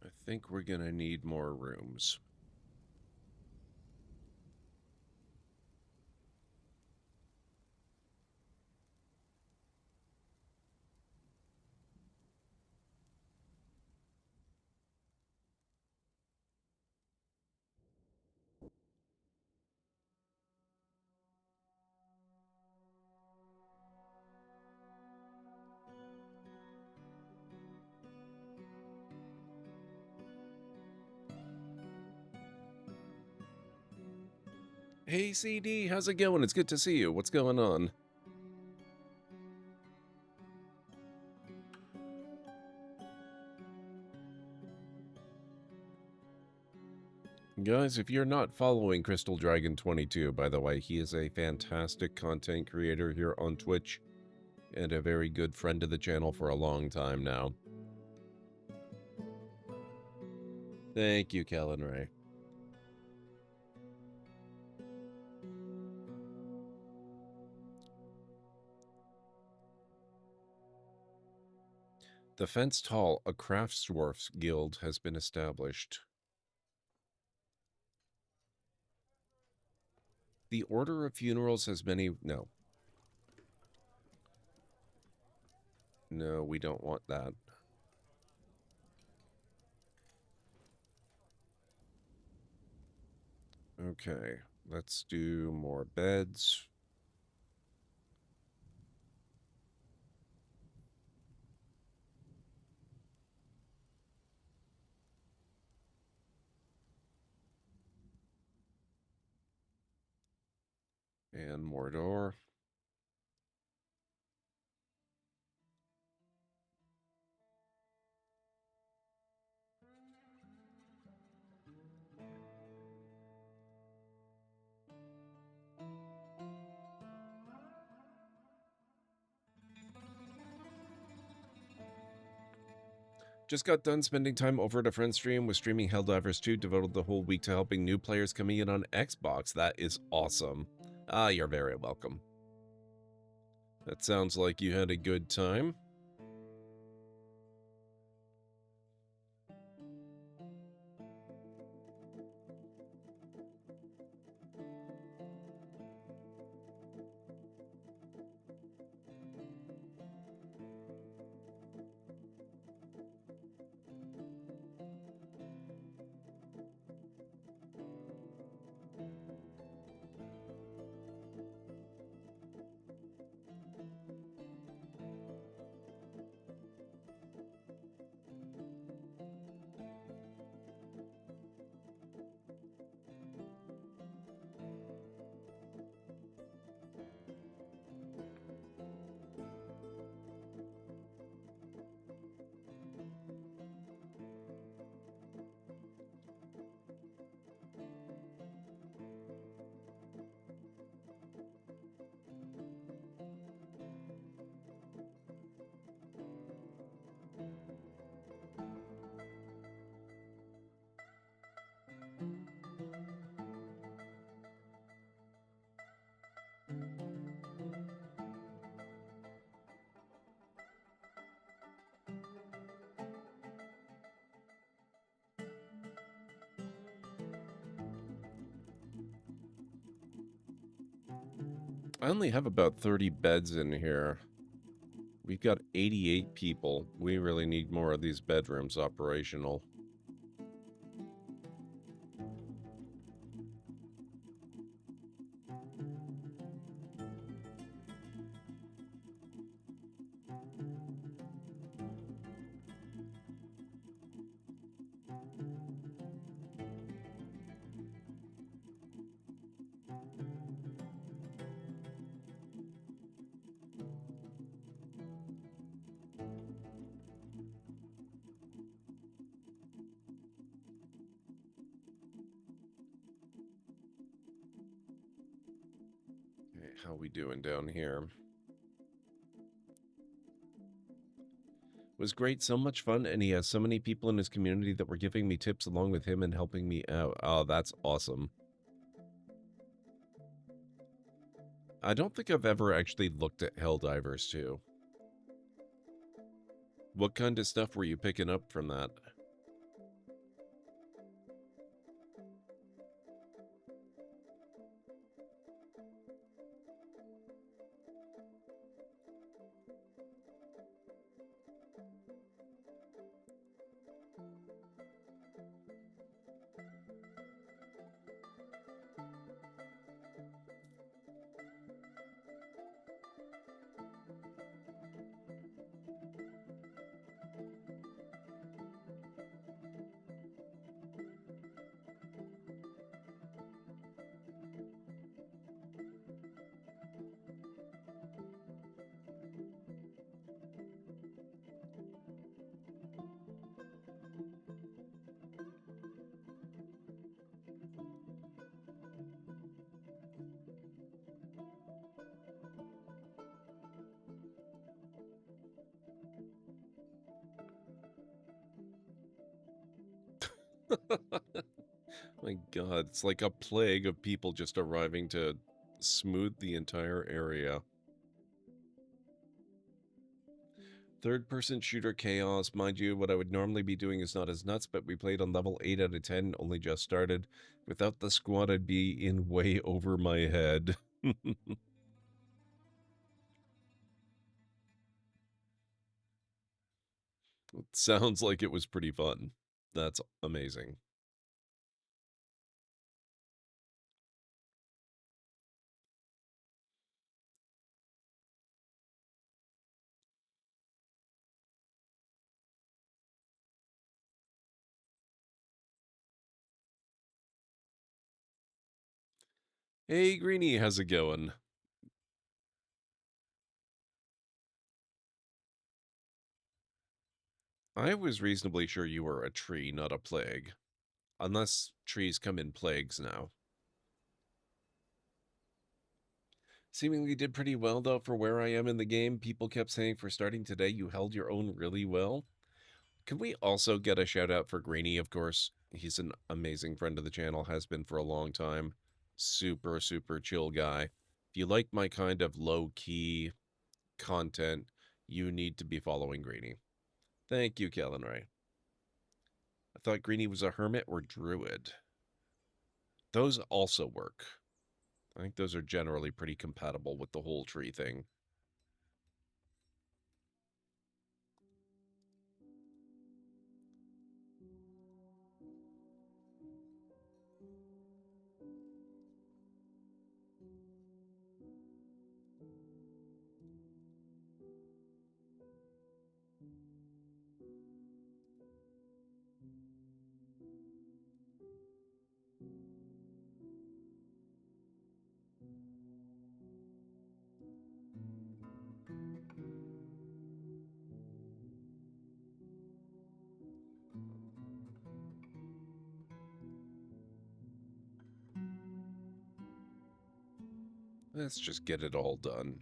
I think we're going to need more rooms. Hey, CD, how's it going? It's good to see you. What's going on? Guys, if you're not following Crystal Dragon 22, by the way, he is a fantastic content creator here on Twitch and a very good friend of the channel for a long time now. Thank you, Kellen Ray. The Fenced Hall, a craftsdwarf's guild, has been established. The Order of Funerals has many... No. No, we don't want that. Okay, let's do more beds. And more door. Just got done spending time over at a friend's stream with streaming Helldivers 2, devoted the whole week to helping new players coming in on Xbox. That is awesome. Ah, you're very welcome. That sounds like you had a good time. I only have about 30 beds in here. We've got 88 people. We really need more of these bedrooms operational. How we doing down here? Was great, so much fun, and he has so many people in his community that were giving me tips along with him and helping me out. Oh, that's awesome. I don't think I've ever actually looked at Helldivers 2. What kind of stuff were you picking up from that? My God, it's like a plague of people just arriving to smooth the entire area. Third-person shooter chaos. Mind you, what I would normally be doing is not as nuts, but we played on level 8 out of 10, only just started. Without the squad, I'd be in way over my head. It sounds like it was pretty fun. That's amazing. Hey, Greenie, how's it going? I was reasonably sure you were a tree, not a plague. Unless trees come in plagues now. Seemingly did pretty well, though, for where I am in the game. People kept saying for starting today, you held your own really well. Can we also get a shout out for Greeny, of course? He's an amazing friend of the channel, has been for a long time. Super, super chill guy. If you like my kind of low-key content, you need to be following Greeny. Thank you, Kellen Ray. I thought Greeny was a hermit or druid. Those also work. I think those are generally pretty compatible with the whole tree thing. Let's just get it all done.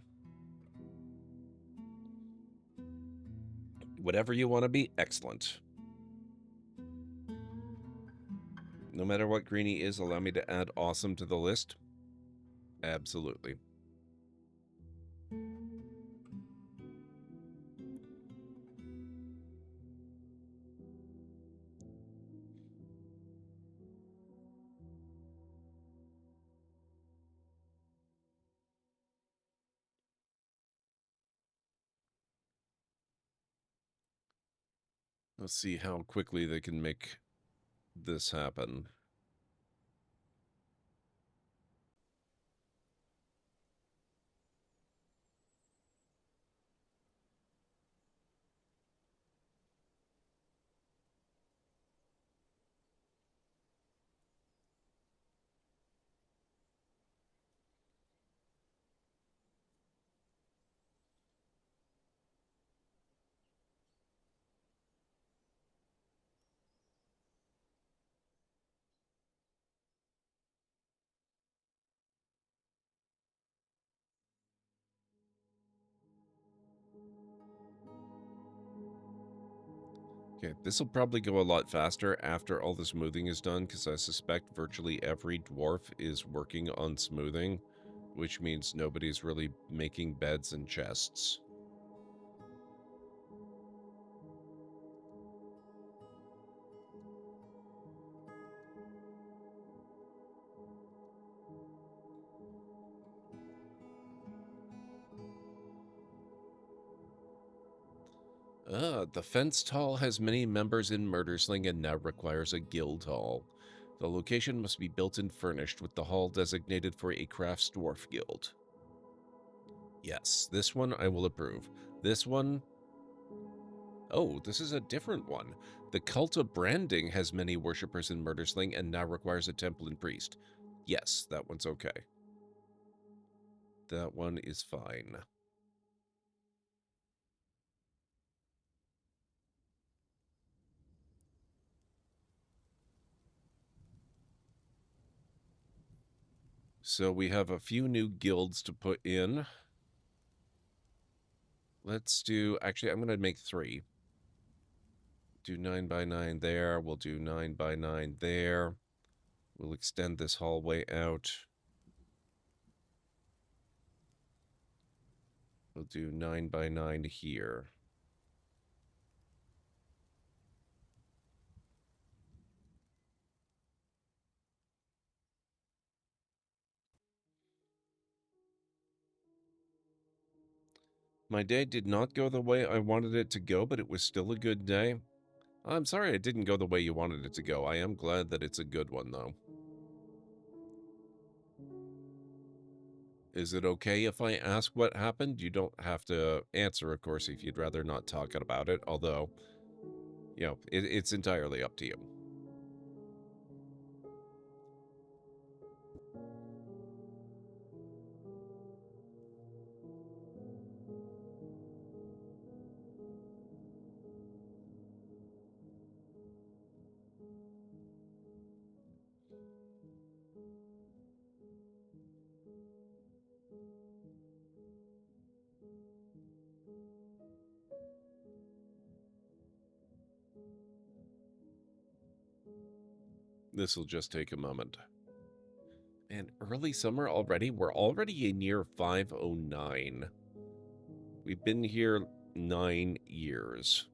Whatever you want to be, excellent. No matter what Greeny is, allow me to add awesome to the list. Absolutely. Let's see how quickly they can make this happen. Okay, this will probably go a lot faster after all the smoothing is done, because I suspect virtually every dwarf is working on smoothing, which means nobody's really making beds and chests. The Fenced Hall has many members in Murdersling and now requires a guild hall. The location must be built and furnished, with the hall designated for a crafts dwarf guild. Yes, this one I will approve. This one... Oh, this is a different one. The Cult of Branding has many worshippers in Murdersling and now requires a temple and priest. Yes, that one's okay. That one is fine. So we have a few new guilds to put in. Let's do... Actually, I'm going to make 3. Do 9 by 9 there. We'll do 9 by 9 there. We'll extend this hallway out. We'll do 9 by 9 here. My day did not go the way I wanted it to go, but it was still a good day. I'm sorry it didn't go the way you wanted it to go. I am glad that it's a good one, though. Is it okay if I ask what happened? You don't have to answer, of course, if you'd rather not talk about it, although, you know, it's entirely up to you. This will just take a moment. And early summer already? We're already in year 509. We've been here 9 years.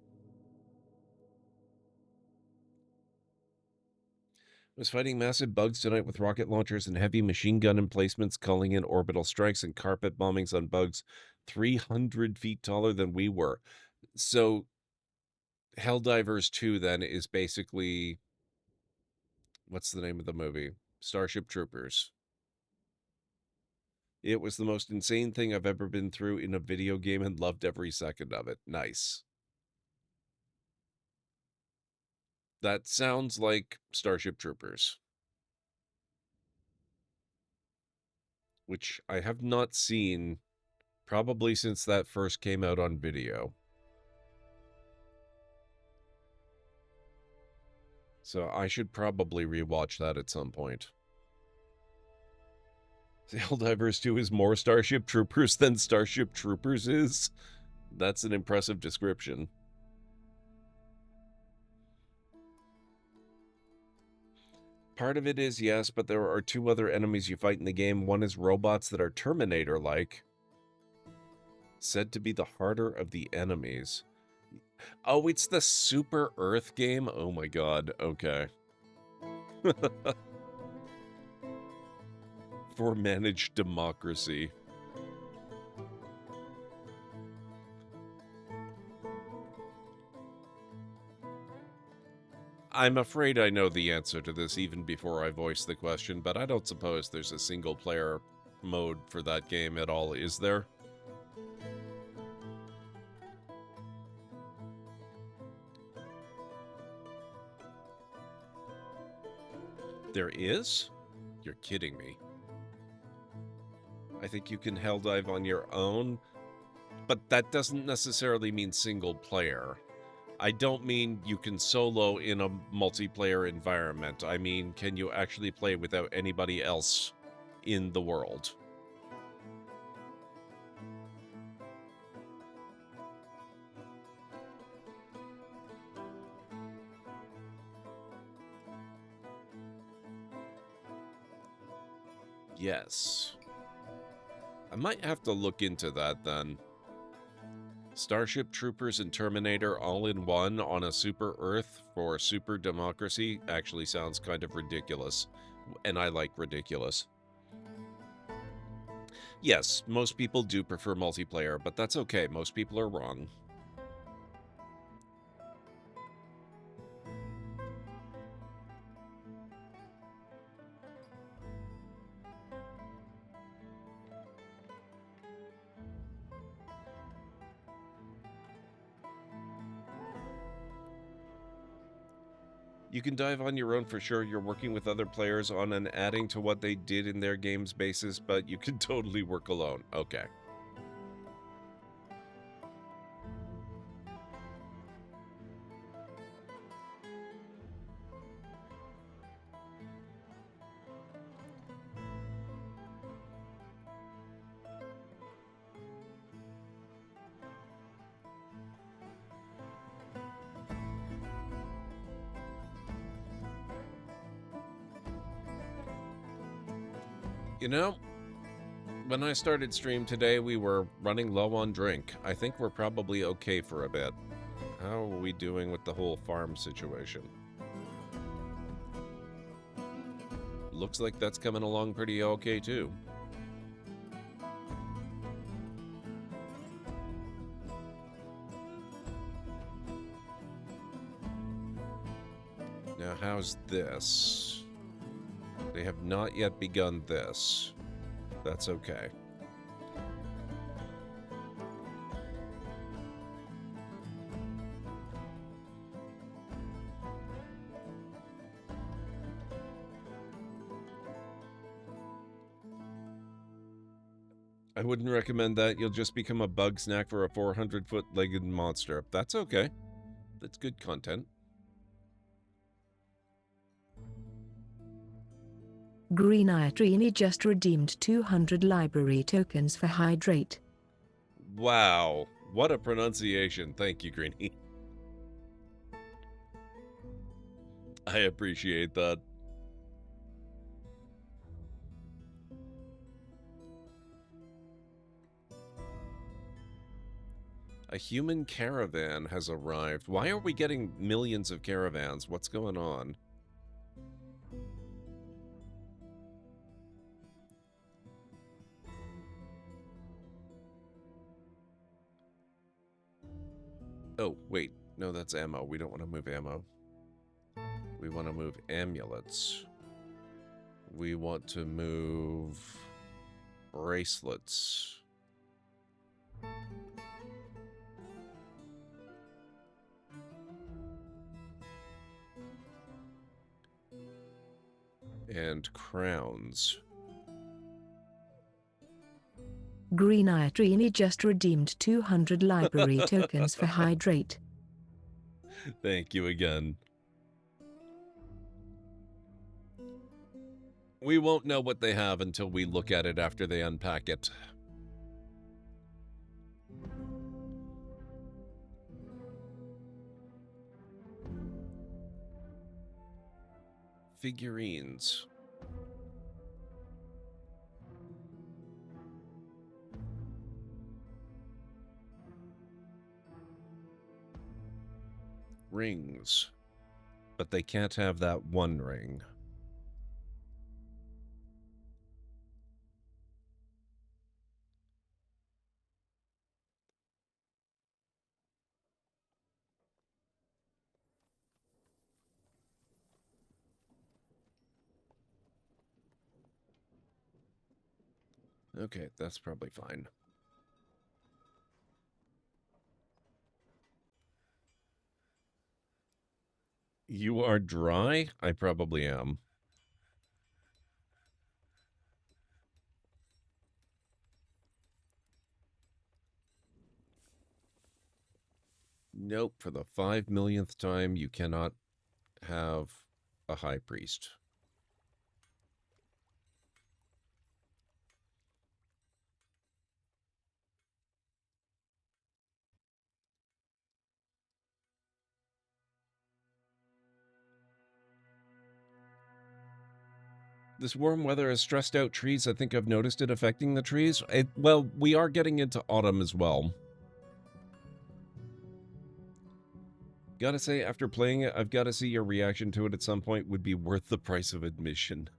I was fighting massive bugs tonight with rocket launchers and heavy machine gun emplacements, calling in orbital strikes and carpet bombings on bugs 300 feet taller than we were. So Helldivers 2 then is basically, what's the name of the movie? Starship Troopers. It was the most insane thing I've ever been through in a video game and loved every second of it. Nice. That sounds like Starship Troopers. Which I have not seen probably since that first came out on video. So I should probably rewatch that at some point. Helldivers 2 is more Starship Troopers than Starship Troopers is? That's an impressive description. Part of it is, yes, but there are 2 other enemies you fight in the game. One is robots that are Terminator-like, said to be the harder of the enemies. Oh, it's the Super Earth game? Oh my god, okay. For managed democracy. I'm afraid I know the answer to this even before I voice the question, but I don't suppose there's a single-player mode for that game at all, is there? There is? You're kidding me. I think you can helldive on your own, but that doesn't necessarily mean single player. I don't mean you can solo in a multiplayer environment. I mean, can you actually play without anybody else in the world? Yes. I might have to look into that then. Starship Troopers and Terminator all in one on a super Earth for super democracy actually sounds kind of ridiculous. And I like ridiculous. Yes, most people do prefer multiplayer, but that's okay. Most people are wrong. You can dive on your own for sure. You're working with other players on and adding to what they did in their game's basis, but you can totally work alone. Okay. You know, when I started stream today, we were running low on drink. I think we're probably okay for a bit. How are we doing with the whole farm situation? Looks like that's coming along pretty okay, too. Now, how's this? They have not yet begun this. That's okay. I wouldn't recommend that. You'll just become a bug snack for a 400-foot-legged monster. That's okay. That's good content. Green Iatrini just redeemed 200 library tokens for Hydrate. Wow, what a pronunciation. Thank you, Greenie. I appreciate that. A human caravan has arrived. Why are we getting millions of caravans? What's going on? Oh, wait. No, that's ammo. We don't want to move ammo. We want to move amulets. We want to move bracelets. And crowns. Green Iatrini just redeemed 200 library tokens for hydrate. Thank you again. We won't know what they have until we look at it after they unpack it. Figurines. Rings. But they can't have that one ring. Okay, that's probably fine. You are dry? I probably am. Nope, for the 5 millionth time, you cannot have a high priest. This warm weather has stressed out trees. I think I've noticed it affecting the trees. Well, we are getting into autumn as well. Gotta say, after playing it, I've got to see your reaction to it at some point would be worth the price of admission.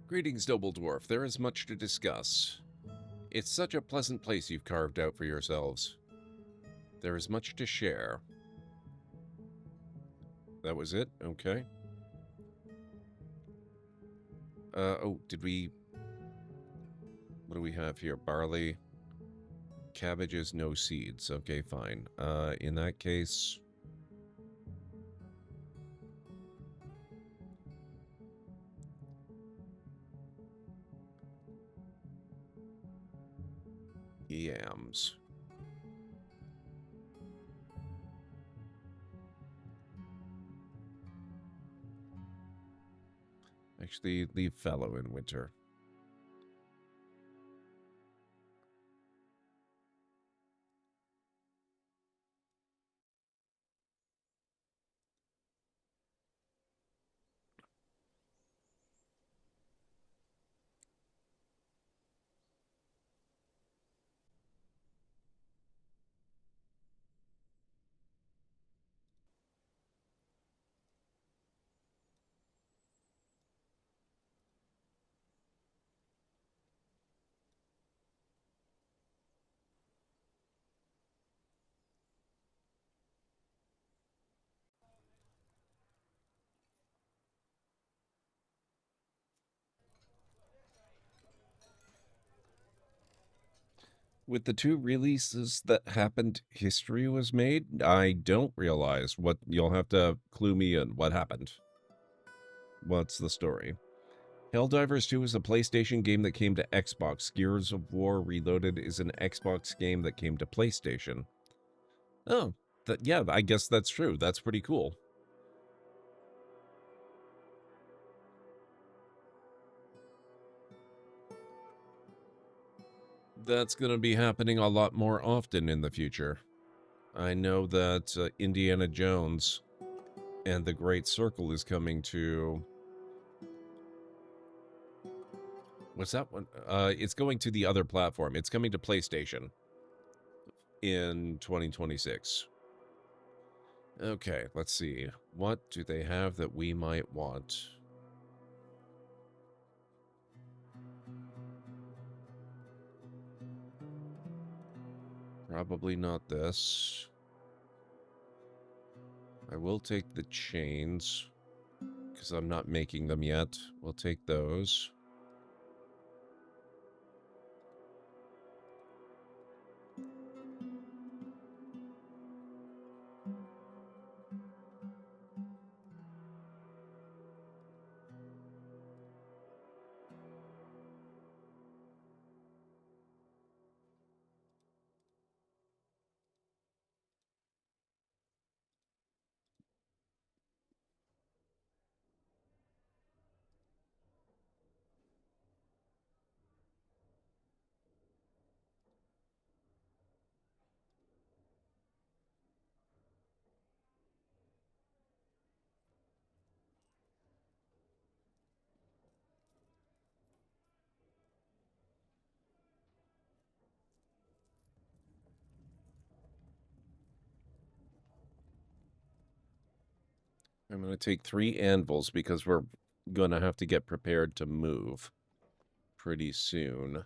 Greetings, Noble Dwarf. There is much to discuss. It's such a pleasant place you've carved out for yourselves. There is much to share. That was it? Okay. Oh, did we... What do we have here? Barley. Cabbages, no seeds. Okay, fine. In that case... Yams. Actually, leave fallow in winter. With the 2 releases that happened, history was made. I don't realize what... You'll have to clue me in. What happened? What's the story? Helldivers 2 is a PlayStation game that came to Xbox. Gears of War Reloaded is an Xbox game that came to PlayStation. Oh, yeah, I guess that's true. That's pretty cool. that's going to be happening a lot more often in the future. I know that Indiana Jones and the Great Circle is coming to... What's that one? It's going to the other platform. It's coming to PlayStation in 2026. Okay, let's see. What do they have that we might want? Probably not this. I will take the chains, because I'm not making them yet. We'll take those. I'm going to take 3 anvils because we're going to have to get prepared to move pretty soon.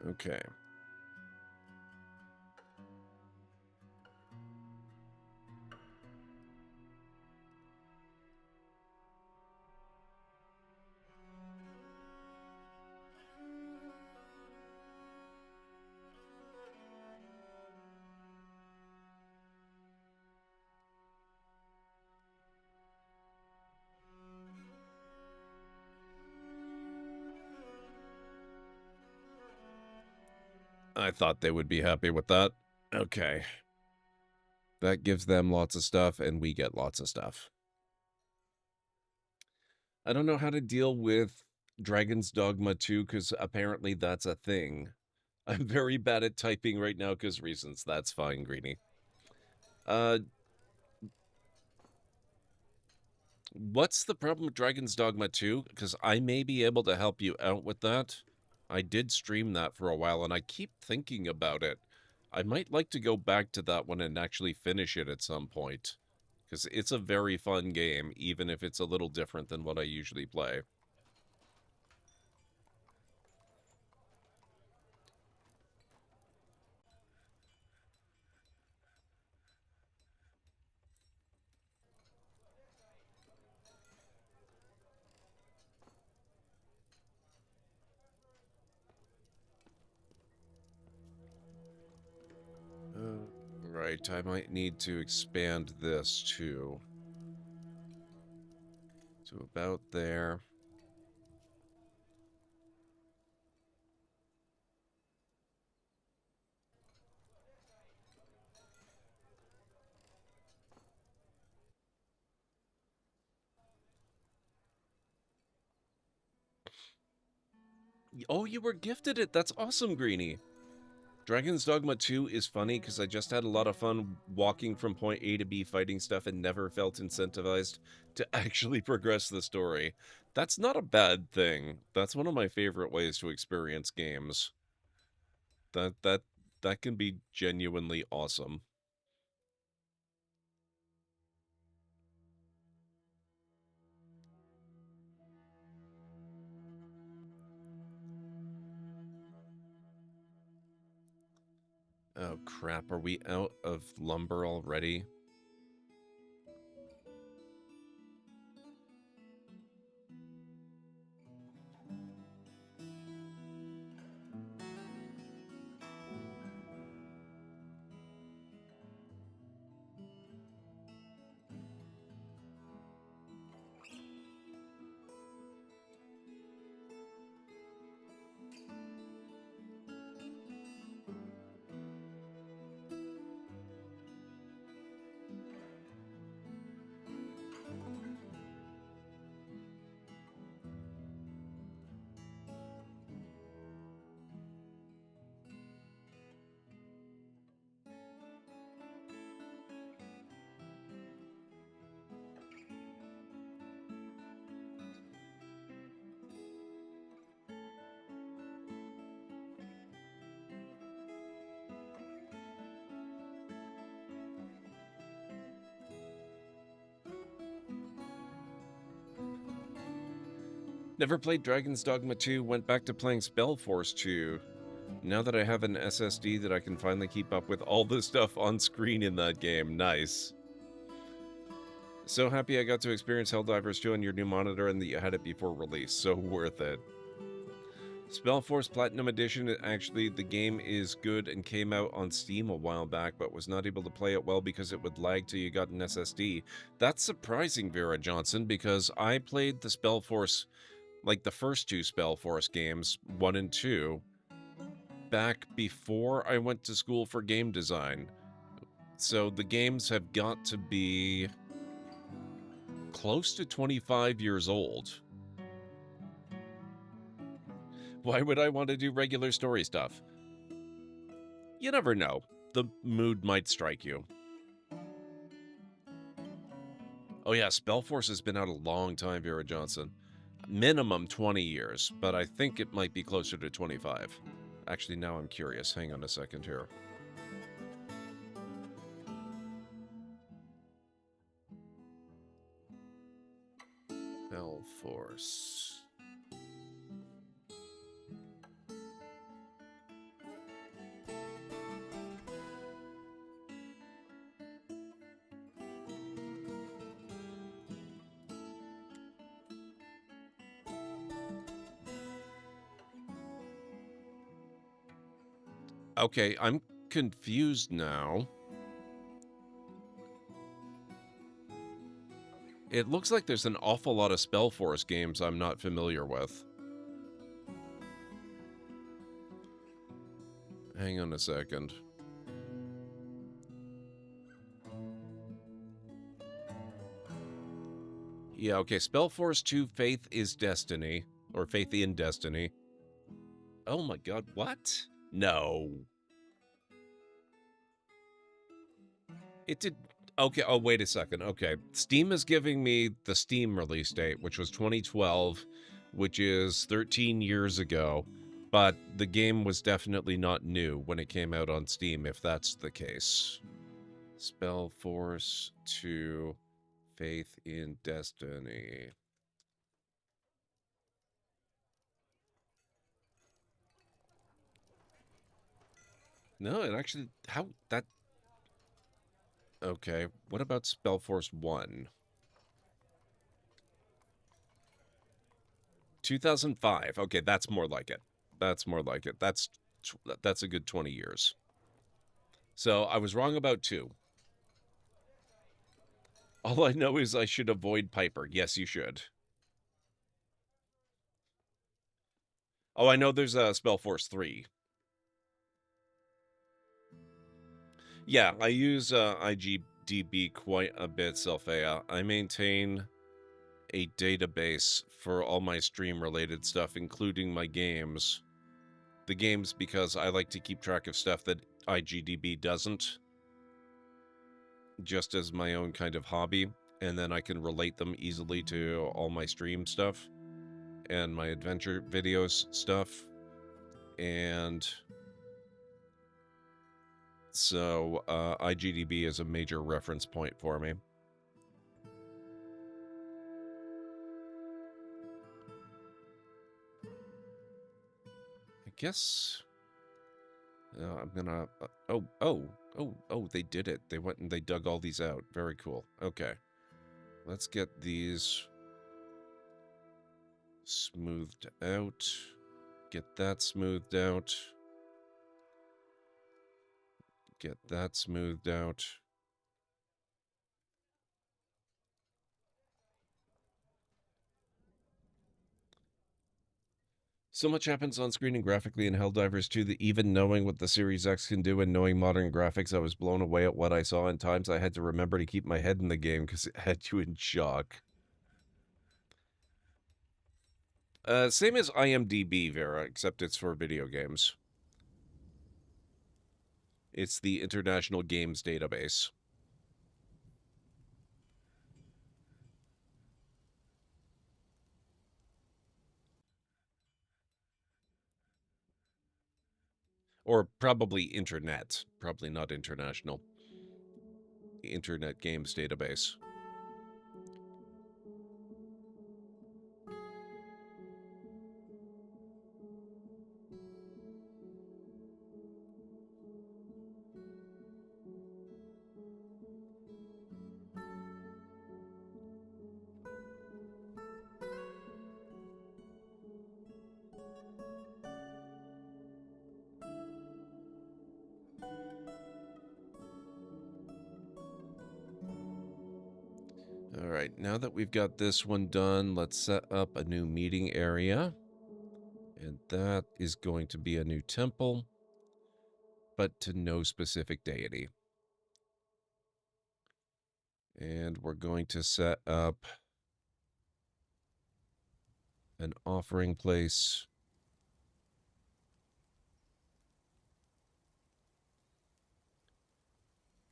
Okay. I thought they would be happy with that. Okay. That gives them lots of stuff, and we get lots of stuff. I don't know how to deal with Dragon's Dogma 2, because apparently that's a thing. I'm very bad at typing right now because reasons. That's fine, Greenie. What's the problem with Dragon's Dogma 2? Because I may be able to help you out with that. I did stream that for a while, and I keep thinking about it. I might like to go back to that one and actually finish it at some point. Because it's a very fun game, even if it's a little different than what I usually play. Right, I might need to expand this too. To about there. Oh, you were gifted it. That's awesome, Greenie. Dragon's Dogma 2 is funny because I just had a lot of fun walking from point A to B fighting stuff and never felt incentivized to actually progress the story. That's not a bad thing. That's one of my favorite ways to experience games. That can be genuinely awesome. Oh crap, are we out of lumber already? Never played Dragon's Dogma 2, went back to playing Spellforce 2. Now that I have an SSD that I can finally keep up with all the stuff on screen in that game. Nice. So happy I got to experience Helldivers 2 on your new monitor and that you had it before release. So worth it. Spellforce Platinum Edition, actually, the game is good and came out on Steam a while back, but was not able to play it well because it would lag till you got an SSD. That's surprising, Vera Johnson, because I played the Spellforce, like the first two Spellforce games, 1 and 2, back before I went to school for game design. So the games have got to be close to 25 years old. Why would I want to do regular story stuff? You never know. The mood might strike you. Oh yeah, Spellforce has been out a long time, Vera Johnson. Minimum 20 years, but I think it might be closer to 25. Actually, now I'm curious. Hang on a second here. Spellforce. Okay, I'm confused now. It looks like there's an awful lot of Spellforce games I'm not familiar with. Hang on a second. Yeah, okay, Spellforce 2 Faith is Destiny, or Faith in Destiny. Oh my god, what? No. It did... Okay, oh, wait a second. Okay, Steam is giving me the Steam release date, which was 2012, which is 13 years ago, but the game was definitely not new when it came out on Steam, if that's the case. Spellforce 2, Faith in Destiny. No, it actually... How... That... Okay, what about Spellforce 1? 2005. Okay, that's more like it. That's more like it. That's a good 20 years. So, I was wrong about 2. All I know is I should avoid Piper. Yes, you should. Oh, I know there's a Spellforce 3. Yeah, I use IGDB quite a bit, Selphea. I maintain a database for all my stream-related stuff, including my games. The games because I like to keep track of stuff that IGDB doesn't, just as my own kind of hobby, and then I can relate them easily to all my stream stuff and my adventure videos stuff, and... So, IGDB is a major reference point for me. I guess... I'm gonna... Oh, they did it. They went and they dug all these out. Very cool. Okay. Let's get these smoothed out. Get that smoothed out. Get that smoothed out. So much happens on screen and graphically in Helldivers 2 that even knowing what the Series X can do and knowing modern graphics, I was blown away at what I saw. And times I had to remember to keep my head in the game because it had you in shock. Same as IMDb, Vera, except it's for video games. It's the International Games Database. Or probably internet. Probably not international. Internet Games Database. now that we've got this one done, let's set up a new meeting area. And that is going to be a new temple, but to no specific deity. And we're going to set up an offering place.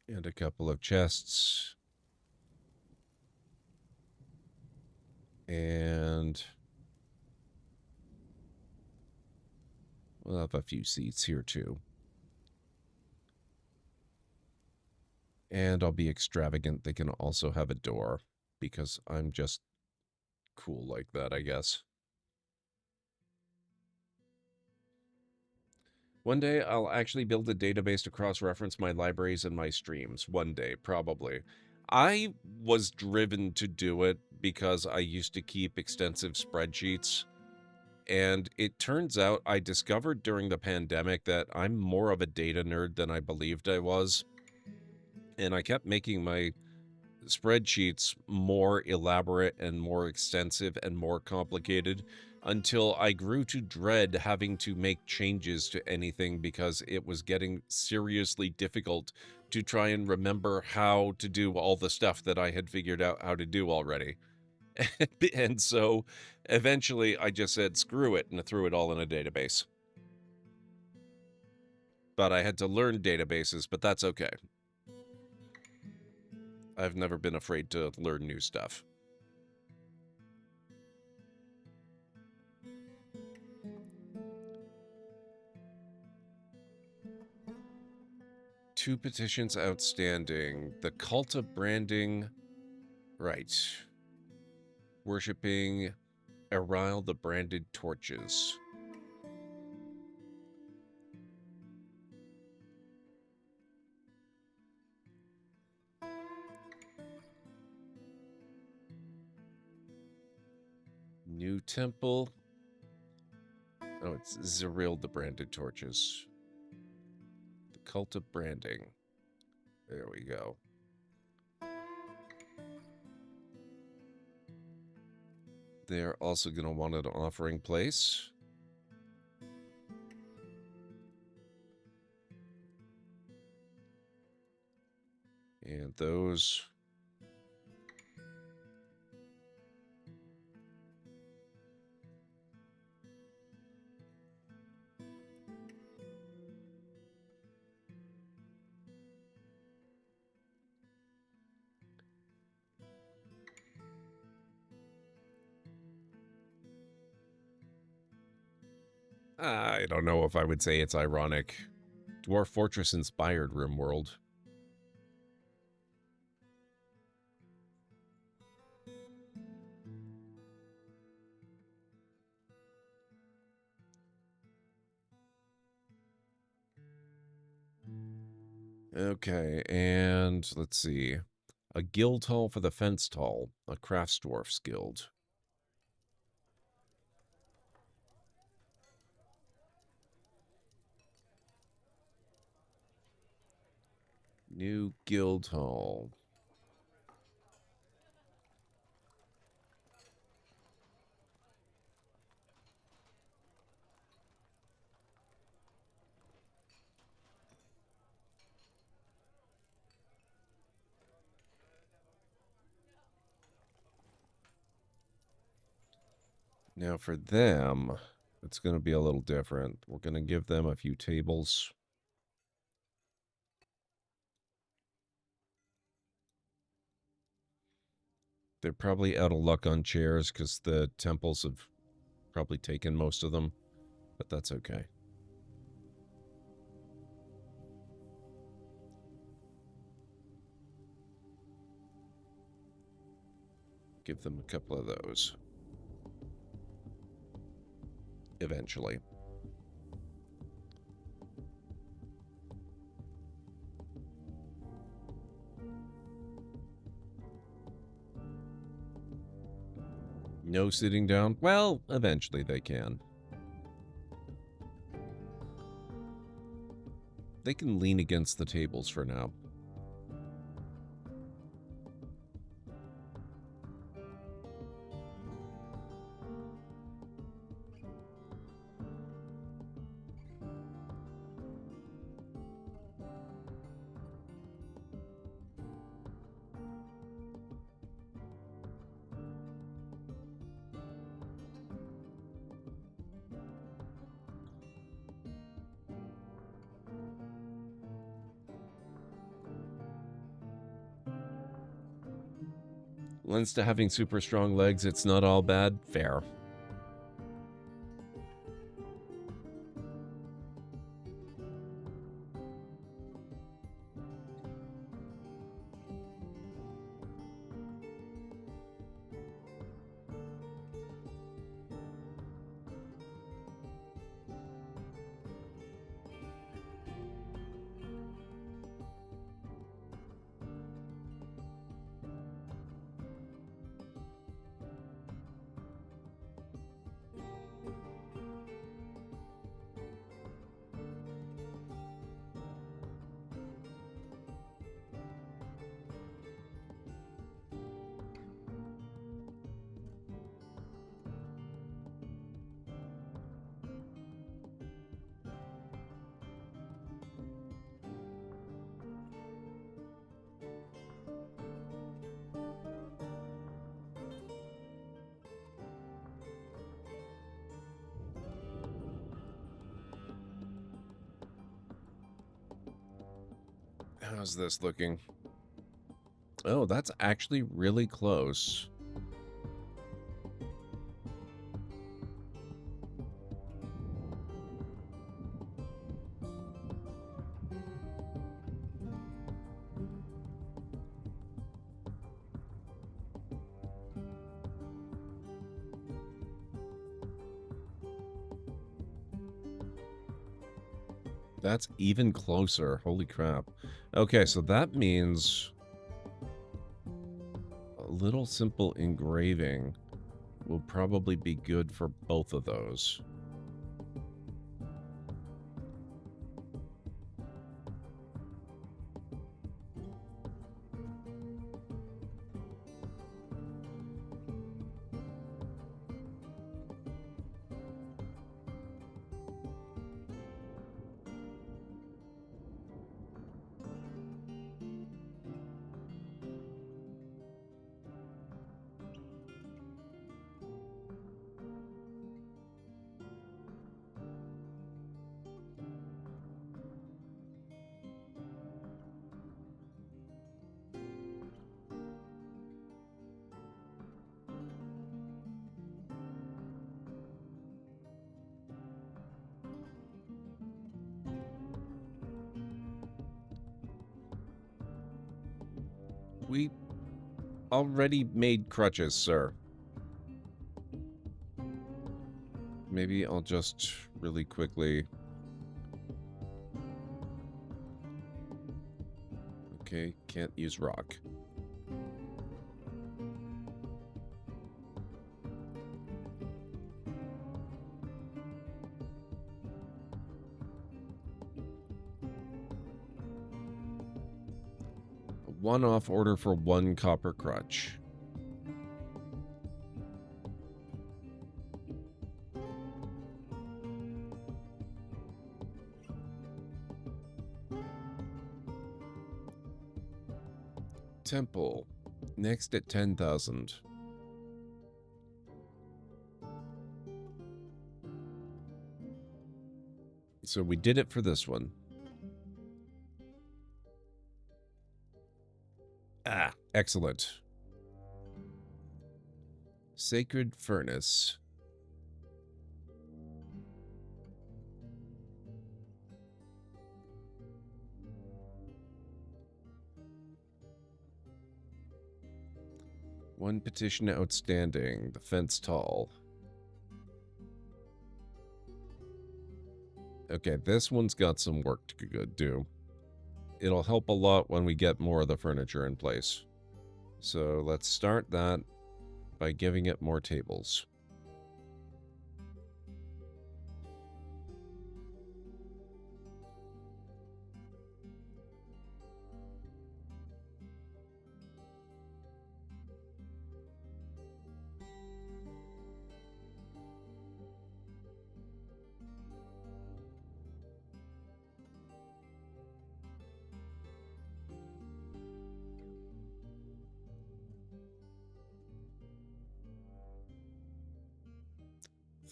And a couple of chests. And we'll have a few seats here too. And I'll be extravagant. They can also have a door because I'm just cool like that, I guess. One day, I'll actually build a database to cross-reference my libraries and my streams. One day, probably. I was driven to do it because I used to keep extensive spreadsheets. And it turns out I discovered during the pandemic that I'm more of a data nerd than I believed I was. And I kept making my spreadsheets more elaborate and more extensive and more complicated until I grew to dread having to make changes to anything because it was getting seriously difficult to try and remember how to do all the stuff that I had figured out how to do already. And so eventually I just said, screw it, and I threw it all in a database. But I had to learn databases, but that's okay. I've never been afraid to learn new stuff. Two petitions outstanding. The cult of branding. Right. Worshipping Erile the branded torches. New temple. Oh, it's Zeril the branded torches. The cult of branding. There we go. They're also going to want an offering place. And those... I don't know if I would say it's ironic. Dwarf Fortress inspired RimWorld. Okay, and let's see. A guild hall for the fence hall, a crafts dwarf's guild. New guild hall. Now for them, it's going to be a little different. We're going to give them a few tables. They're probably out of luck on chairs because the temples have probably taken most of them, but that's okay. Give them a couple of those. Eventually. No sitting down? Well, eventually they can. They can lean against the tables for now. lends to having super strong legs, it's not all bad. Fair. How's this looking? Oh, that's actually really close. That's even closer. Holy crap. Okay, so that means a little simple engraving will probably be good for both of those. We already made crutches, sir. Maybe I'll just really quickly... Okay, can't use rock. One-off order for 1 copper crutch. Temple. Next at 10,000. So we did it for this one. Ah, excellent. Sacred Furnace. One petition outstanding. The fence tall. Okay, this one's got some work to do. It'll help a lot when we get more of the furniture in place. So let's start that by giving it more tables.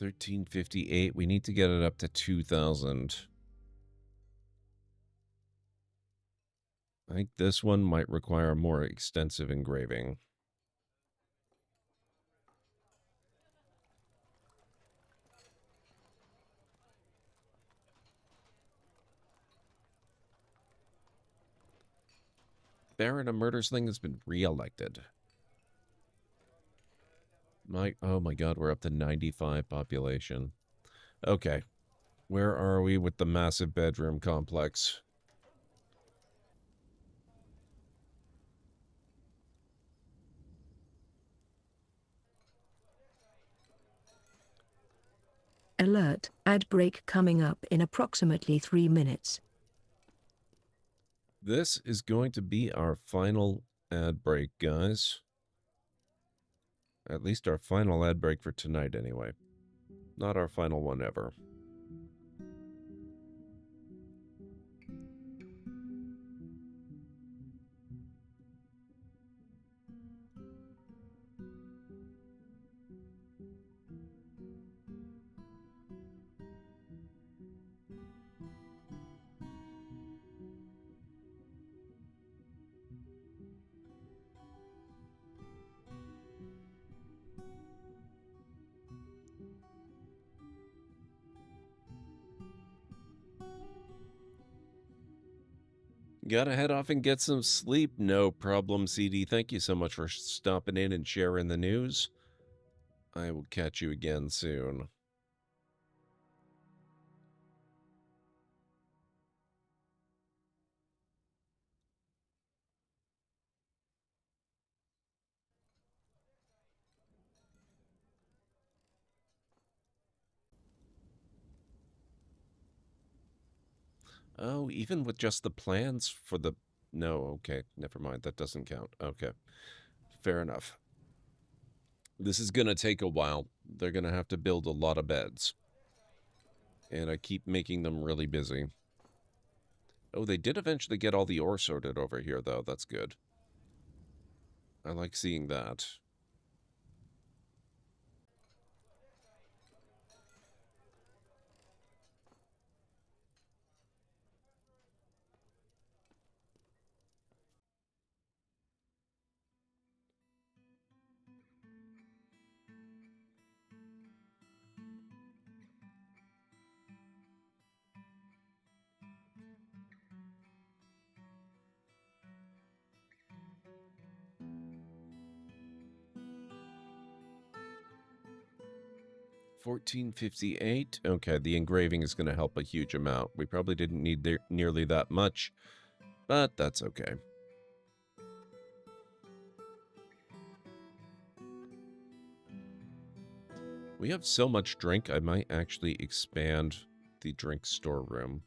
$1,358. We need to get it up to 2,000. I think this one might require more extensive engraving. Baron of Murder's thing has been re-elected. Oh my god, we're up to 95 population. Okay. Where are we with the massive bedroom complex? Alert, ad break coming up in approximately 3 minutes. This is going to be our final ad break, guys. At least our final ad break for tonight, anyway. Not our final one ever. Gotta head off and get some sleep. No problem, CD. Thank you so much for stopping in and sharing the news. I will catch you again soon. Oh, even with just the plans for the... No, okay, never mind. That doesn't count. Okay, fair enough. This is going to take a while. They're going to have to build a lot of beds. And I keep making them really busy. Oh, they did eventually get all the ore sorted over here, though. That's good. I like seeing that. $14.58. Okay, the engraving is going to help a huge amount. We probably didn't need nearly that much, but that's okay. We have so much drink, I might actually expand the drink storeroom.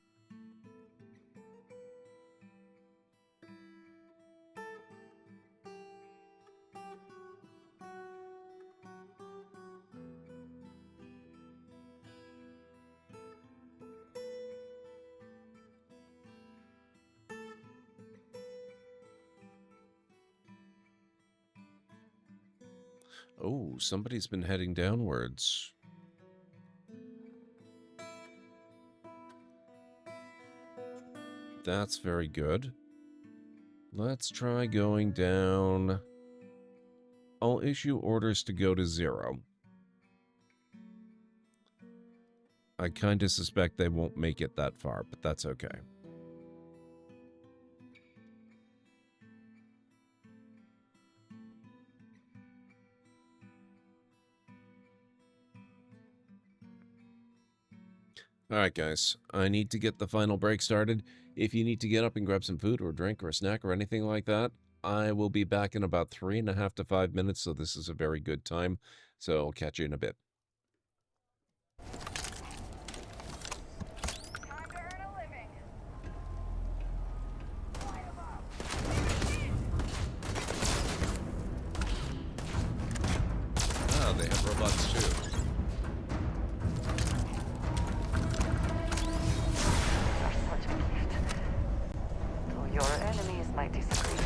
Oh, somebody's been heading downwards. That's very good. Let's try going down. I'll issue orders to go to 0. I kind of suspect they won't make it that far, but that's okay. Alright guys, I need to get the final break started. If you need to get up and grab some food or a drink or a snack or anything like that, I will be back in about 3.5 to 5 minutes, so this is a very good time. So I'll catch you in a bit. Ah, they have robots too. Your enemies might disagree.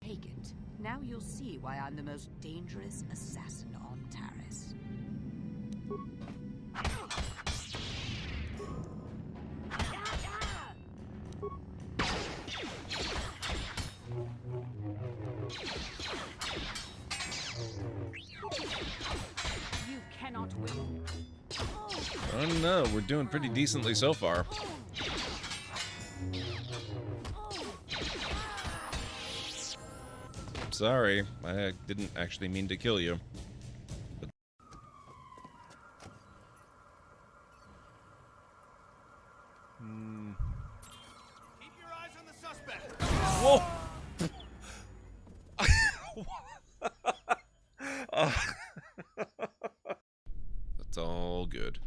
Take it. Now you'll see why I'm the most dangerous assassin on Taris. You cannot win. know. We're doing pretty decently so far. Sorry, I didn't actually mean to kill you. Keep your eyes on the suspect. Whoa! That's all good.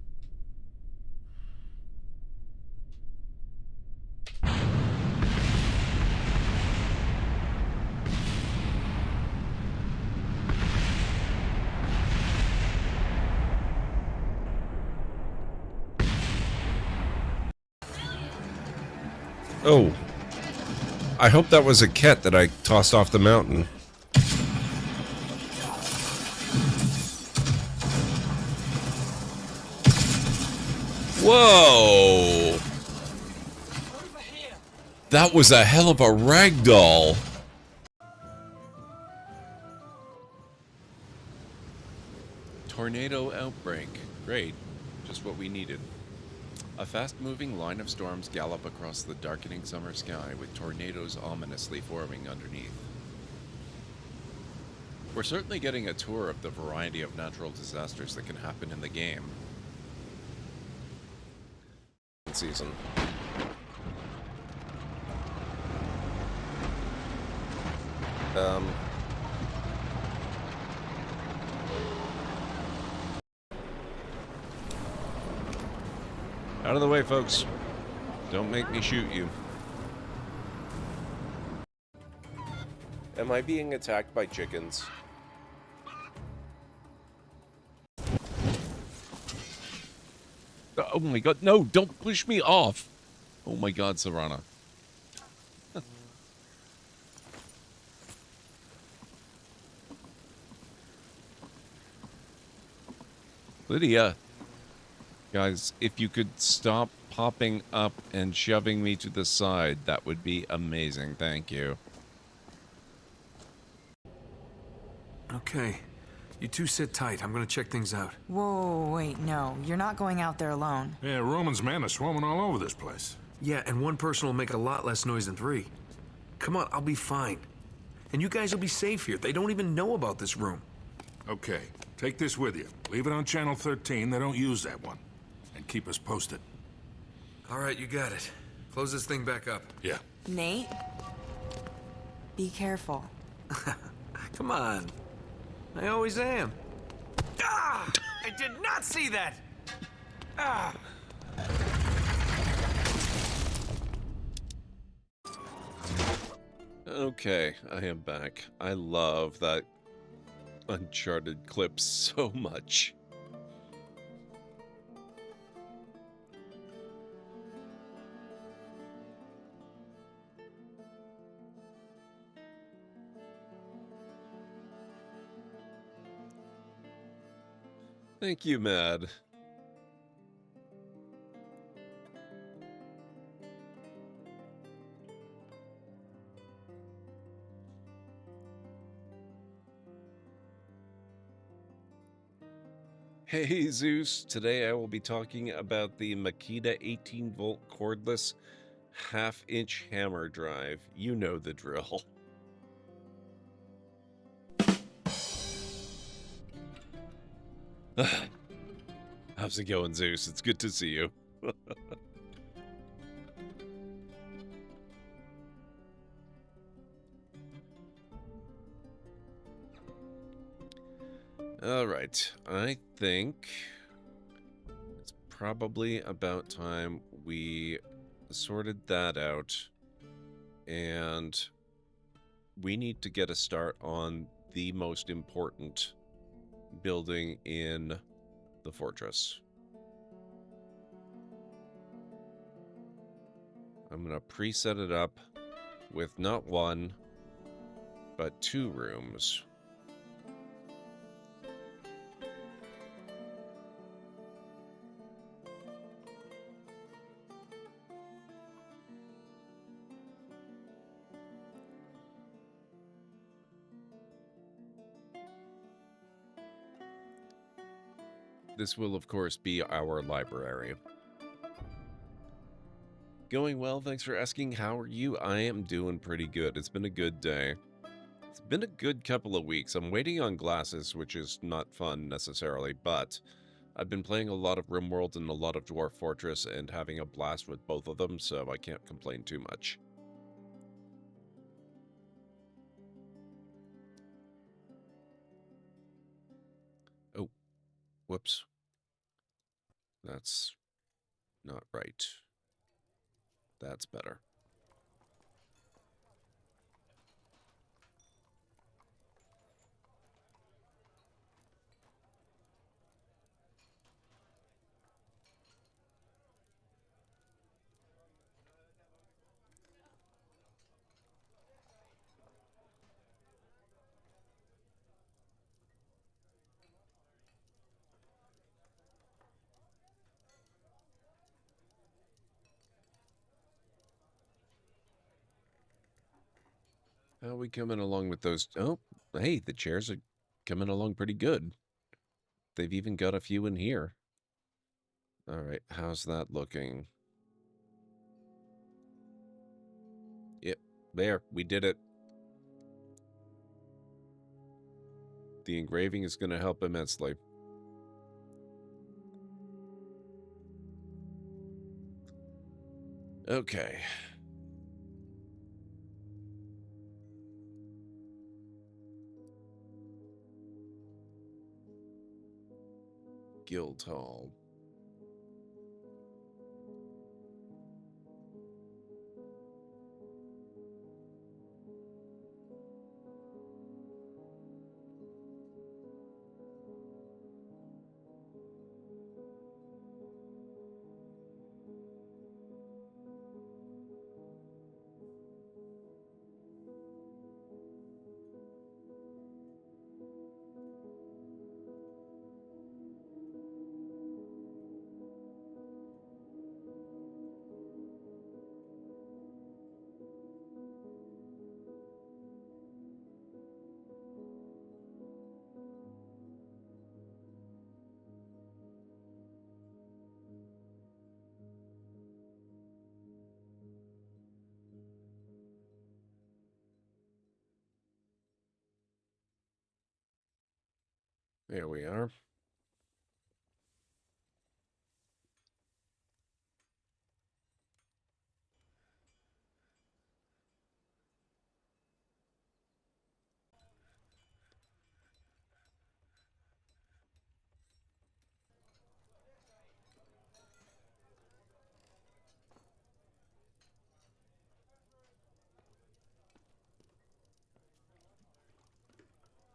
Oh. I hope that was a cat that I tossed off the mountain. Whoa! That was a hell of a ragdoll. Tornado outbreak. Great. Just what we needed. A fast-moving line of storms gallop across the darkening summer sky, with tornadoes ominously forming underneath. We're certainly getting a tour of the variety of natural disasters that can happen in the game. Season. Out of the way, folks. Don't make me shoot you. Am I being attacked by chickens? Oh my god, no, don't push me off! Oh my god, Serana. Lydia. Guys, if you could stop popping up and shoving me to the side, that would be amazing. Thank you. Okay. You two sit tight. I'm gonna check things out. Whoa, wait, no. You're not going out there alone. Yeah, Roman's men are swarming all over this place. Yeah, and one person will make a lot less noise than three. Come on, I'll be fine. And you guys will be safe here. They don't even know about this room. Okay, take this with you. Leave it on channel 13. They don't use that one. And keep us posted. All right, you got it. Close this thing back up. Yeah. Nate? Be careful. Come on. I always am. Ah! I did not see that! Ah! Okay, I am back. I love that Uncharted clip so much. Thank you, Mad. Hey Zeus, today I will be talking about the Makita 18-volt cordless half-inch hammer drive. You know the drill. How's it going, Zeus? It's good to see you. Alright, I think it's probably about time we sorted that out, and we need to get a start on the most important building in the fortress. I'm going to preset it up with not one, but 2 rooms. This will, of course, be our library. Going well, thanks for asking. How are you? I am doing pretty good. It's been a good day. It's been a good couple of weeks. I'm waiting on glasses, which is not fun necessarily, but I've been playing a lot of RimWorld and a lot of Dwarf Fortress and having a blast with both of them, so I can't complain too much. Oh, whoops. That's not right. That's better. How are we coming along with those? Oh, hey, the chairs are coming along pretty good. They've even got a few in here. All right, how's that looking? Yep, there, we did it. The engraving is going to help immensely. Okay. Guildhall. There we are.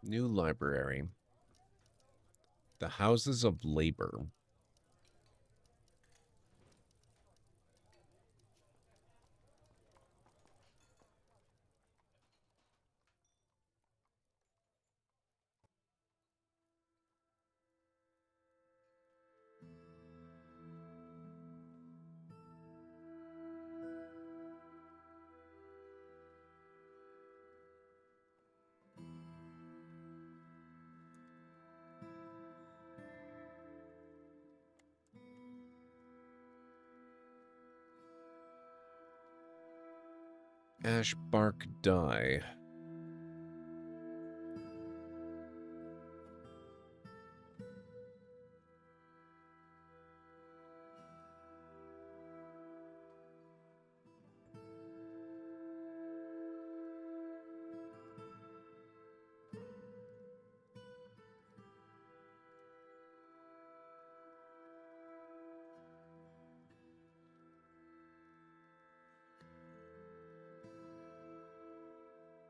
New library. The Houses of Labor. Ash bark dye.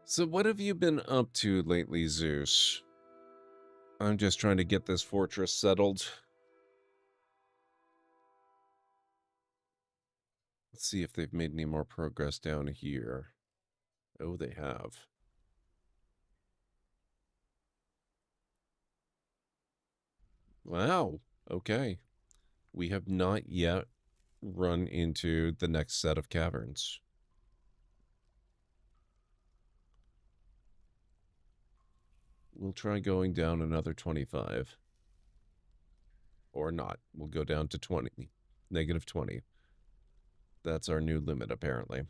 So what have you been up to lately, Zeus? I'm just trying to get this fortress settled. Let's see if they've made any more progress down here. Oh, they have. Wow. Okay. We have not yet run into the next set of caverns. We'll try going down another 25. Or not. We'll go down to 20. Negative 20. That's our new limit, apparently.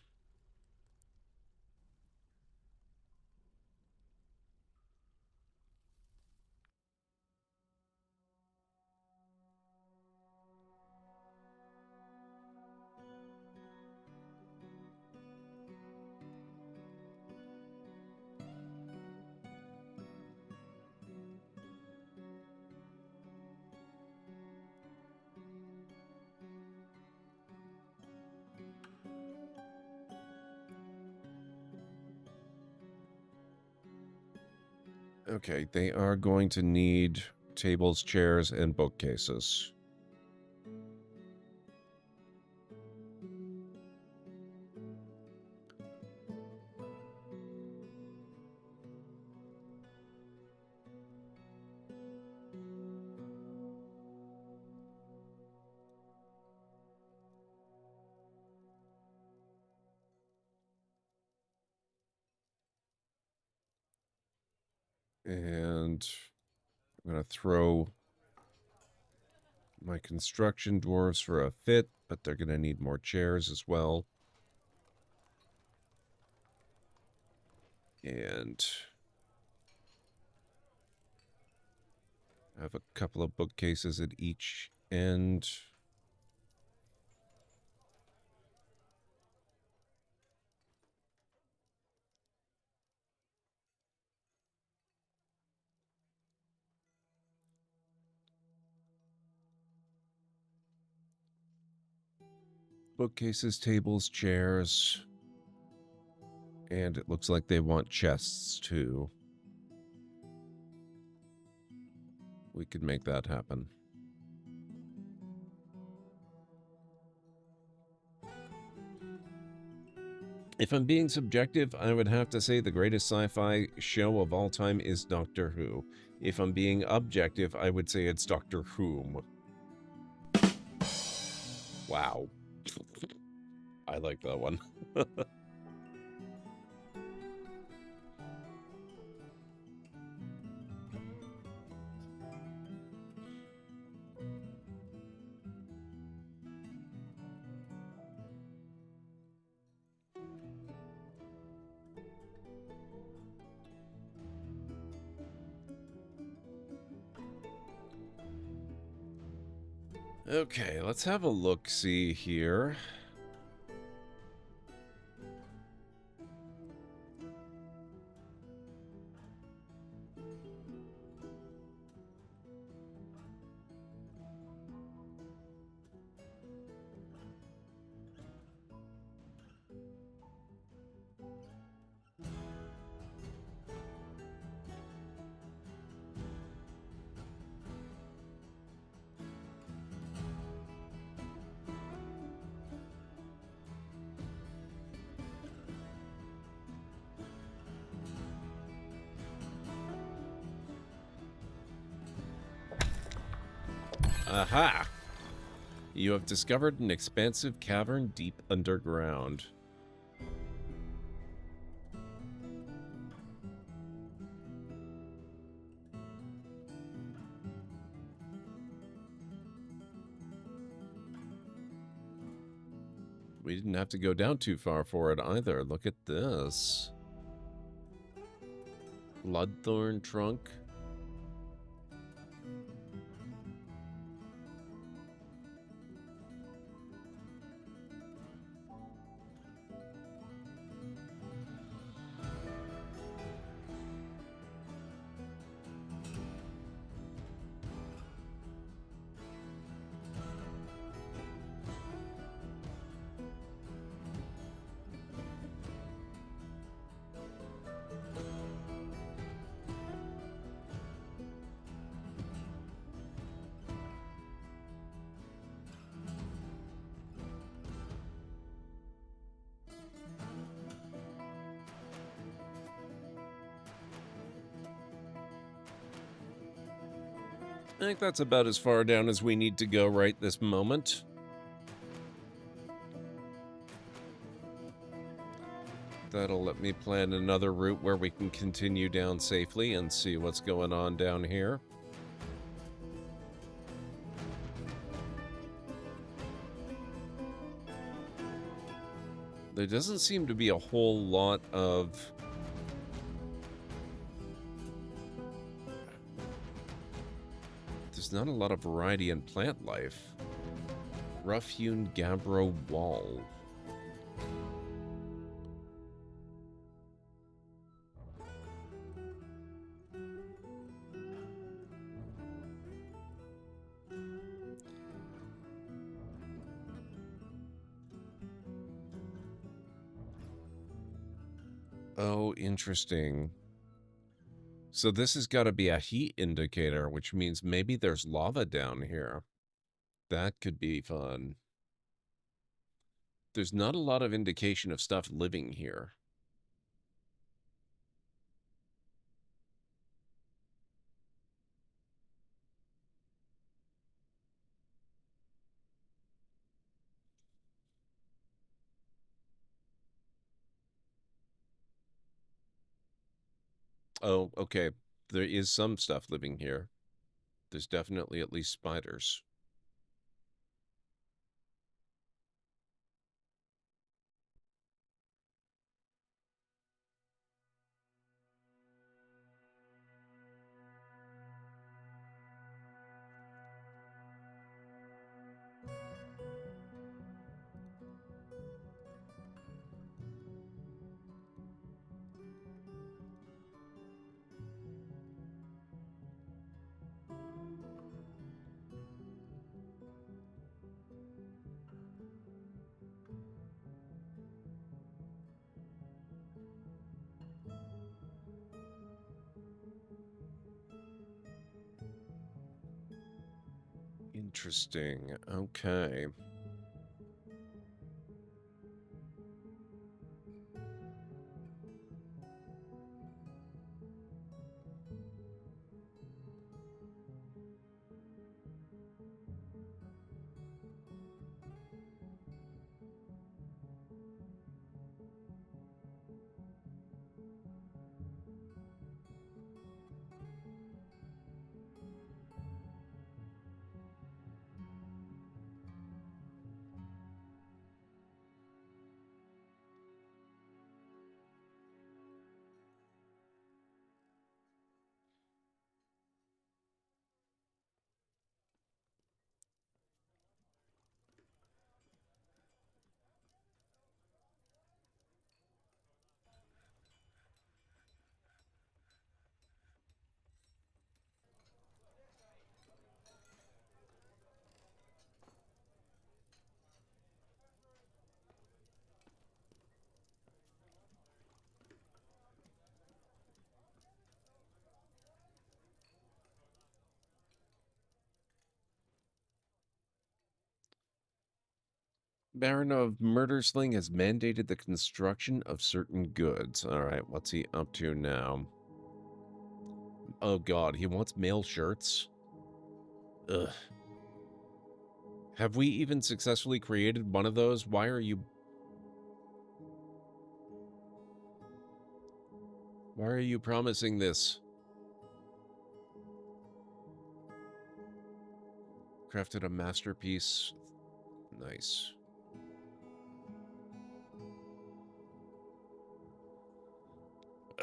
Okay, they are going to need tables, chairs, and bookcases. And I'm going to throw my construction dwarves for a fit, but they're going to need more chairs as well. And I have a couple of bookcases at each end. Bookcases, tables, chairs. And it looks like they want chests too. We could make that happen. If I'm being subjective, I would have to say the greatest sci-fi show of all time is Doctor Who. If I'm being objective, I would say it's Doctor Whom. Wow. I like that one. Okay, let's have a look-see here. Aha! You have discovered an expansive cavern deep underground. We didn't have to go down too far for it either. Look at this. Bloodthorn trunk. I think that's about as far down as we need to go right this moment. That'll let me plan another route where we can continue down safely and see what's going on down here. There doesn't seem to be a whole lot of... There's not a lot of variety in plant life. Rough-hewn gabbro wall. Oh, interesting. So this has got to be a heat indicator, which means maybe there's lava down here. That could be fun. There's not a lot of indication of stuff living here. Oh, okay. There is some stuff living here. There's definitely at least spiders. Interesting. Okay. Baron of Murdersling has mandated the construction of certain goods. All right, what's he up to now? Oh god, he wants male shirts? Ugh. Have we even successfully created one of those? Why are you... Why are you promising this? Crafted a masterpiece. Nice.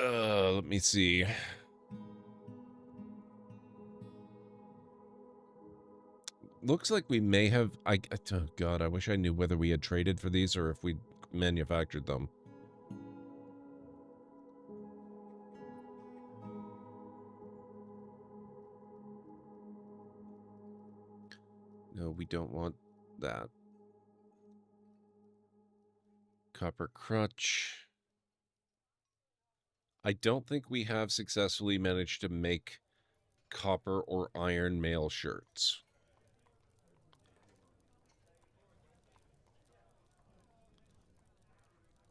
Let me see. Looks like we may have... oh god, I wish I knew whether we had traded for these or if we manufactured them. No, we don't want that. Copper crutch. I don't think we have successfully managed to make copper or iron mail shirts.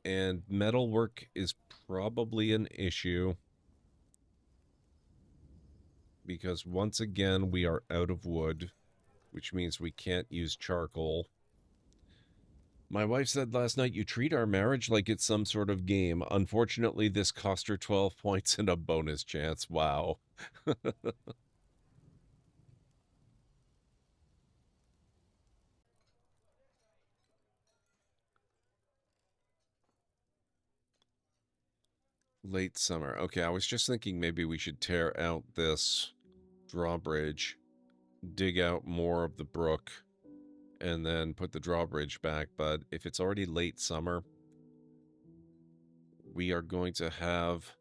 And metalwork is probably an issue. Because once again, we are out of wood, which means we can't use charcoal. My wife said last night, you treat our marriage like it's some sort of game. Unfortunately, this cost her 12 points and a bonus chance. Wow. Late summer. Okay, I was just thinking maybe we should tear out this drawbridge, dig out more of the brook, and then put the drawbridge back. But if it's already late summer, we are going to have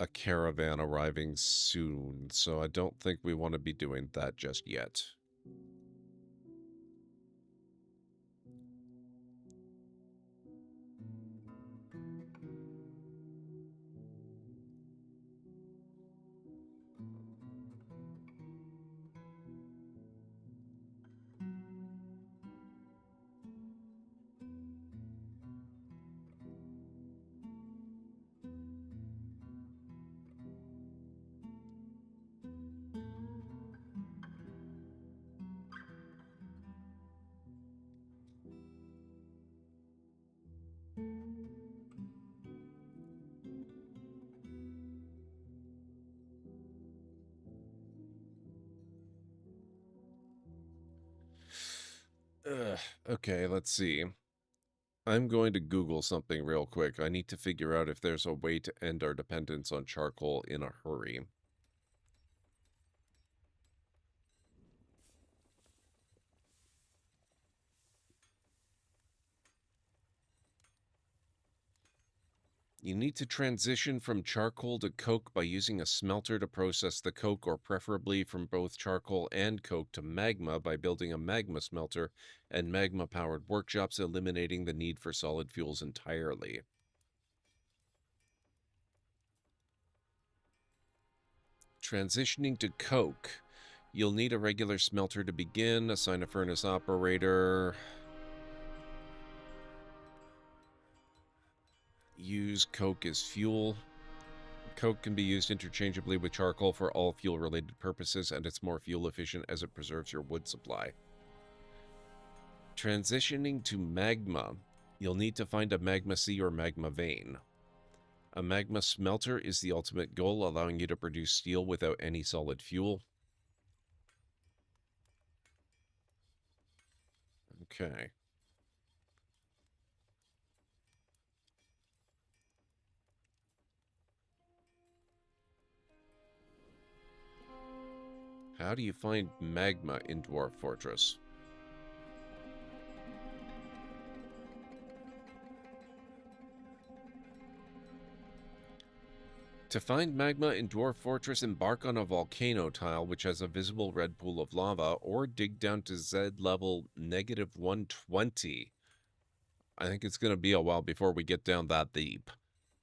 a caravan arriving soon, so I don't think we want to be doing that just yet. Okay, let's see. I'm going to Google something real quick. I need to figure out if there's a way to end our dependence on charcoal in a hurry. You need to transition from charcoal to coke by using a smelter to process the coke, or preferably from both charcoal and coke to magma by building a magma smelter and magma-powered workshops, eliminating the need for solid fuels entirely. Transitioning to coke. You'll need a regular smelter to begin, assign a furnace operator. Use coke as fuel. Coke can be used interchangeably with charcoal for all fuel-related purposes, and it's more fuel efficient as it preserves your wood supply. Transitioning to magma. You'll need to find a magma sea or magma vein. A magma smelter is the ultimate goal, allowing you to produce steel without any solid fuel. Okay. How do you find magma in Dwarf Fortress? To find magma in Dwarf Fortress, embark on a volcano tile which has a visible red pool of lava, or dig down to Z level -120. I think it's going to be a while before we get down that deep.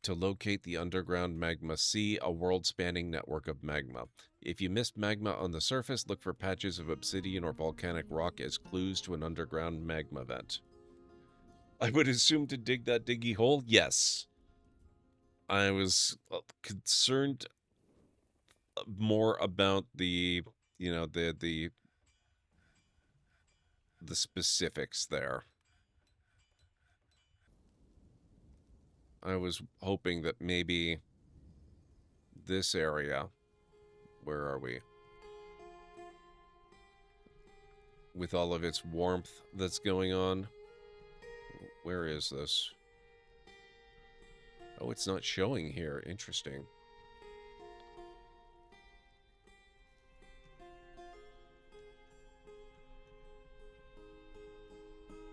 To locate the underground magma sea, a world-spanning network of magma. If you missed magma on the surface, look for patches of obsidian or volcanic rock as clues to an underground magma vent. I would assume to dig that diggy hole? Yes. I was concerned more about the, you know, the specifics there. I was hoping that maybe this area, where are we? With all of its warmth that's going on. Where is this? Oh, it's not showing here. Interesting.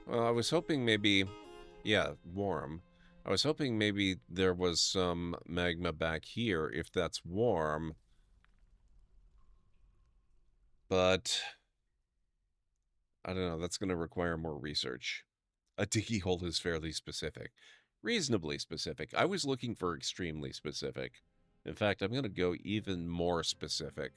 Well, I was hoping maybe... Yeah, warm. I was hoping maybe there was some magma back here, if that's warm. But... I don't know, that's going to require more research. A diggy hole is fairly specific. Reasonably specific. I was looking for extremely specific. In fact, I'm going to go even more specific.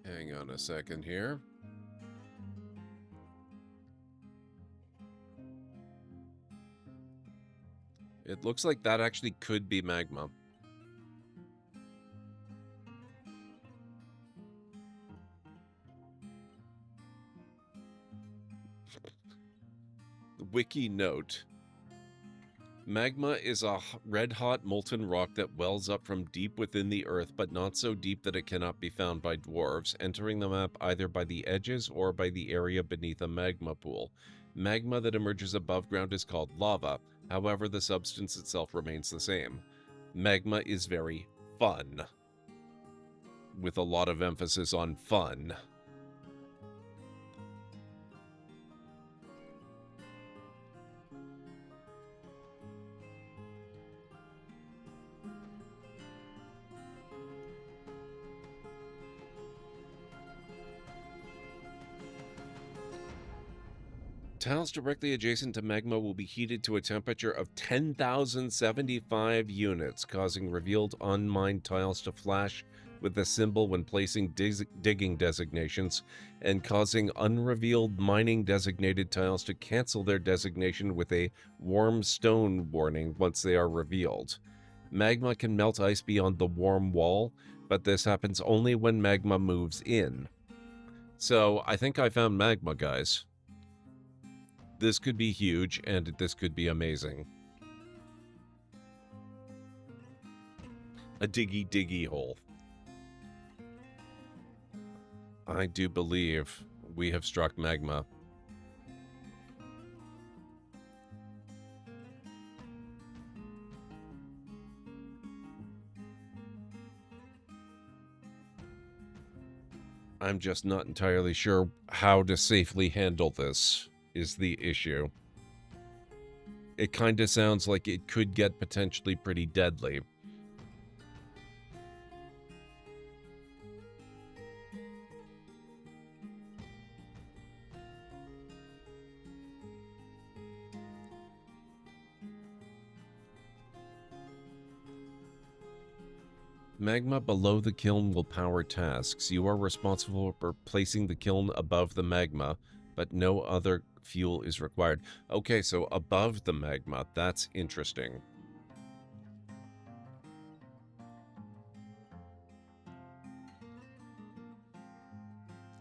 Hang on a second here. It looks like that actually could be magma. Wiki note. Magma is a red-hot molten rock that wells up from deep within the earth, but not so deep that it cannot be found by dwarves, entering the map either by the edges or by the area beneath a magma pool. Magma that emerges above ground is called lava. However, the substance itself remains the same. Magma is very fun, with a lot of emphasis on fun. Tiles directly adjacent to magma will be heated to a temperature of 10,075 units, causing revealed unmined tiles to flash with the symbol when placing digging designations, and causing unrevealed mining designated tiles to cancel their designation with a warm stone warning once they are revealed. Magma can melt ice beyond the warm wall, but this happens only when magma moves in. So I think I found magma, guys. This could be huge, and this could be amazing. A diggy hole. I do believe we have struck magma. I'm just not entirely sure how to safely handle this. Is the issue. It kind of sounds like it could get potentially pretty deadly. Magma below the kiln will power tasks. You are responsible for placing the kiln above the magma, but no other fuel is required. Okay, so above the magma, that's interesting.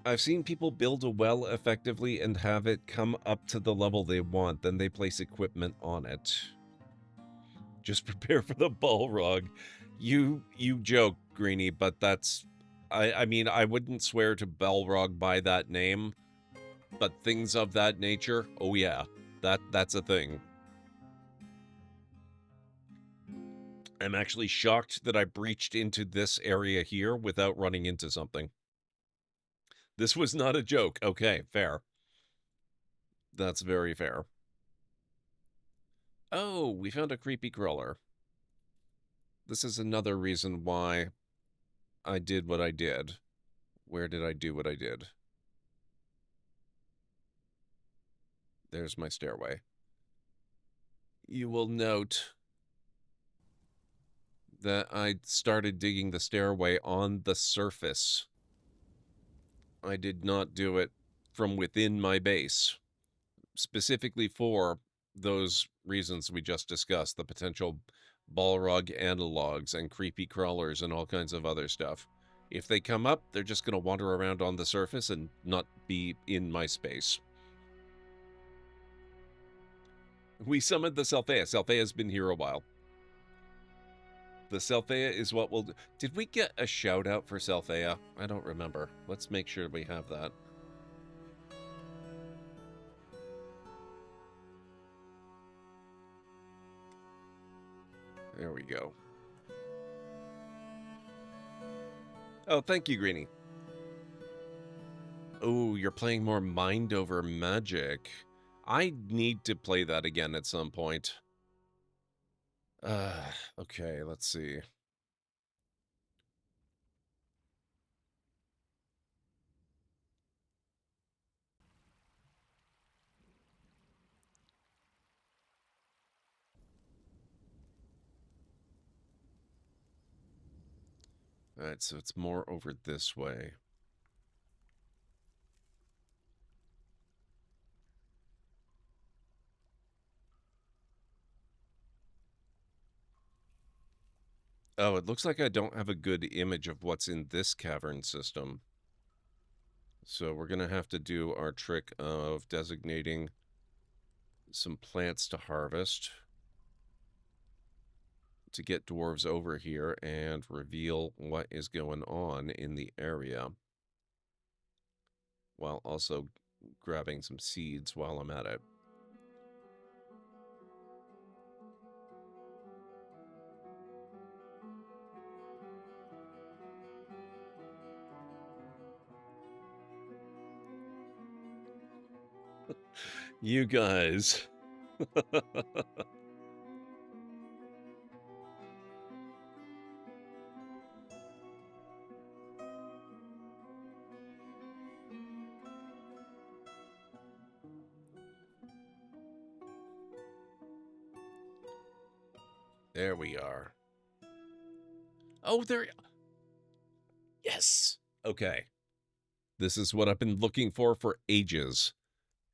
I've seen people build a well effectively and have it come up to the level they want, then they place equipment on it. Just prepare for the Balrog. You joke, Greenie, but that's... I mean, I wouldn't swear to Balrog by that name, but things of that nature, oh yeah, that's a thing. I'm actually shocked that I breached into this area here without running into something. This was not a joke. Okay, fair. That's very fair. Oh, we found a creepy crawler. This is another reason why I did what I did. Where did I do what I did? There's my stairway. You will note that I started digging the stairway on the surface. I did not do it from within my base, specifically for those reasons we just discussed, the potential Balrog analogs and creepy crawlers and all kinds of other stuff. If they come up, they're just going to wander around on the surface and not be in my space. We summoned the Selphea. Selphea's been here a while. The Selphea is what we'll do. Did we get a shout out for Selphea? I don't remember. Let's make sure we have that. There we go. Oh, thank you, Greenie. Oh, you're playing more Mind Over Magic. I need to play that again at some point. Okay, let's see. Alright, so it's more over this way. Oh, it looks like I don't have a good image of what's in this cavern system. So we're going to have to do our trick of designating some plants to harvest to get dwarves over here and reveal what is going on in the area, while also grabbing some seeds while I'm at it. You guys. There we are. Oh, there. Yes. Okay. This is what I've been looking for ages.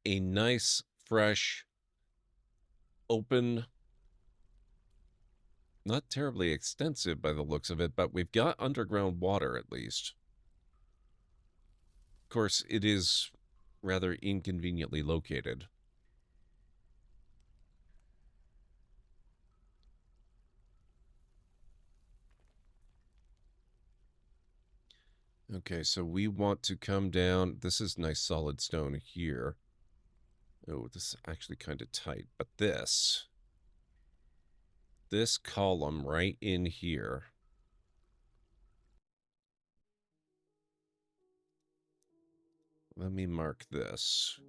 A nice, fresh, open, not terribly extensive by the looks of it, but we've got underground water at least. Of course, it is rather inconveniently located. Okay, so we want to come down. This is nice solid stone here. Oh, this is actually kind of tight, but this column right in here. Let me mark this.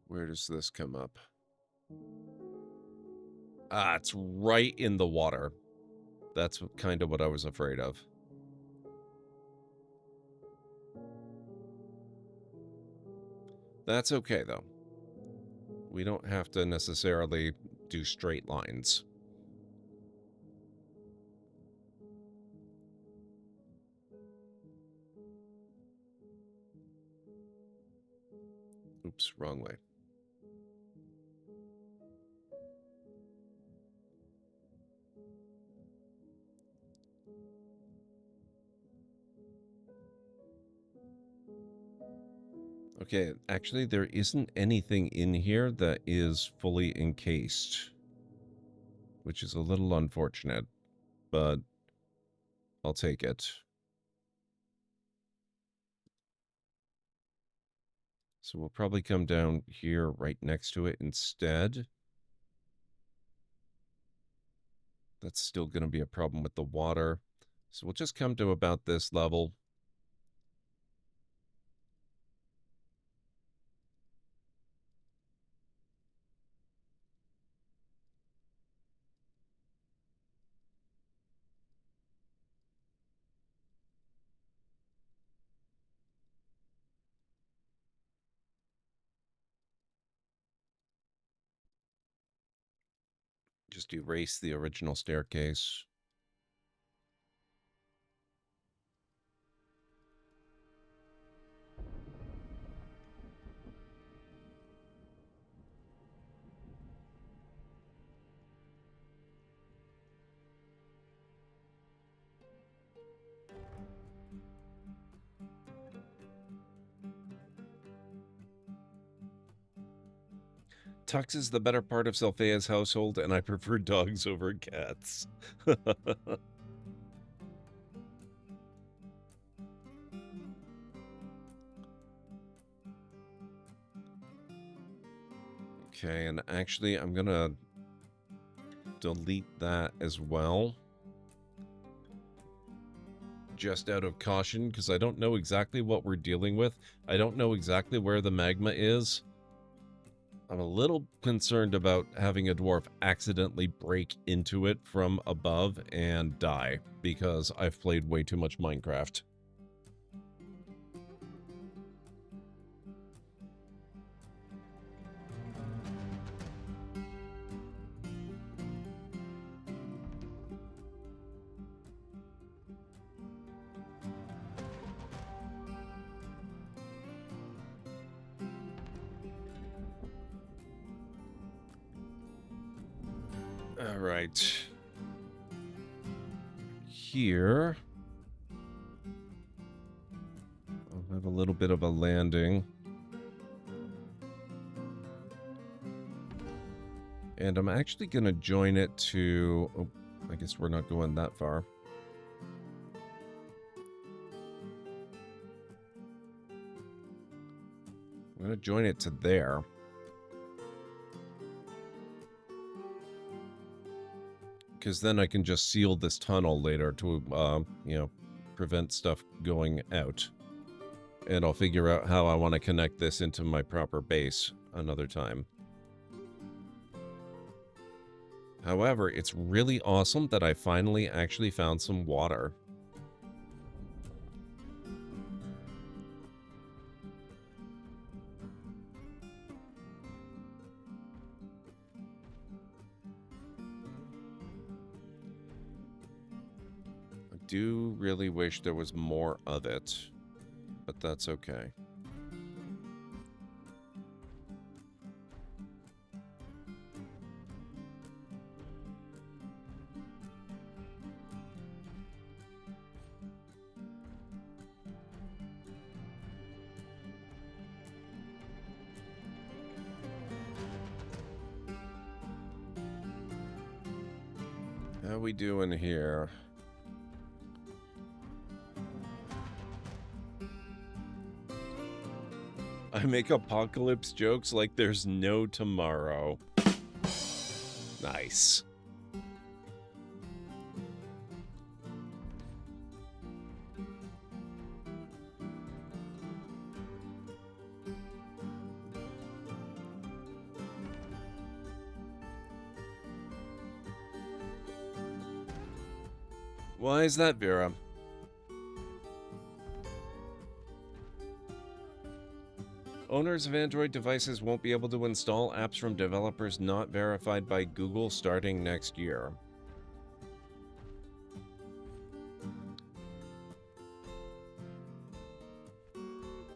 Where does this come up? Ah, it's right in the water. That's kind of what I was afraid of. That's okay, though. We don't have to necessarily do straight lines. Oops, wrong way. Okay, actually, there isn't anything in here that is fully encased, which is a little unfortunate, but I'll take it. So we'll probably come down here right next to it instead. That's still going to be a problem with the water. So we'll just come to about this level. Just erase the original staircase. Tux is the better part of Sylphea's household, and I prefer dogs over cats. Okay, and actually, I'm gonna delete that as well. Just out of caution, because I don't know exactly what we're dealing with. I don't know exactly where the magma is. I'm a little concerned about having a dwarf accidentally break into it from above and die, because I've played way too much Minecraft. All right. Here, I'll have a little bit of a landing. And I'm actually going to join it to... Oh, I guess we're not going that far. I'm going to join it to there. Because then I can just seal this tunnel later to, you know, prevent stuff going out. And I'll figure out how I want to connect this into my proper base another time. However, it's really awesome that I finally actually found some water. I do really wish there was more of it, but that's okay. How we doing here? I make apocalypse jokes like there's no tomorrow. Nice. Why is that, Vera? Owners of Android devices won't be able to install apps from developers not verified by Google starting next year.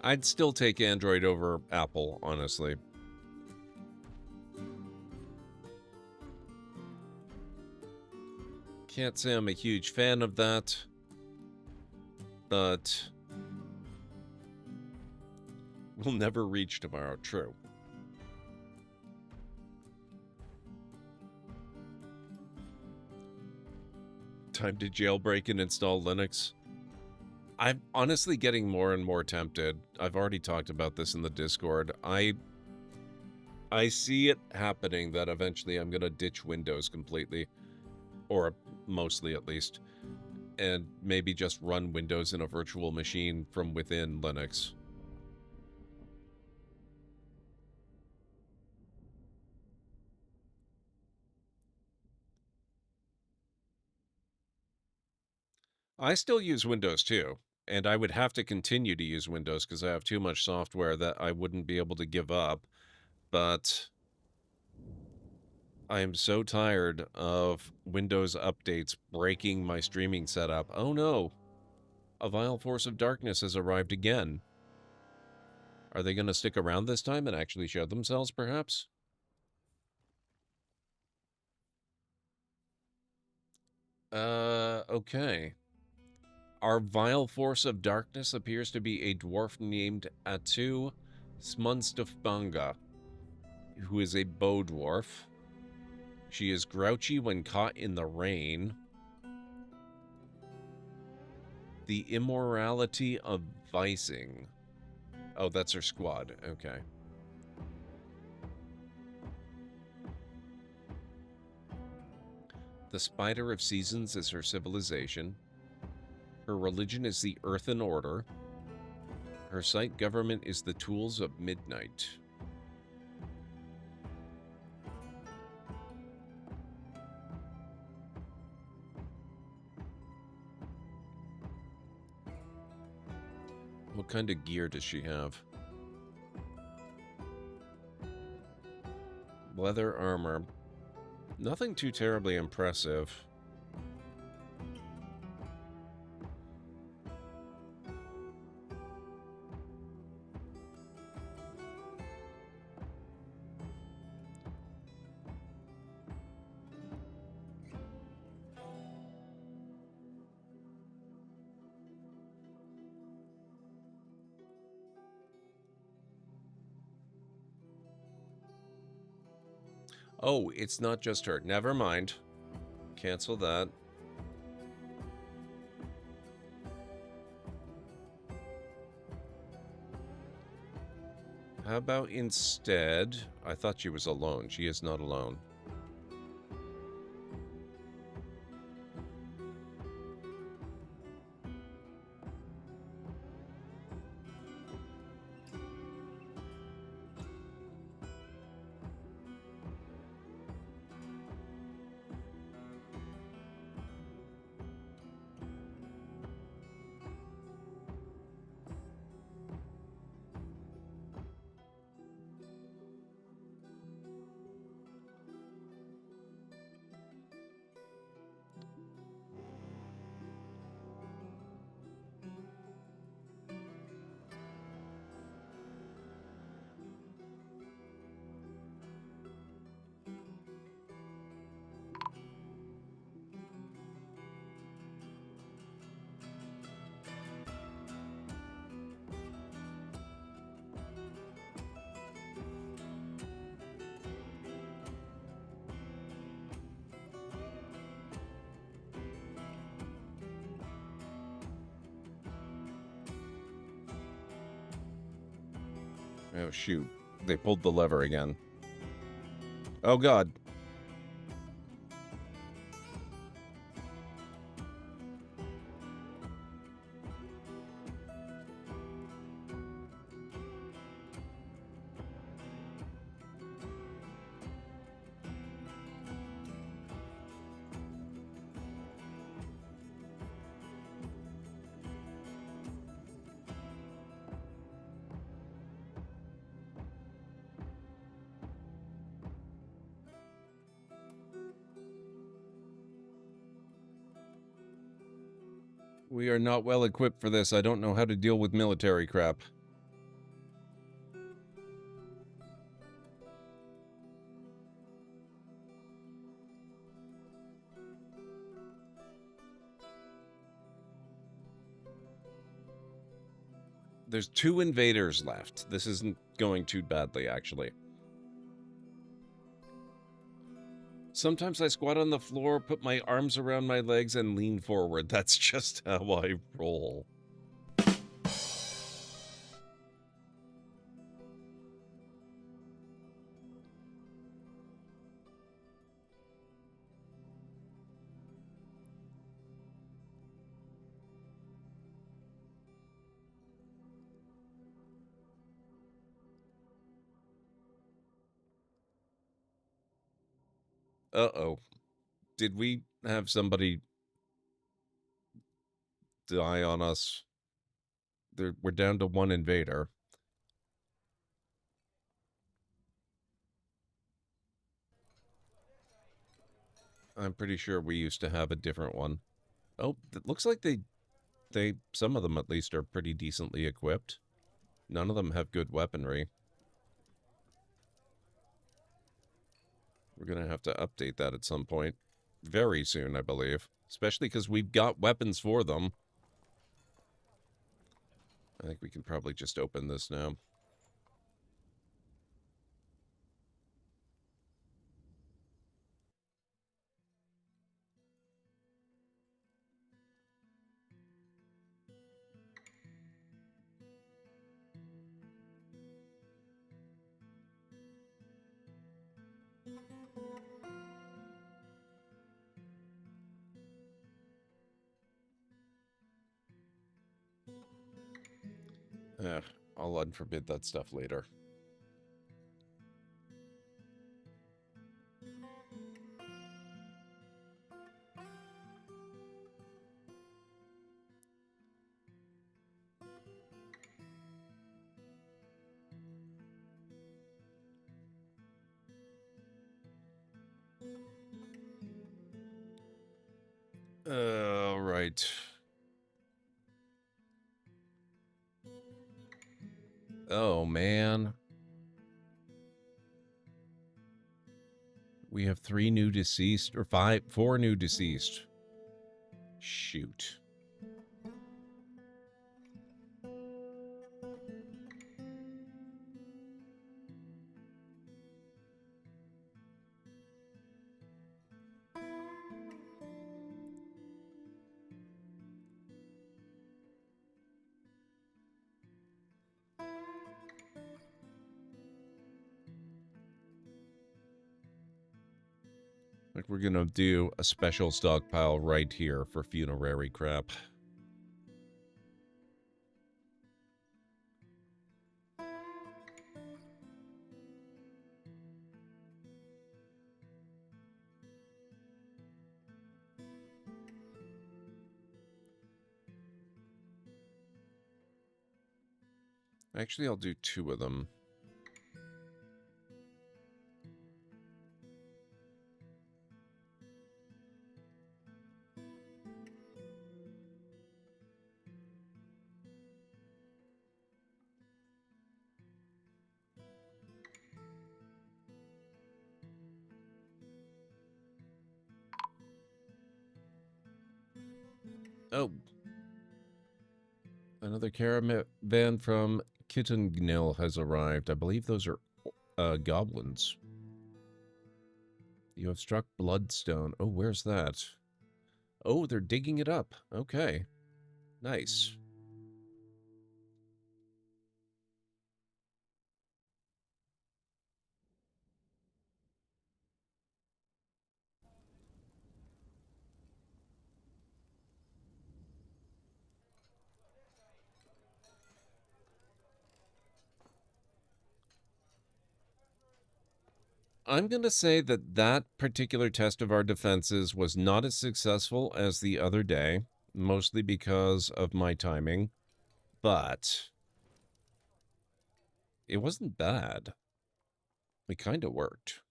I'd still take Android over Apple, honestly. Can't say I'm a huge fan of that, but we'll never reach tomorrow, true. Time to jailbreak and install Linux. I'm honestly getting more and more tempted. I've already talked about this in the Discord. I see it happening that eventually I'm going to ditch Windows completely, or mostly at least, and maybe just run Windows in a virtual machine from within Linux. I still use Windows too, and I would have to continue to use Windows because I have too much software that I wouldn't be able to give up, but I am so tired of Windows updates breaking my streaming setup. Oh no, a vile force of darkness has arrived again. Are they going to stick around this time and actually show themselves, perhaps? Okay. Our vile force of darkness appears to be a dwarf named Atu Smunstufbanga, who is a bow dwarf. She is grouchy when caught in the rain. The immorality of vicing. Oh, that's her squad. Okay. The Spider of Seasons is her civilization. Her religion is the Earthen Order. Her site government is the Tools of Midnight. What kind of gear does she have? Leather armor. Nothing too terribly impressive. Oh, it's not just her. Never mind. Cancel that. How about instead... I thought she was alone. She is not alone. Oh, shoot. They pulled the lever again. Oh, God. We are not well equipped for this. I don't know how to deal with military crap. There's 2 invaders left. This isn't going too badly, actually. Sometimes I squat on the floor, put my arms around my legs, and lean forward. That's just how I roll. Uh-oh. Did we have somebody die on us? We're down to 1 invader. I'm pretty sure we used to have a different one. Oh, it looks like some of them at least are pretty decently equipped. None of them have good weaponry. We're going to have to update that at some point. Very soon, I believe. Especially because we've got weapons for them. I think we can probably just open this now. I'll unforbid that stuff later. Right. Oh, man. We have 3 new deceased, or 4 new deceased. Shoot. Like we're gonna do a special stockpile right here for funerary crap. Actually, I'll do 2 of them. Oh. Another caravan from Kittengnil has arrived. I believe those are goblins. You have struck bloodstone. Oh, where's that? Oh, they're digging it up. Okay. Nice. I'm going to say that that particular test of our defenses was not as successful as the other day, mostly because of my timing, but it wasn't bad. It kind of worked.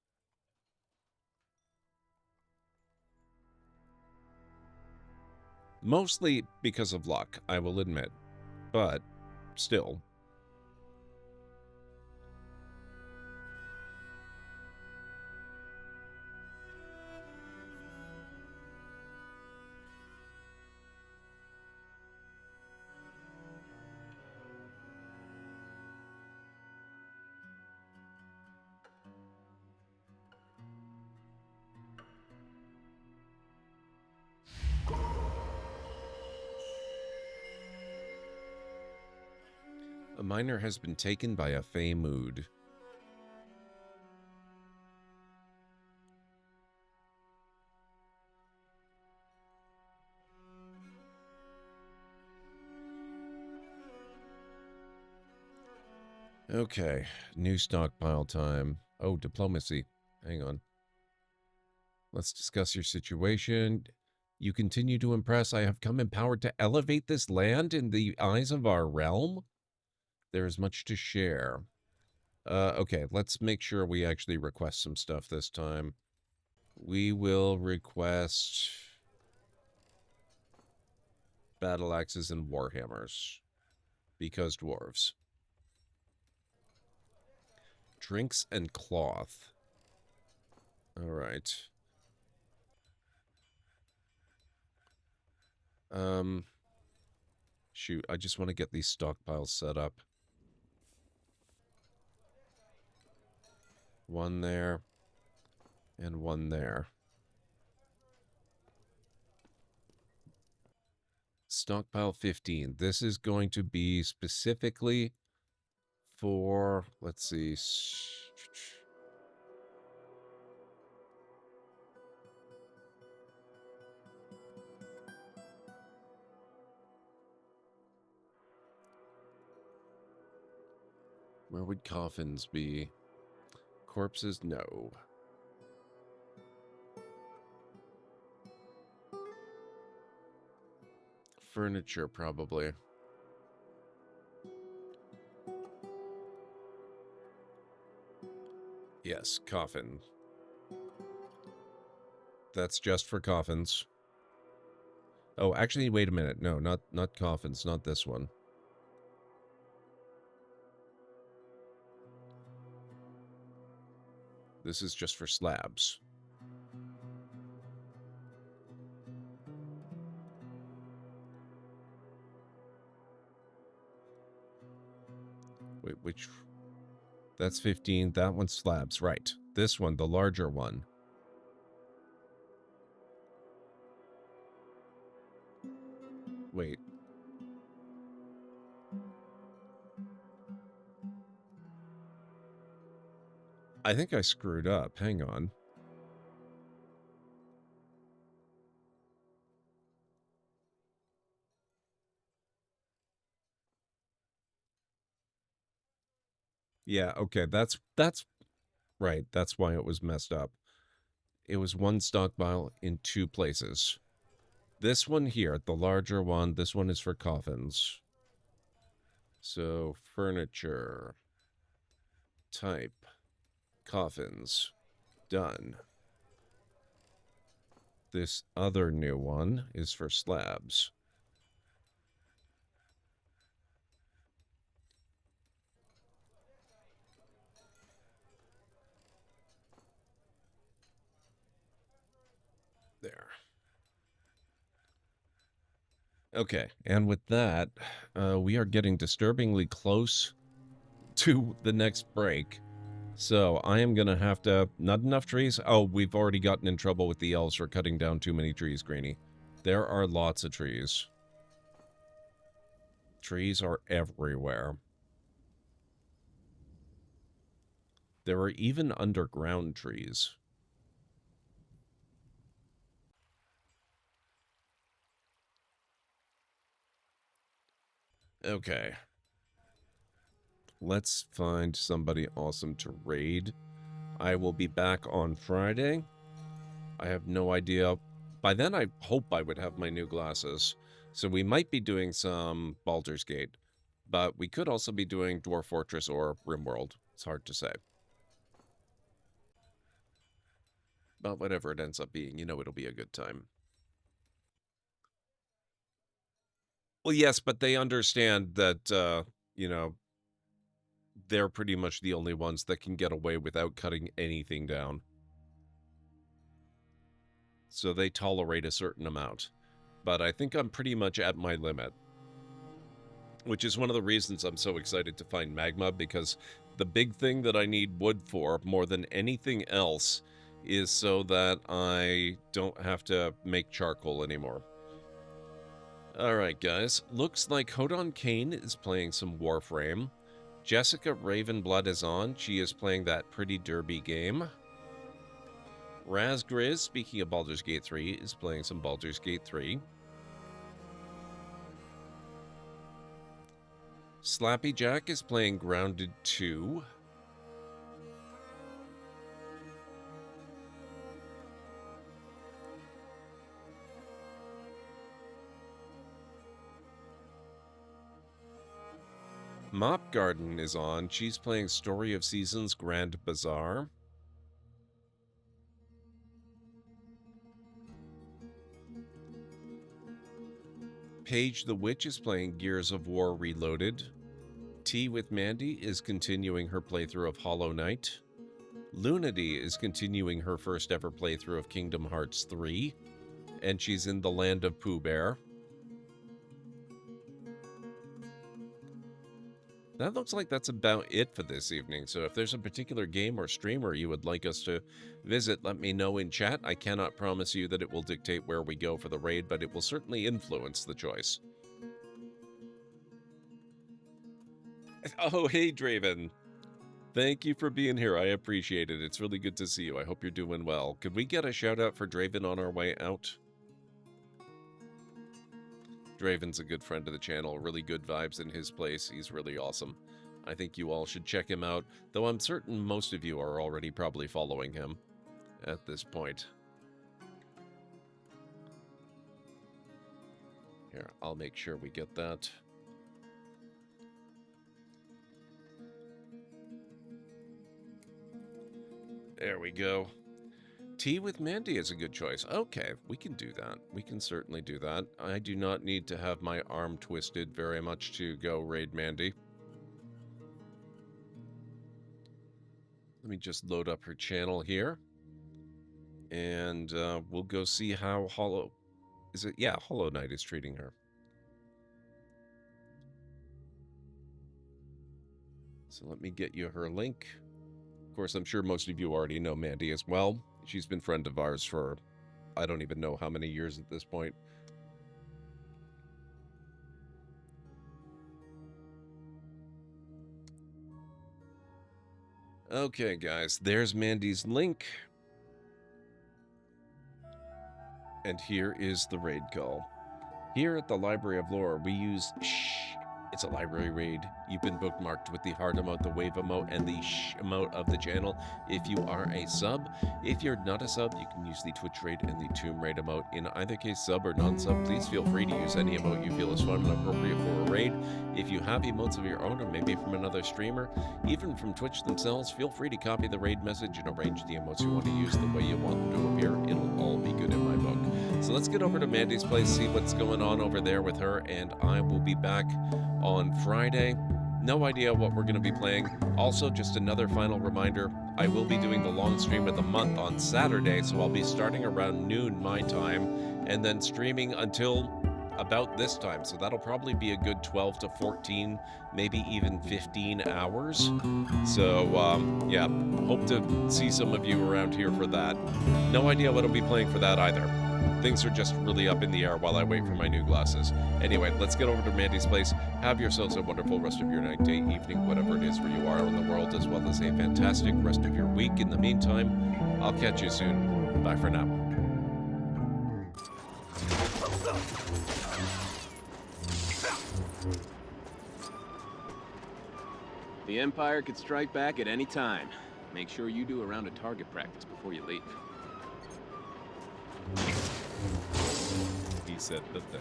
Mostly because of luck, I will admit, but still. A miner has been taken by a fey mood. Okay, new stockpile time. Oh, diplomacy. Hang on. Let's discuss your situation. You continue to impress. I have come empowered to elevate this land in the eyes of our realm. There is much to share. Okay, let's make sure we actually request some stuff this time. We will request battle axes and warhammers. Because dwarves. Drinks and cloth. All right. Shoot, I just want to get these stockpiles set up. One there. And one there. Stockpile 15. This is going to be specifically for, let's see. Where would coffins be? Corpses? No. Furniture, probably. Yes, coffin. That's just for coffins. Oh, actually, wait a minute. No, not coffins, not this one. This is just for slabs. Wait, which... That's 15. That one's slabs. Right. This one, the larger one. Wait. I think I screwed up. Hang on. Yeah, okay, that's right. That's why it was messed up. It was one stockpile in two places. This one here, the larger one, this one is for coffins. So, furniture, type, coffins, done. This other new one is for slabs. There. Okay, and with that, we are getting disturbingly close to the next break. So I am going to have to... Not enough trees? Oh, we've already gotten in trouble with the elves for cutting down too many trees, Greenie. There are lots of trees. Trees are everywhere. There are even underground trees. Okay. Let's find somebody awesome to raid. I will be back on Friday. I have no idea. By then, I hope I would have my new glasses. So we might be doing some Baldur's Gate. But we could also be doing Dwarf Fortress or RimWorld. It's hard to say. But whatever it ends up being, you know it'll be a good time. Well, yes, but they understand that, you know, they're pretty much the only ones that can get away without cutting anything down. So they tolerate a certain amount. But I think I'm pretty much at my limit. Which is one of the reasons I'm so excited to find magma, because the big thing that I need wood for, more than anything else, is so that I don't have to make charcoal anymore. Alright, guys. Looks like Hodon Kane is playing some Warframe. Jessica Ravenblood is on. She is playing that Pretty Derby game. Razgriz, speaking of Baldur's Gate 3, is playing some Baldur's Gate 3. Slappy Jack is playing Grounded 2. Mop Garden is on. She's playing Story of Seasons Grand Bazaar. Paige the Witch is playing Gears of War Reloaded. Tea with Mandy is continuing her playthrough of Hollow Knight. Lunity is continuing her first ever playthrough of Kingdom Hearts 3. And she's in the land of Pooh Bear. That looks like that's about it for this evening, so if there's a particular game or streamer you would like us to visit, let me know in chat. I cannot promise you that it will dictate where we go for the raid, but it will certainly influence the choice. Oh, hey, Draven. Thank you for being here. I appreciate it. It's really good to see you. I hope you're doing well. Could we get a shout out for Draven on our way out? Draven's a good friend of the channel, really good vibes in his place. He's really awesome. I think you all should check him out, though I'm certain most of you are already probably following him at this point. Here, I'll make sure we get that. There we go. Tea with Mandy is a good choice. Okay, we can do that. We can certainly do that. I do not need to have my arm twisted very much to go raid Mandy. Let me just load up her channel here. And we'll go see how Hollow... Is it? Yeah, Hollow Knight is treating her. So let me get you her link. Of course, I'm sure most of you already know Mandy as well. She's been a friend of ours for, I don't even know how many years at this point. Okay, guys, there's Mandy's link. And here is the raid call. Here at the Library of Lore, we use... Shh, It's a library raid. You've been bookmarked with the heart emote, the wave emote, and the sh emote of the channel if you are a sub. If you're not a sub, you can use the Twitch raid and the Tomb Raid emote. In either case, sub or non-sub, please feel free to use any emote you feel is fun and appropriate for a raid. If you have emotes of your own, or maybe from another streamer, even from Twitch themselves, feel free to copy the raid message and arrange the emotes you want to use the way you want them to appear. It'll all be good in my book. So let's get over to Mandy's place, see what's going on over there with her, and I will be back on Friday. No idea what we're going to be playing. Also, just another final reminder, I will be doing the long stream of the month on Saturday, so I'll be starting around noon my time, and then streaming until about this time. So that'll probably be a good 12 to 14, maybe even 15 hours. So, yeah, hope to see some of you around here for that. No idea what I'll be playing for that either. Things are just really up in the air while I wait for my new glasses. Anyway, let's get over to Mandy's place. Have yourselves a wonderful rest of your night, day, evening, whatever it is where you are in the world, as well as a fantastic rest of your week. In the meantime, I'll catch you soon. Bye for now. The Empire could strike back at any time. Make sure you do a round of target practice before you leave. He said the thing.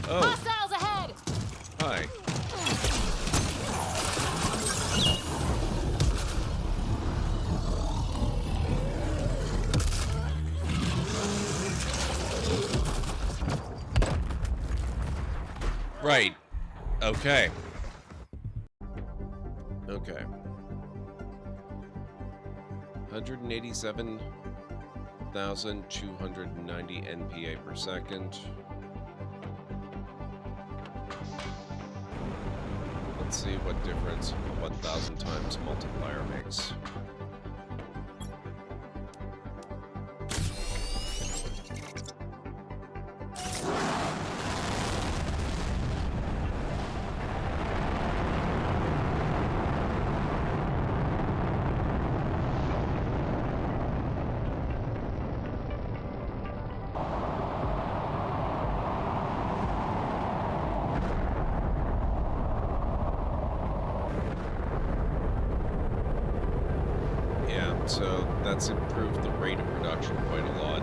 Oh. Hostiles ahead! Hi. Right. Okay. Okay. 187,290 NPA per second. Let's see what difference a 1,000 times multiplier makes. So that's improved the rate of production quite a lot.